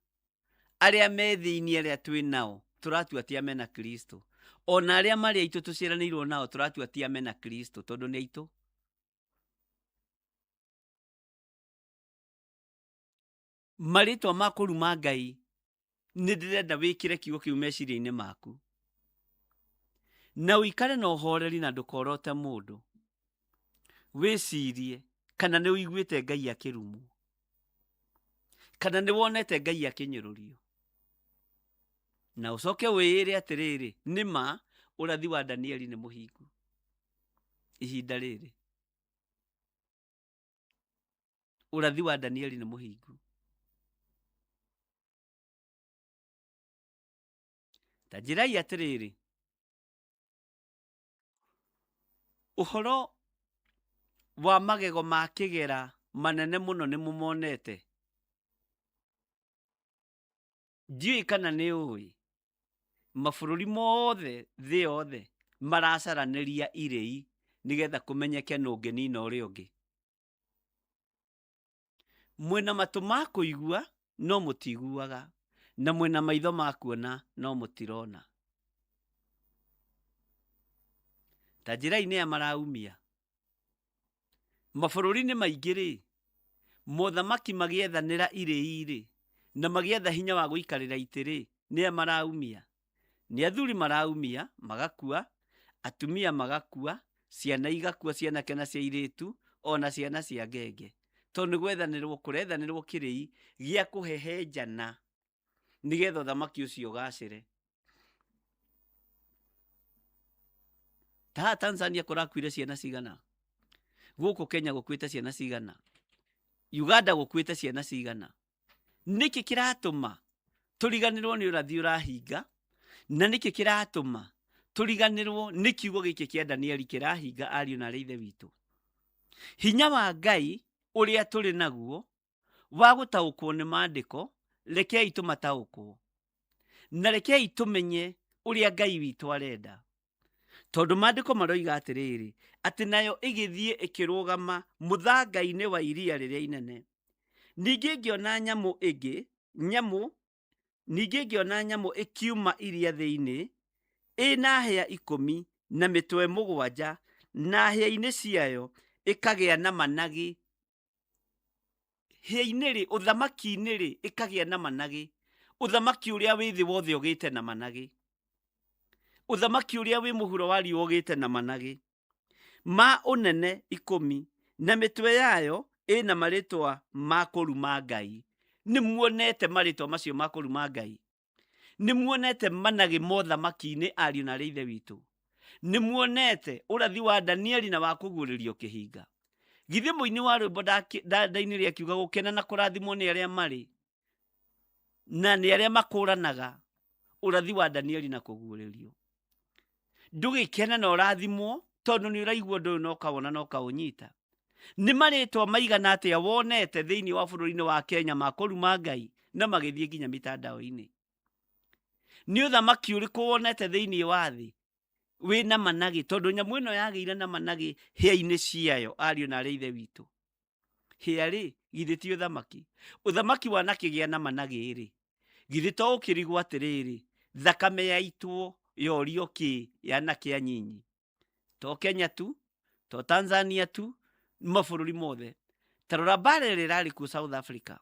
arĩa me thĩinĩ, arĩa twĩ nao tũratua ti amena Kristo. Ona arĩa marĩ aitũ tũciaranĩirwo nao tũratua ti amena Kristo tondũ nĩ aitũ. Marĩtwa ma kũruma Ngai nĩ ndĩrenda wĩkĩre kiugo kĩu meciria-inĩ maku, na ũikare na ũhoreri na ndũkorote mũndũ. Wĩcirie kana nĩ ũiguĩte Ngai akĩrumwo, kana nĩ wonete Ngai akĩnyũrũrio, na ũcoke wĩĩre atĩrĩrĩ, nĩma ũrathi wa Danieli nĩ mũhingu ihinda rĩrĩ. Ũrathi wa Danieli nĩ mũhingu. Ta njĩrai atĩrĩrĩ, ũhoro wa magego ma kĩgera manene mũno nĩ mũmonete. Ndiũĩ kana nĩ ũĩ mabũrũri mothe thĩ yothe maracaranĩria irĩi nĩgetha kũmenyeke nũ ũngĩnina ũrĩa ũngĩ. Mwĩna matũ ma kũigua no mũtiguaga, na mwĩna maitho ma kuona no mũtirona. Ta njĩrai nĩ maraumia. Mabũrũri-inĩ maingĩ rĩ, mothamaki magĩethanĩra irĩi rĩ, na magietha hinya wa guikarira itiri ni maraumia, ni athuri maraumia magakua, atumia magakua, ciana igakua, ciana kena cia iritu ona ciana cia ngenge, tondu gwethanirwo kurethanirwo kirei gia kuhehenjana nigetha thamaki ucio gacire. Ta Tanzania kurakuire ciana cigana, guku Kenya gukwite ciana cigana, Uganda gukwite ciana cigana. Niki kiratuma turiganirwo ni urathi urahinga, na niki kiratuma turiganirwo ni kiugo giki kia Danieli kirahinga, ariu na ithe witu. Hinya wa Ngai uria turi naguo wa gutaukwo ni maandiko, rekei tumataukwo na rekei tumenye uria Ngai witu arenda. Tondu maandiko maroiga atiriri ati nayo igithie ikirugama muthangai-ini wa iria riria inene. Ningi ngiona nyamu ikiuma iria thiini ina hĩa 10 na mitwe 7, na hĩa-ini ciayo ikagia na managi. Hĩa-ini ri uthamaki-ini ri ikagia na managi. Uthamaki uria wi thi wothe ugite na managi. Uthamaki uria wi muhuro wa riũa ugite na managi. Ma unene 10 na mitwe yayo ina maritwa ma kuruma Ngai. Ni muonete maritwa macio ma kuruma Ngai? Ni muonete managi mothamaki-ini, ariu na ithe witu? Ni muonete urathi wa Danieli na wa kuguririo kihinga? Githi muini wa rwimbo ndaini ria kiuga gukena na kurathimwo ni aria mari na ni aria makuranaga urathi wa Danieli na kuguririo. Ndugikena na urathimwo tondu ni uraigua ndu no kawona no kaunyita. Ni maritwa maigana atia wonete thiini wa bururi-ini wa Kenya ma kuruma Ngai na magithie nginya mitandao-ini? Ni uthamaki uriku wonete thiini wa thi wina managi? Tondu nyamu ino yagiire na managi hĩa-ini ciayo, ariu na ithe witu. Hĩa ri githi ti uthamaki? Uthamaki wanakigia na managi ri githi to ukirigwo atiriri thakame yaitwo yorio ki yana kia nyinyi? To Kenya tu, to Tanzania tu, mabururi mothe. Tarora bare rirari ku South Africa.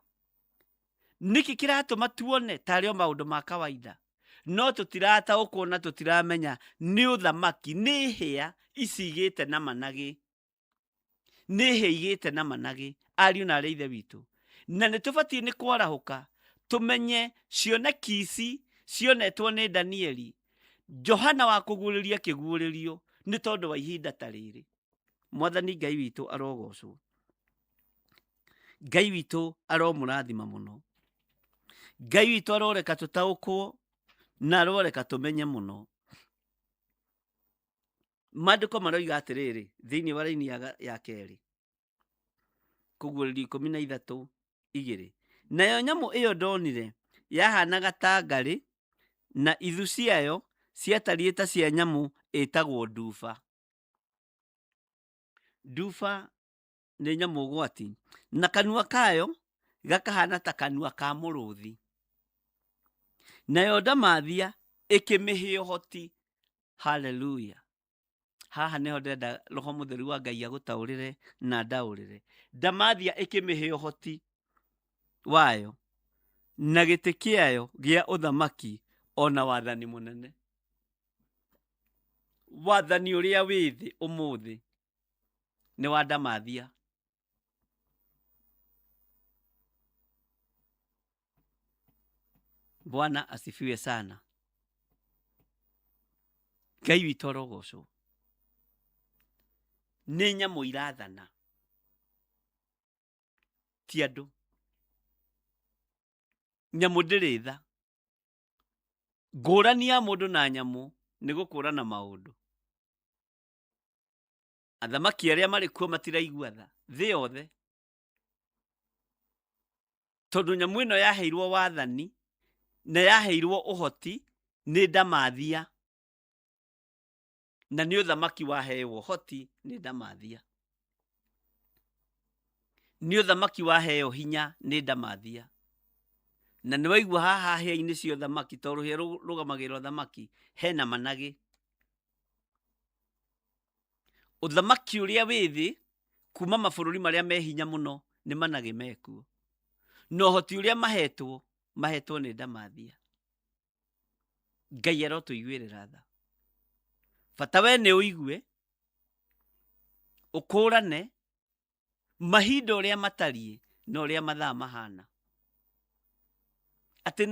Niki kiratuma tuone tario maundu ma kawaida, no tutirata ukona tutiramenya ni uthamaki, ni hĩa icigite na managi, ni hĩa igite na managi, ariu na ithe witu. Na ni tubatie ni kwarahuka tumenye cioneki ici cionetwo ni Danieli, Johana wa kuguriria kiguririo ni tondu wa ihinda ta riri. Mwathani Ngai witu arogocwo. Ngai witu aromurathima muno. Ngai witu aroreka tutaukwo na aroreka tumenye muno. Maandiko maroiga atiriri thiini wa raini ya keri, kuguririo 13:2, nayo nyamu iyo ndonire yahanaga ta ngari, na ithu ciayo ciatariĩ ta cia nyamu ĩtagwo nduba. Nduba nĩ nyamu ũgwati, na kanua kayo gakahana ta kanua ka mũrũthi. Nayo ndamathia ĩkĩmĩhe ũhoti. Haleluya! Haha nĩho ndenda Roho Mũtheru wa Ngai agũtaũrĩre na ndaũrĩre. Ndamathia ĩkĩmĩhe ũhoti wayo na gĩtĩ kĩayo gĩa ũthamaki ona wathani mũnene. Wathani ũrĩa wĩ thĩ ũmũthĩ nĩ wa ndamathia. Bwana asifiwe sana. Ngai witũ arogocwo. Nĩ nyamũ irathana, ti andũ. Nyamũ ndĩrĩ tha. Ngũrani ya mũndũ na nyamũ nĩ gũkũrana maũndũ. Athamaki arĩa marĩ kuo matiraigua tha thĩ yothe, tondu nyamũ ĩno yaheirwo wathani na yaheirwo ũhoti nĩ ndamathia, na nĩ ũthamaki waheo ũhoti nĩ ndamathia. Nĩ ũthamaki waheo hinya nĩ ndamathia. Na nĩ waigua haha hĩa-inĩ cia ũthamaki, tondũ rũhĩa rũgamagĩrĩra ũthamaki, hena managi. Ũthamaki ũrĩa wĩ thĩ kuma mabũrũri marĩa me hinya mũno nĩ managi mekuo. Na ũhoti ũrĩa mahetwo mahetwo nĩ Ndamathia. Ngai arotũiguĩrĩra tha. Bata we nĩ ũigue, ũkũrane mahinda ũrĩa matariĩ na ũrĩa mathaa mahana. Atĩ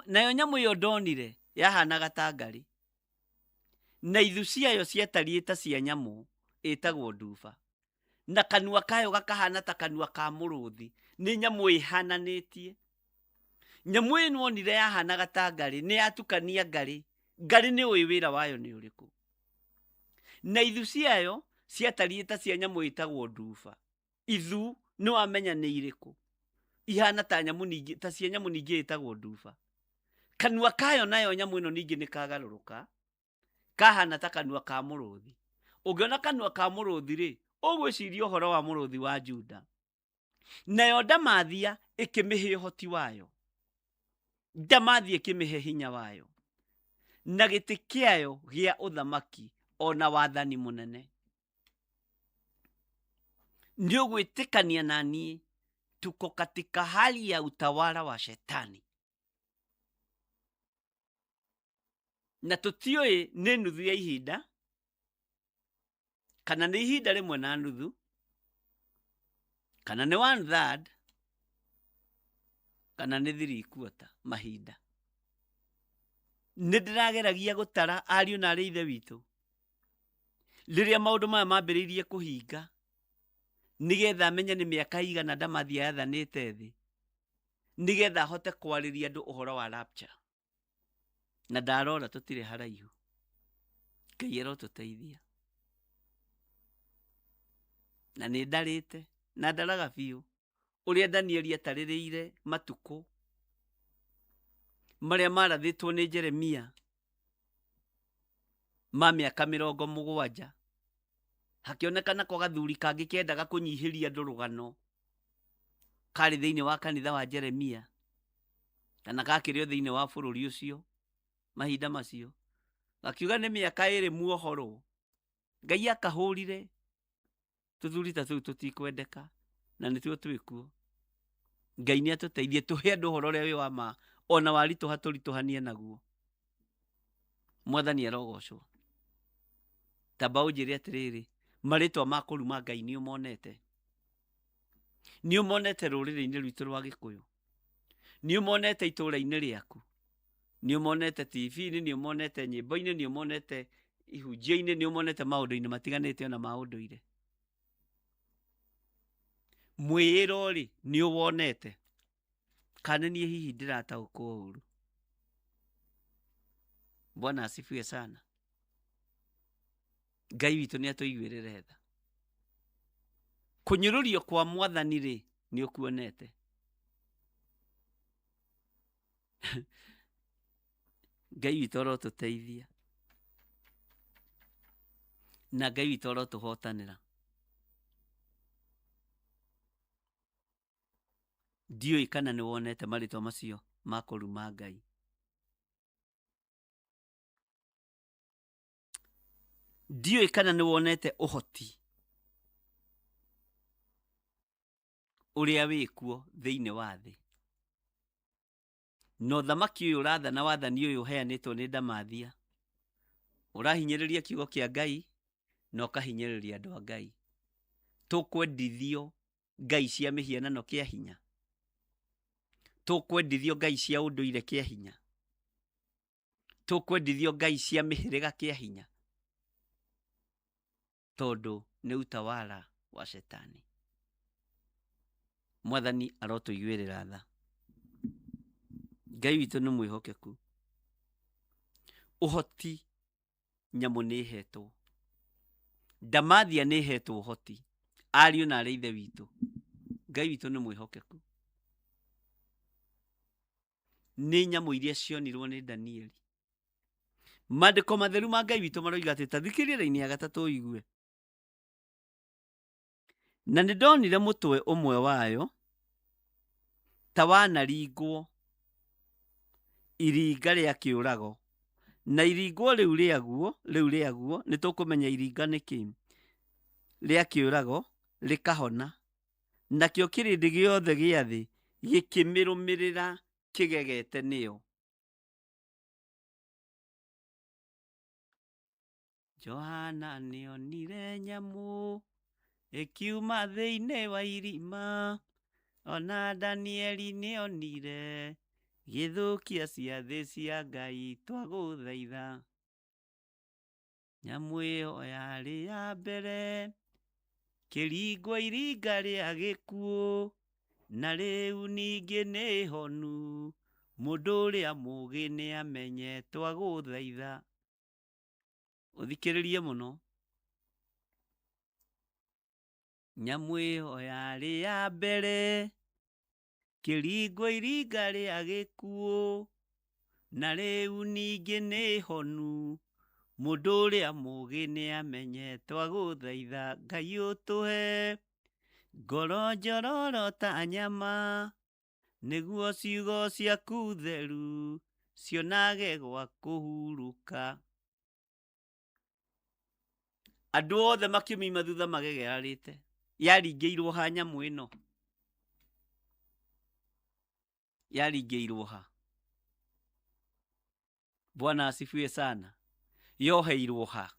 nayo nyamũ ĩyo ndonire yahanaga ta ngarĩ, na ithu ciayo ciatariĩ ta cia nyamũ ĩtagwo nduba, na kanua kayo gakahana ta kanua ka mũrũthi. Nĩ nyamũ ĩhananĩtie. Nyamũ ĩno onire yahanaga ta ngarĩ, nĩ yatukania ngarĩ. Ngarĩ nĩ ũĩ wĩra wayo nĩ ũrĩkũ. Na ithu ciayo ciatariĩ ta cia nyamũ ĩtagwo nduba. Ithu nĩ wamenya nĩ irĩkũ. Ihana ta nyamũ ningĩ, ta cia nyamũ ningĩ ĩtagwo nduba. Kanua kayo nayo nyamũ ĩno ningĩ nĩ kagarũrũka, kahana ta kanua ka mũrũthi. Ũngĩona kanua ka mũrũthi rĩ, ũgwĩciria ũhoro wa mũrũthi wa Juda. Nayo Ndamathia ĩkĩmĩhe ũhoti wayo. Ndamathia ĩkĩmĩhe hinya wayo, na gĩtĩ kĩayo gĩa ũthamaki ona wathani mũnene. Nĩ ũgwĩtĩkania na niĩ tuko katika hali ya utawala wa shetani. Na tũtiũĩ nĩ nuthu ya ihinda, kana nĩ ihinda rĩmwe na nuthu, kana nĩ 1/3, kana nĩ 3/4 mahinda. Nĩ ndĩrageragia gũtara ariũ na arĩ ithe witũ, rĩrĩa maũndũ maya mambĩrĩirie kũhinga, nĩgetha menye nĩ mĩaka igana Ndamathia yathanĩte thĩ, nĩgetha hote kwarĩria andũ ũhoro wa rapture. Na ndarora tũtirĩ haraihu. Ngai arotũteithia. Na nĩ ndarĩte, na ndaraga biũ, ũrĩa Danieli atarĩrĩire matukũ marĩa marathĩtwo nĩ Jeremia ma mĩaka 70. Hakĩonekana kwa gathuri kangĩ kendaga kũnyihĩria andũ rũgano, karĩ thĩinĩ wa kanitha wa Jeremia, kana gakĩrĩ thĩinĩ wa bũrũri ũcio mahinda macio. Gakiuga nĩ mĩaka 2 muohoro. Ngai akahũrire, tũthuri ta tũu tũtikwendeka, na nĩtuo twĩkuo. Ngai nĩ atũteithie tũhe andũ ũhoro ũrĩa wĩ wa ma, ona waritũha tũritũhanie naguo. Mwathani arogocwo. Tamba ũnjĩre atĩrĩrĩ, marĩtwa ma kũruma Ngai nĩ ũmonete. Nĩ ũmonete rũrĩrĩ-inĩ rwitũ rwa Gĩkũyũ. Nĩ ũmonete itũũra-inĩ rĩaku. Nĩ ũmonete TV-inĩ, nĩ ũmonete nyĩmbo-inĩ, nĩ ũmonete ihunjia-inĩ, nĩ ũmonete maũndũ-inĩ matiganĩte ona ma ũndũire. Mwĩĩro rĩ, nĩ ũwonete. Kana niĩ hihi ndĩrataũkwo ũru. Bwana asifiwe sana. Ngai witũ nĩ atũiguĩrĩre tha. Kũnyũrũrio kwa Mwathani rĩ, nĩ ũkuonete. Ngai witũ arotũteithia. Na Ngai witũ arotũhotanĩra. Ndiũĩ kana nĩ wonete marĩtwa macio ma kũruma Ngai. Ndiũĩ kana nĩ wonete ũhoti ũrĩa wĩkuo thĩinĩ wa thĩ. No thamaki ũyũ ũrathana wathani ũyũ ũheanĩtwo nĩ Ndamathia, ũrahinyĩrĩria kiugo kĩa Ngai na ũkahinyĩrĩria andũ a Ngai. Tũkwendithio ngai cia mĩhianano kĩa hinya. Tũkwendithio ngai cia ũndũire kĩa hinya. Tũkwendithio ngai cia mĩhĩrĩga kĩa hinya. Tondũ nĩ utawala wa shetani. Mwathani arotũiguĩrĩra tha. Ngai witũ nĩ mwĩhokeku. Ũhoti nyamũ nĩ hetwo. Ndamathia nĩ hetwo ũhoti. Ariũ na arĩ ithe witũ. Ngai witũ nĩ mwĩhokeku. Nĩ nyamũ iria cionirwo nĩ Danieli. Maandĩko matheru ma Ngai witũ maroiga atĩ ta thikĩrĩria-inĩ ya gatatũ igue. Na nĩ ndonire mũtwe ũmwe wayo ta wanaringwo iringa rĩa kĩũrago. Na iringwo rĩu rĩaguo nĩ tũkũmenya iringa nĩ kĩ. Rĩa kĩũrago rĩkahona. Nakĩo kĩrĩndĩ gĩothe gĩa thĩ gĩkĩmĩrũmĩrĩra kĩgegete nĩyo. Johana nĩonire nyamũ ĩkiuma thĩinĩ wa irima, ona Danieli nĩonire gĩthũkia ciathĩ cia Ngai, twagũthaitha. Nyamũ ĩyo yarĩ ya mbere kĩringwo iringa rĩa gĩkuũ, na rĩu ningĩ nĩ honu, mũndũ ũrĩa mũũgĩ nĩamenye, twagũthaitha. Ũthikĩrĩrie mũno. Nyamũ ĩyo yarĩ ya mbere kĩringwo iringa rĩa gĩkuũ, na rĩu ningĩ nĩ honu, mũndũ ũrĩa mũũgĩ nĩamenye, twagũthaitha. Ngai ũtũhe ngoro njororo ta nyama, nĩguo ciugo ciaku theru cionage gwa kũhurũka. Andũ othe makiuma thutha magegerarĩte. Yaringĩirwo ha nyamũ ĩno? Yaringĩirwo ha? Bwana asifiwe sana. Yoheirwo ha?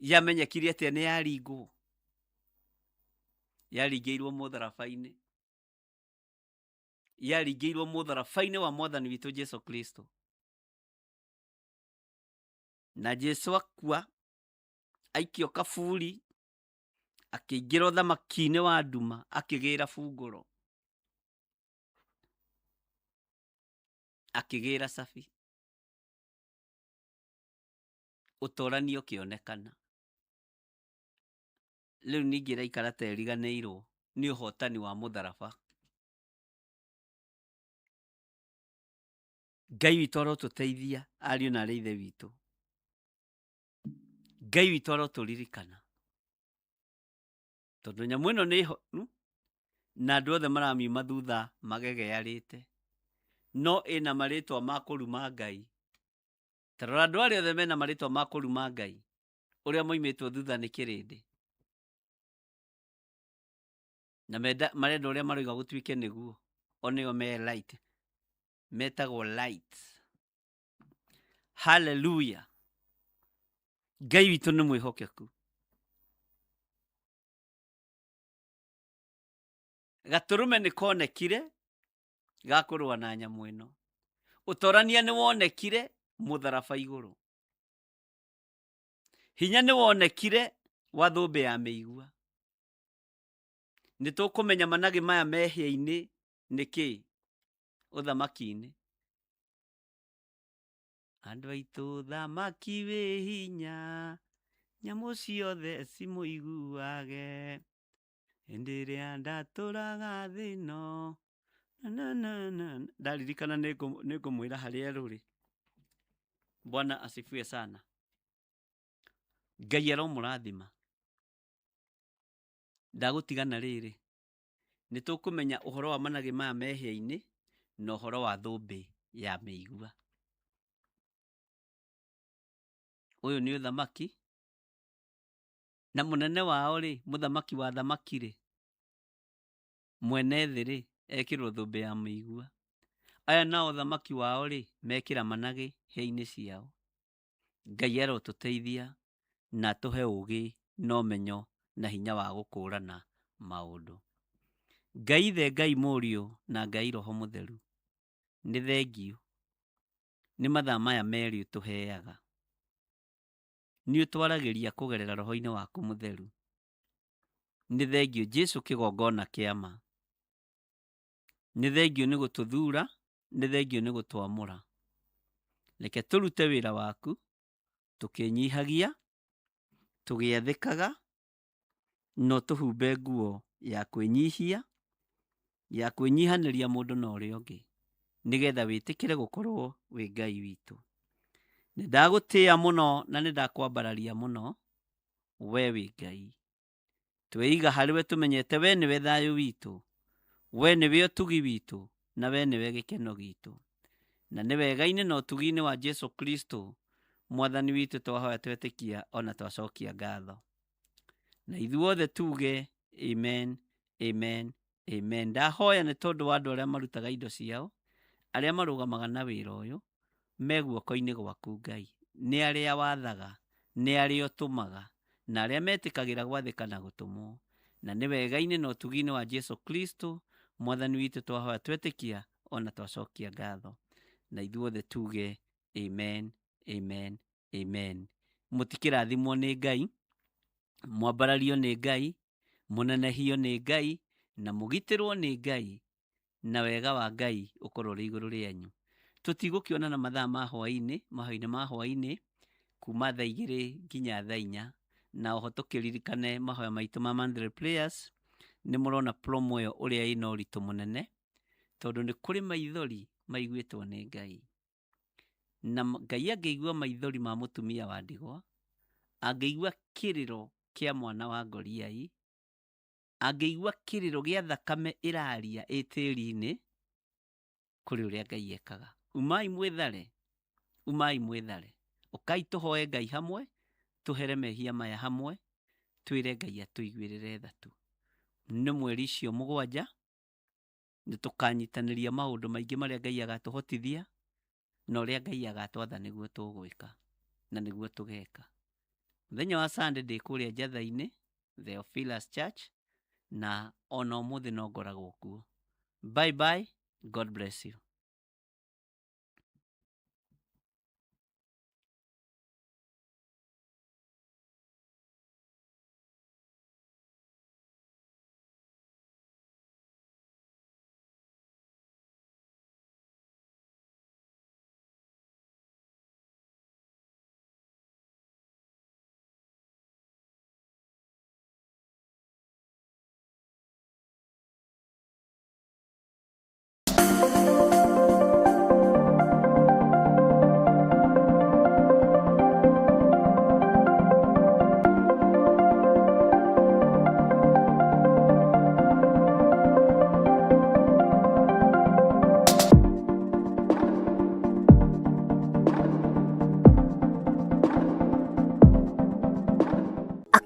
Yamenyekire atĩa nĩ yaringwo? Yaringĩirwo mũtharaba-inĩ. Yaringĩirwo mũtharaba-inĩ wa Mwathani witũ Jesu Kristo. Na Jesu akua, aikio kaburi, akĩingĩra ũthamaki-inĩ wa nduma, akĩgĩra bungũro, akĩgĩra cabi, ũtoranio ũkĩonekana. Rĩu ningĩ ĩraikara ta ĩriganĩirwo nĩ ũhotani wa mũtharaba. Ngai witũ arotũteithia, ariũ na arĩ ithe witũ. Ngai witũ arotũririkana, tondũ nyamũ ĩno nĩ honu, na andũ othe maramiuma thutha magegearĩte, no ĩna marĩtwa ma kũruma Ngai. Tarora andũ arĩa othe mena marĩtwa ma kũruma Ngai, ũrĩa moimĩtwo thutha nĩ kĩrĩndĩ, na marenda ũrĩa maroiga gũtuĩke nĩguo, o nĩo me light, metagwo light. Hallelujah. Ngai witũ nĩ mwĩhokeku. Gatũrũme nĩ konekire gakũrũa na nyamũ ĩno. Ũtorania nĩ wonekire mũtharaba igũrũ. Hinya nĩ wonekire wa thũmbĩ ya mĩigua. Nĩ tũkũmenya managĩ maya mehia-inĩ nĩkĩ? Ũthamaki-inĩ. Andũ aitũ thamaki wĩ hinya, nyamũ ciothe cimũiguage, hĩndĩ ĩrĩa ndatũraga thĩ ĩno. Ndaririkana nĩngũmwĩra harĩa rũrĩ. Bwana asifiwe sana. Ngai aromũrathima. Ndagũtigana rĩrĩ, nĩ tũkũmenya ũhoro wa managĩ maya mehia-inĩ na ũhoro wa thũmbĩ ya mĩigua. Ũyũ nĩ ũthamaki, na mũnene wao rĩ, mũthamaki wa thamaki rĩ, mwene thĩ rĩ, ekĩrwo thũmbĩ ya mĩigua. Aya nao thamaki wao rĩ, mekĩra managĩ hĩa-inĩ ciao. Ngai arotũteithia na tũhe ũgĩ na ũmenyo na hinya wa gũkũũrana maũndũ. Ngai ithe, Ngai mũriũ na Ngai roho mũtheru, nĩ thengio nĩ mathaa maya merĩ ũtũheaga. Nĩ ũtwaragĩria kũgerera roho-inĩ waku mũtheru. Nĩ thengio Jesu kĩgongona kĩa ma. Nĩ thengio nĩ gũtũthura, nĩ thengio nĩ gũtwamũra. Reke tũrute wĩra waku, tũkĩnyihagia, tũgĩathĩkaga, no tũhumbe nguo ya kwĩnyihia, ya kwĩnyihanĩria mũndũ na ũrĩa ũngĩ, nĩgetha wĩtĩkĩre gũkorwo wĩ Ngai witũ. Nĩ ndagũtĩĩa mũno na nĩ ndakwambararia mũno, we wĩ Ngai. Tweiga harĩwe tũmenyete we nĩwe thayũ witũ, we nĩwe ũtugi witũ, na we nĩwe gĩkeno gitũ. Na nĩ wega-inĩ na ũtugi-inĩ wa Jesu Kristo, Mwathani witũ twahoya twetĩkia ona twacokia ngatho. Na ithuothe tuge amen, amen, Amen. Ndahoya nĩ tondũ wa andũ arĩa marutaga indo ciao, arĩa marũgamaga na wĩra ũyũ, me guoko-inĩ gwaku Ngai. Nĩ arĩa wathaga, nĩ arĩa ũtũmaga, na arĩa metĩkagĩra gwathĩka na gũtũmwo. Na nĩ wega-inĩ na ũtugi-inĩ wa Jesu Kristo, Mwathani witũ twahoya twetĩkia, ona twacokia ngatho. Na ithuothe tuge amen, amen, amen. Mũtikĩrathimwo nĩ Ngai, mwambarario nĩ Ngai, mũnenehio nĩ Ngai, na mũgitĩrwo nĩ Ngai, na wega wa Ngai ũkorwo ũrĩ igũrũ rĩanyu. Tũtigũkĩonana mathaa ma hwaĩ-inĩ, mahoya-inĩ ma hwaĩ-inĩ, kuma thaa 2 nginya thaa 4, na oho tũkĩririkane mahoya maitũ ma Monthly Prayers. Nĩ mũrona promo ĩyo ũrĩa ĩna ũritũ mũnene, tondũ nĩ kũrĩ maithori maiguĩtwo nĩ Ngai. Na Ngai angĩigua maithori ma mũtumia wa ndigwa, angĩigua kĩrĩro kĩa mwana wa ngoriai, angĩigua kĩrĩro gĩa thakame ĩraria ĩtĩri-inĩ, kũrĩ ũrĩa Ngai ekaga. Umai mwĩthare, umai mwĩthare. Ũkai tũhoe Ngai hamwe, tũhere mehia maya hamwe, twĩre Ngai atũiguĩrĩre tha tu. Nĩ mweri icio 7, nĩ tũkanyitanĩria maũndũ maingĩ marĩa Ngai agatũhotithia, na ũrĩa Ngai agatwatha nĩguo tũgwĩka, na nĩguo tũgeka. Mũthenya wa Sunday ndĩ kũrĩa Njatha-inĩ, Theophilus Church, na ona ũmũthĩ no ngoragwo kuo. Bye bye, God bless you.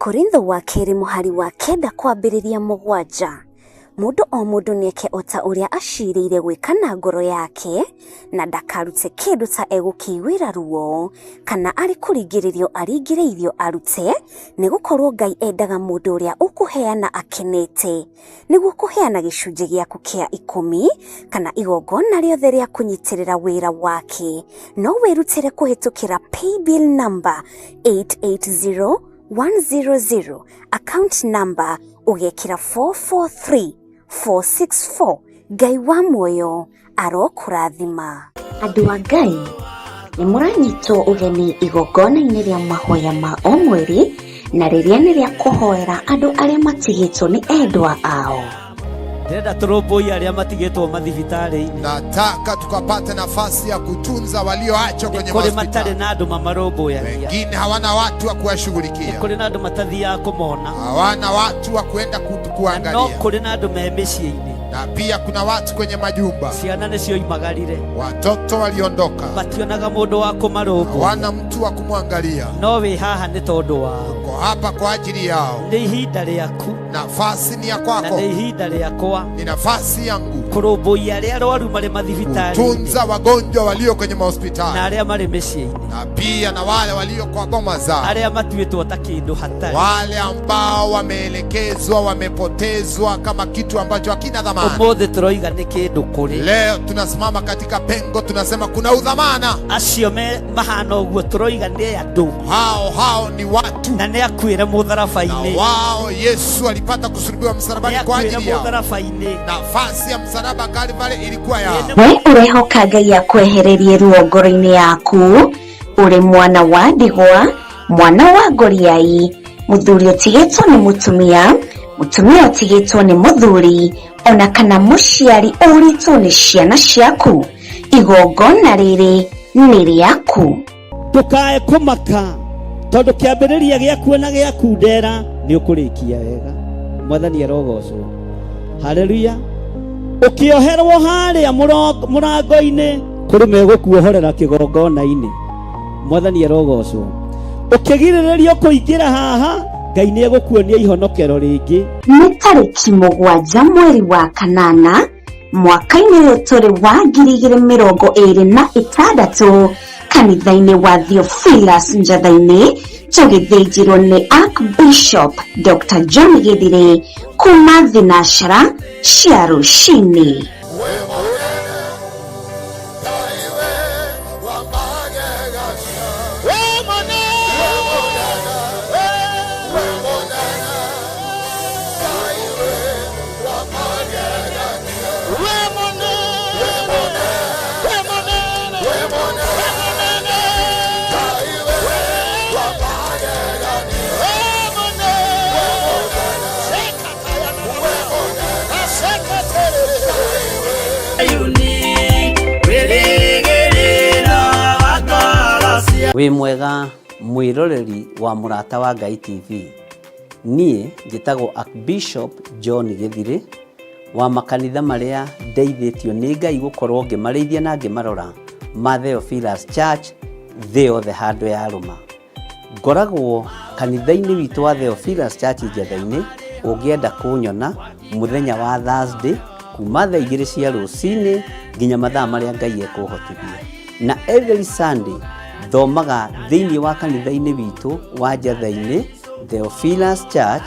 Korintho wa kerĩ mũhari wa 9 kwambĩrĩria 7. Mũndũ o mũndũ nĩeke o ta ũrĩa acirĩire gwĩka na ngoro yake, na ndakarute kĩndũ ta egũkĩiguĩra ruo, kana arĩ kũringĩrĩrio aringĩrĩirio arute, nĩgũkorwo Ngai endaga mũndũ ũrĩa ũkũheana akenete, nĩguo kũheana gĩcunjĩ gĩaku kĩa 10, kana igongona rĩothe rĩa kũnyitĩrĩra wĩra wake. No wĩrutĩre kũhĩtũkĩra paybill number 880100, account number ũgekĩra 443464. Ngai wa muoyo arokũrathima. Andũ a Ngai, nĩ mũranyitwo ũgeni igongona-inĩ rĩa mahoya ma o mweri, na rĩrĩa nĩ rĩa kũhoera andũ arĩa matigĩtwo nĩ endwa ao. Ndĩrenda tũrũmbũiye arĩa matigĩtwo mathibitarĩ-inĩ. Nataka tukapate nafasi ya kutunza walioachwa kwenye hospitali. Kũrĩ matarĩ na andũ mamarũmbũyagia. Wengine hawana watu wa kuwashughulikia. Kũrĩ na andũ matathiaga kũmona. Hawana watu wa kwenda kuangalia. No kũrĩ na andũ me mĩciĩ-inĩ. Na pia kuna watu kwenye majumba. Ciana nĩcio imagarire. Watoto waliondoka. Mationaga mũndũ wa kũmarũmbũya. Hawana mtu wa kumwangalia. No wĩ haha nĩ tondũ wao. Uko hapa kwa ajili yao. Nĩ ihinda rĩaku. Nafasi ni ya kwako. Na nĩ ihinda rĩakwa. Ni nafasi yangu. Kũrũmbũiya arĩa arwaru marĩ mathibitarĩ. Kutunza wagonjwa walio kwenye mahospitali. Na arĩa marĩ mĩciĩ-inĩ. Na pia na wale walio kwa boma zao. Arĩa matuĩtwo ta kĩndũ hatarĩ. Wale ambao wameelekezwa, wamepotezwa kama kitu ambacho hakina dhamana. Ũmũthĩ tũroiga nĩ kĩndũ kũrĩ. Leo tunasimama katika pengo, tunasema kuna udhamana. Acio mahana ũguo tũroiga nĩ andũ. Hao ni watu. Na nĩ akuĩre mũtharaba-inĩ. Na wao Yesu alipata kusulubiwa msalabani kwa ajili yao. Nafasi ya msalaba Kalvari ilikuwa yao. We urehoka Ngai akwehererie ruo ngoro-inĩ yaku, ũrĩ mwana wa ndigwa, mwana wa ngoriai, mũthuri ũtigĩtwo nĩ mũtumia, mũtumia ũtigĩtwo nĩ mũthuri, ona kana mũciari ũritwo nĩ ciana ciaku, igongona rĩrĩ nĩ rĩaku. Ndũkae kũmaka, tondũ kĩambĩrĩria gĩaku na gĩaku ndera nĩ ũkũrĩkia wega. Mwathani arogocwo. Haleluya. Ukioherwo harĩa mũrango-inĩ, kũrĩ megũkuohorera kĩgongona-inĩ. Mwathani arogocwo. Ukĩgirĩrĩrio kũingĩra haha, Ngai nĩ egũkuonia ihonokero rĩngĩ. Nĩ tarĩki 7 mweri wa kanana mwaka-inĩ ũyũ tũrĩ wa 2026 kanitha-inĩ wa Theophilus Njatha-inĩ tũgĩthĩnjĩrwo nĩ Archbishop Dr. John Gĩthire kuma thinashara cia rũcinĩ. Wĩ mwega mwĩroreri wa Mũrata wa Ngai TV. Niĩ njĩtagwo Archbishop John Gĩthire wa makanitha marĩa ndeithĩtio nĩ Ngai gũkorwo ngĩmarĩithia na ngĩmarora ma Theophilus Church thĩ yothe handũ ya rũma. Ngoragwo kanitha-inĩ witũ wa Theophilus Church Njatha-inĩ ũngĩenda kũnyona mũthenya wa Thursday kuma thaa 2 cia rũcinĩ nginya mathaa marĩa Ngai ekũhotithia. Na every Sunday thomaga thĩinĩ wa kanitha-inĩ witũ wa Njatha-inĩ Theophilus Church.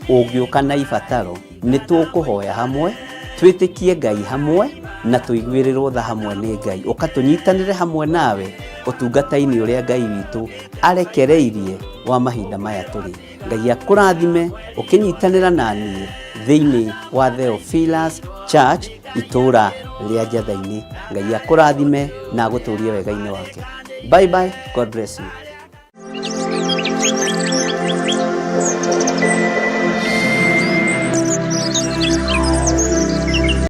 Ũngĩũka na ibataro nĩ tũkũhoya hamwe, twĩtĩkie Ngai hamwe na tũiguĩrĩrwo tha hamwe nĩ Ngai, ũkatũnyitanĩre hamwe nawe ũtungata-inĩ ũrĩa Ngai witũ arekereirie wa mahinda maya tũrĩ. Ngai akũrathime ũkĩnyitanĩra na niĩ thĩinĩ wa Theophilus Church itũũra rĩa Njatha-inĩ. Ngai akũrathime na agũtũrie wega-inĩ wake. Bye bye, God bless you.